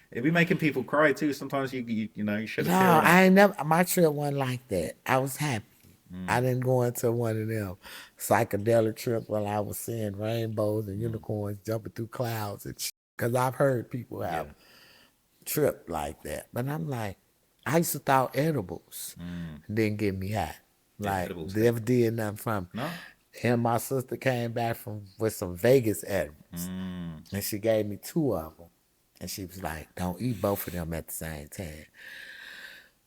It'd be making people cry too. Sometimes you shed a No, tear on I it. ain't never. My trip wasn't like that. I was happy. I didn't go into one of them psychedelic trips while I was seeing rainbows and unicorns jumping through clouds and shit. Because I've heard people have Yeah. tripped like that. But I'm like, I used to thought edibles didn't get me high. Yeah, Like, edibles never did nothing from No. And my sister came back with some Vegas edibles. And she gave me 2 of them. And she was like, don't eat both of them at the same time.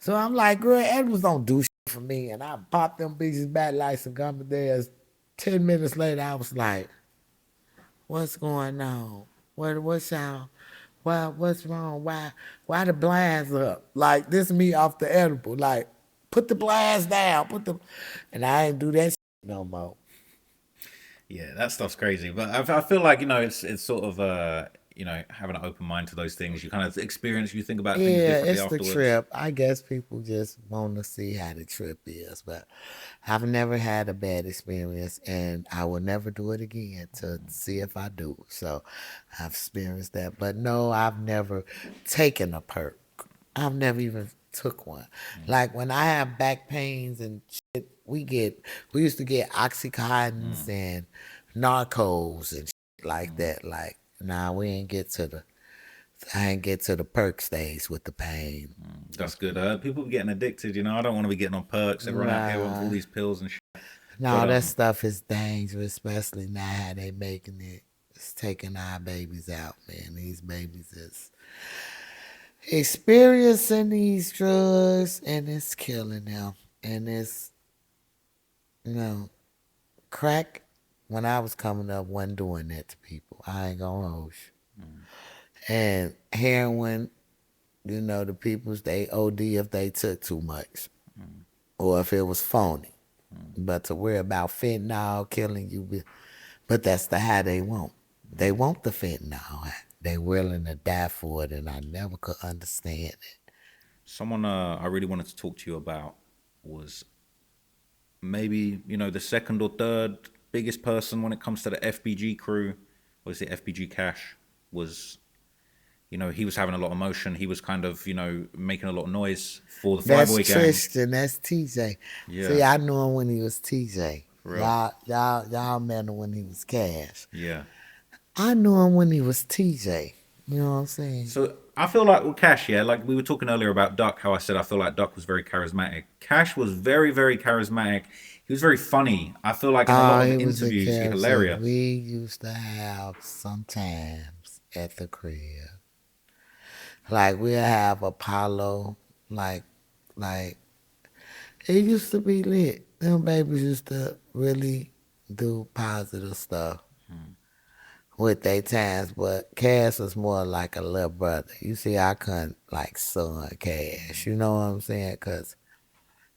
So I'm like, girl, edibles don't do shit for me. And I popped them bitches back like some gummy bears. 10 minutes later, I was like, what's going on? What's y'all? What's wrong? Why the blinds up? Like, this me off the edible. Like, put the blinds down. And I ain't do that shit no more. Yeah, that stuff's crazy. But I feel like it's sort of having an open mind to those things. You kind of experience. You think about things Yeah, differently it's the afterwards. trip. I guess people just want to see how the trip is, but I've never had a bad experience, and I will never do it again to see if I do. So I've experienced that, but no, I've never taken a perk. I've never even took one. Like when I have back pains and shit, we used to get oxycontins and narcos and shit like that. Like, nah, I ain't get to the perk stage with the pain. That's good. People getting addicted. I don't want to be getting on perks. Everyone out here with all these pills and shit. No, But that stuff is dangerous, especially now how they making it. It's taking our babies out, man. These babies is experiencing these drugs and it's killing them. And it's, you know, crack, when I was coming up, wasn't doing that to people. I ain't gonna hold you. And heroin, You know, the peoples, they OD if they took too much or if it was phony. But to worry about fentanyl killing you, but that's the high they want. They want the fentanyl. They willing to die for it, and I never could understand it. Someone I really wanted to talk to you about was maybe, you know, the second or third biggest person when it comes to the FBG crew, or is it FBG Cash, was, you know, he was having a lot of motion. He was kind of, you know, making a lot of noise for the That's Flyboy gang. Tristan. That's TJ. Yeah. See, I knew him when he was TJ. For real. Y'all met him when he was Cash. Yeah. I knew him when he was TJ. You know what I'm saying? So I feel like with Cash, yeah, like we were talking earlier about Duck, how I said I feel like Duck was very charismatic. Cash was very, very charismatic. He was very funny. I feel like in a lot of he was a interviews, he's character. hilarious. We used to have sometimes at the crib. Like we'll have Apollo, like it used to be lit. Them babies used to really do positive stuff with their times, but Cash was more like a little brother. You see, I couldn't like son Cash. You know what I'm saying? Cause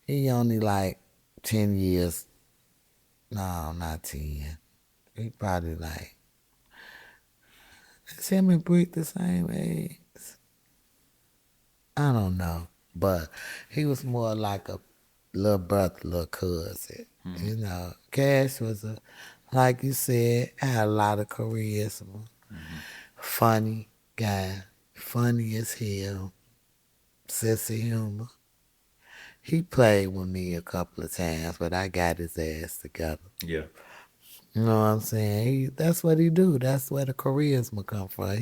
he only like 10 years. No, not 10. He probably like, is him and Brick the same age? I don't know. But he was more like a little brother, little cousin. You know, Cash was like you said, had a lot of charisma. Funny guy. Funny as hell. Sense of humor. He played with me a couple of times, but I got his ass together. Yeah. You know what I'm saying? That's what he do. That's where the charisma come from.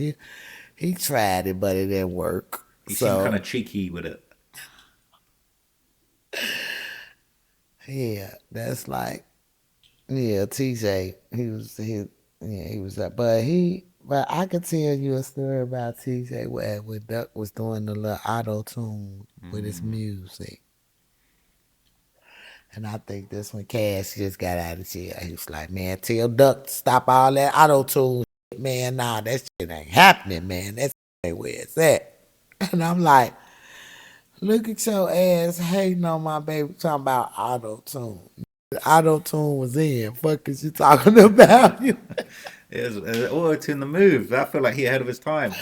He tried it, but it didn't work. He seemed kind of cheeky with it. Yeah, that's like, yeah, TJ. He was up, but I could tell you a story about TJ where when Duck was doing the little auto tune with his music. And I think this when Cash just got out of jail. He was like, man, tell Duck to stop all that auto tune, man. Nah, that shit ain't happening, man. That ain't where it's at. And I'm like, look at your ass hating on my baby talking about auto tune. The auto tune was in. Fuck is you talking about? You It was auto-tune the move. I feel like he ahead of his time.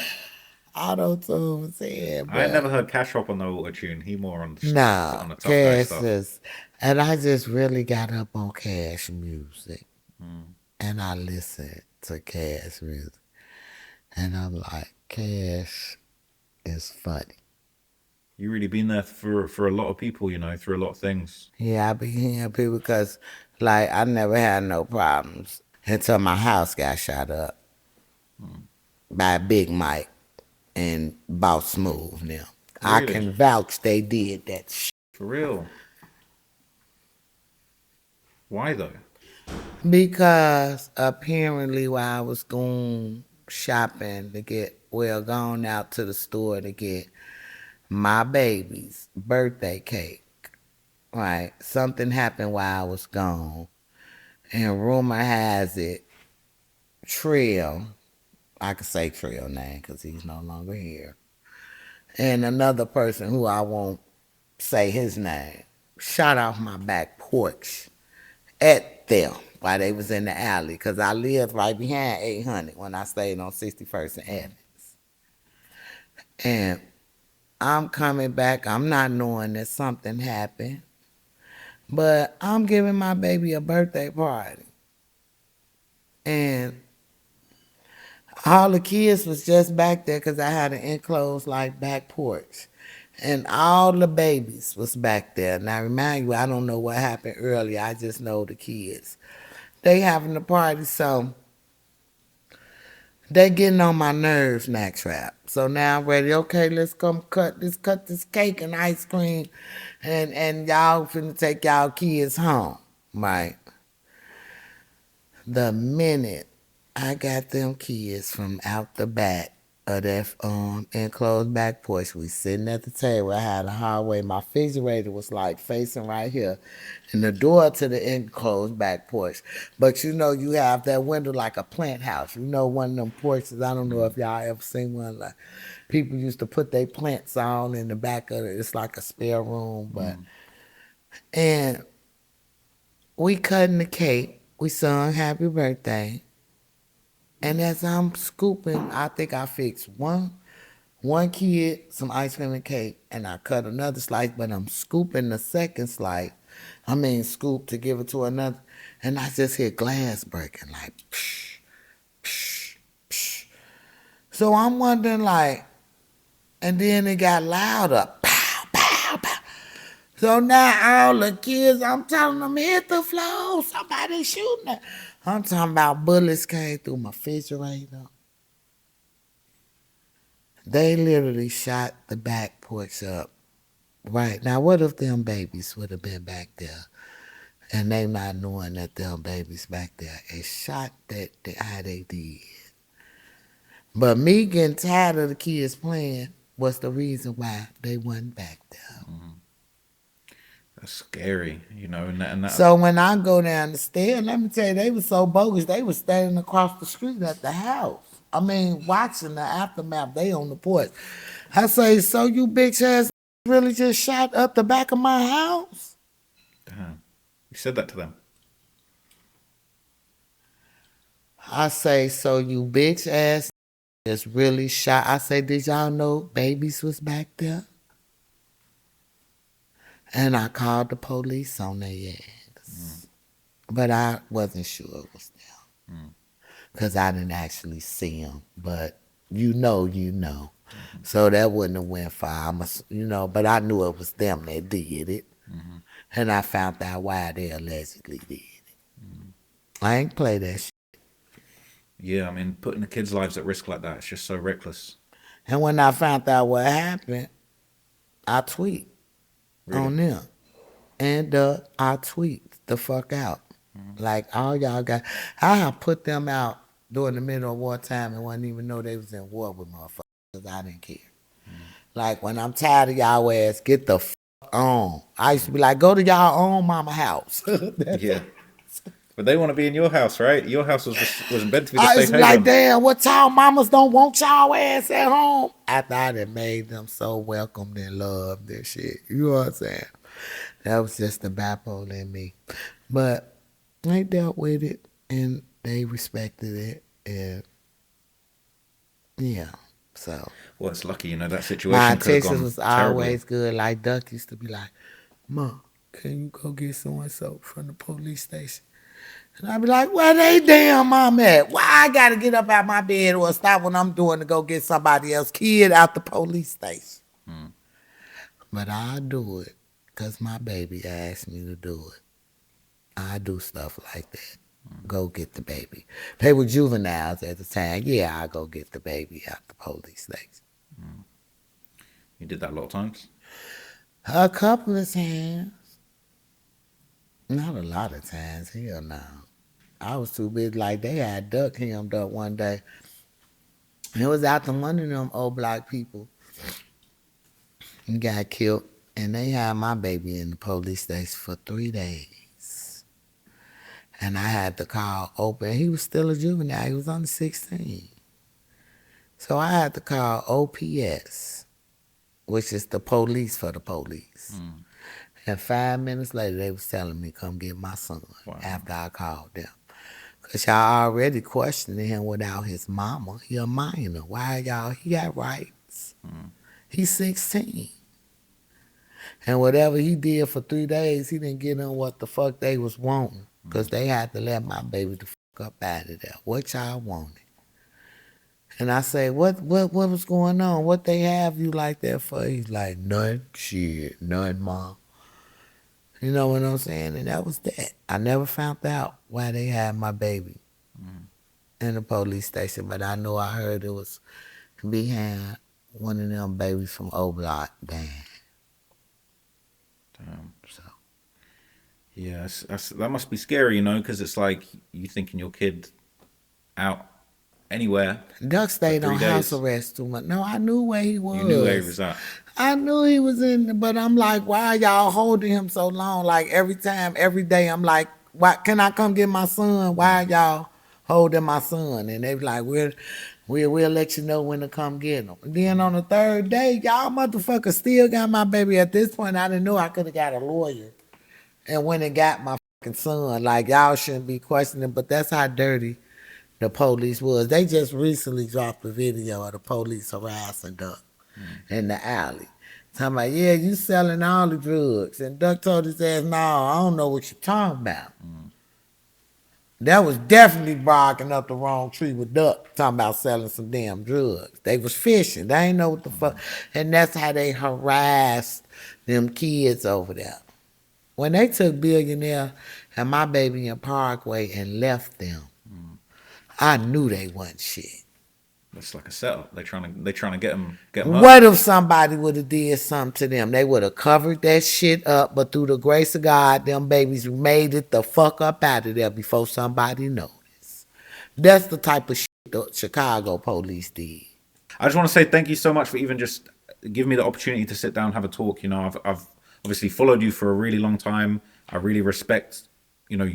auto tune was in, I but never heard Cash Hop on the auto-tune. He more on the nah, tough guy Cash stuff. just, and I just really got up on Cash music, and I listened to Cash music, and I'm like, Cash is funny. You really been there for a lot of people, you know, through a lot of things. Yeah, I be hearing people because, like, I never had no problems until my house got shot up by Big Mike and Boss Smooth now. I Really? can vouch they did that shit. For real. Why though? Because apparently while I was going shopping to get, well, going out to the store to get my baby's birthday cake, right? Something happened while I was gone. And rumor has it, Trill, I could say Trill name because he's no longer here, and another person who I won't say his name, shot off my back porch at them while they was in the alley because I lived right behind 800 when I stayed on 61st and Evans. And I'm coming back, I'm not knowing that something happened, but I'm giving my baby a birthday party. And all the kids was just back there because I had an enclosed like back porch. And all the babies was back there. Now remind you, I don't know what happened earlier. I just know the kids. They having the party, so they getting on my nerves, Mac Trap. So now I'm ready. Okay, let's come cut this cake and ice cream, and y'all finna take y'all kids home, right? The minute I got them kids from out the back of that enclosed back porch. We sitting at the table. I had a hallway. My refrigerator was like facing right here, and the door to the enclosed back porch. But you know, you have that window like a plant house. You know, one of them porches. I don't know if y'all ever seen one. Like people used to put their plants on in the back of it. It's like a spare room, but and we cutting the cake. We sung happy birthday. And as I'm scooping, I think I fixed one kid some ice cream and cake, and I cut another slice, but I'm scooping the second slice. I mean, scoop to give it to another, and I just hear glass breaking, like, psh, psh, psh. So I'm wondering, like, and then it got louder, pow, pow, pow. So now all the kids, I'm telling them, hit the floor, somebody shooting it. I'm talking about bullets came through my refrigerator. They literally shot the back porch up. Right. Now, what if them babies would have been back there and they not knowing that them babies back there and shot that how they did? But me getting tired of the kids playing was the reason why they wasn't back there. That's scary, you know, and that So when I go down the stairs, let me tell you, they were so bogus. They were standing across the street at the house. I mean, watching the aftermath. They on the porch. I say, so you bitch ass really just shot up the back of my house? damn. You said that to them. I say, so you bitch ass just really shot. I say, did y'all know babies was back there? And I called the police on their ass. But I wasn't sure it was them. Because I didn't actually see them. But you know, you know. So that wouldn't have went far. You know, but I knew it was them that did it. And I found out why they allegedly did it. I ain't play that shit. Yeah, I mean, putting the kids' lives at risk like that, it's just so reckless. And when I found out what happened, I tweet Really. on them. And I tweet the fuck out. Like all y'all got, I have put them out during the middle of wartime and wouldn't even know they was in war with motherfuckers because I didn't care. Like when I'm tired of y'all ass, get the fuck on. I used to be like, go to y'all own mama house. Yeah. But they want to be in your house, right? Your house was meant to be the I safe used to be like, haven. damn, what y'all mamas don't want y'all ass at home? After I done made them so welcomed and loved and shit. You know what I'm saying? That was just the bipolar in me. But they dealt with it and they respected it. And yeah, so. Well, it's lucky, you know, that My situation could have intentions gone was terribly. always good. Like Duck used to be like, Mom, can you go get so-and-so from the police station? And I'd be like, where they damn mom at? Why I gotta get up out my bed or stop what I'm doing to go get somebody else's kid out the police station? But I do it because my baby asked me to do it. I do stuff like that. Go get the baby. They were juveniles at the time. Yeah, I go get the baby out the police station. You did that a lot of times. A couple of times. Not a lot of times. Hell no. I was too busy. Like they had Duck hemmed up one day. It was after one of them old black people got killed, and they had my baby in the police station for 3 days. And I had to call open. He was still a juvenile. He was under 16. So I had to call OPS, which is the police for the police. And 5 minutes later, they was telling me, come get my son after I called them. Because y'all already questioning him without his mama. He a minor. Why y'all? He got rights. He's 16. And whatever he did for 3 days, he didn't get them what the fuck they was wanting. Because they had to let my baby the fuck up out of there. What y'all wanted? And I say, what was going on? What they have you like that for? He's like, none. Shit, none, Mom. You know what I'm saying? And that was that. I never found out why they had my baby in the police station, but I know I heard it was behind one of them babies from Oblot band. Damn. So Yeah, that must be scary, you know, because it's like you thinking your kid out anywhere. Duck stayed 3 on house days. arrest too much. No, I knew where he was. You knew where he was at. I knew he was in, but I'm like, why y'all holding him so long? Like every time, every day, I'm like, why can I come get my son? Why y'all holding my son? And they be like, we'll let you know when to come get him. And then on the third day, y'all motherfuckers still got my baby. At this point, I didn't know I could have got a lawyer and went and got my fucking son. Like y'all shouldn't be questioning, but that's how dirty the police was. They just recently dropped a video of the police harassing Duck in the alley. Talking about, yeah, you selling all the drugs. And Duck told his ass, no, I don't know what you're talking about. That was definitely barking up the wrong tree with Duck, talking about selling some damn drugs. They was fishing. They ain't know what the fuck. And that's how they harassed them kids over there. When they took Billionaire and my baby in Parkway and left them, I knew they wasn't shit. It's like a setup. They're trying to get him What if somebody would have did something to them? They would have covered that shit up, but through the grace of God, them babies made it the fuck up out of there before somebody noticed. That's the type of shit the Chicago police did. I just want to say thank you so much for even just giving me the opportunity to sit down and have a talk. You know, I've obviously followed you for a really long time. I really respect, you know,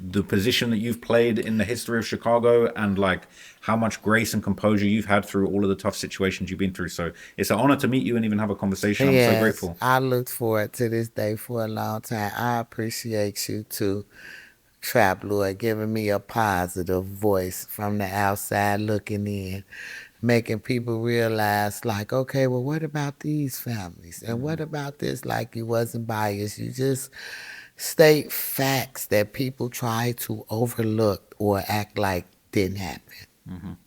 the position that you've played in the history of Chicago and like how much grace and composure you've had through all of the tough situations you've been through. So it's an honor to meet you and even have a conversation. I'm so grateful. I looked forward to this day for a long time. I appreciate you too, Trap Lord, giving me a positive voice from the outside looking in, making people realize, like, okay, well, what about these families? And what about this? Like, you wasn't biased. You just state facts that people try to overlook or act like didn't happen.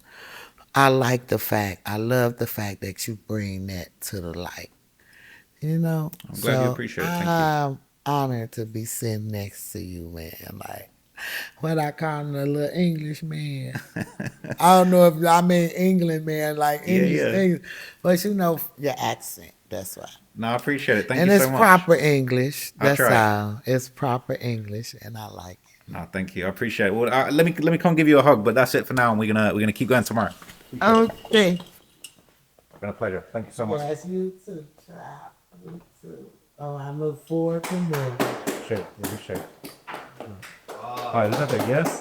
I like the fact, I love the fact that you bring that to the light. You know? I'm glad you appreciate it. Thank you. I'm honored to be sitting next to you, man. Like, what I call him, a little English man. I don't know if I mean England man, like English, but you know your accent. That's why. No, I appreciate it. Thank And you it's so much. proper English. I'll That's try. how. It's proper English, and I like it. No, thank you. I appreciate it. Well, let me come give you a hug, but that's it for now. And we're gonna keep going tomorrow. Okay. It's been a pleasure. Thank you so much. Yes, you too, child. You too. Oh, I look forward to more. Shake. Shake. Hi, is that a yes?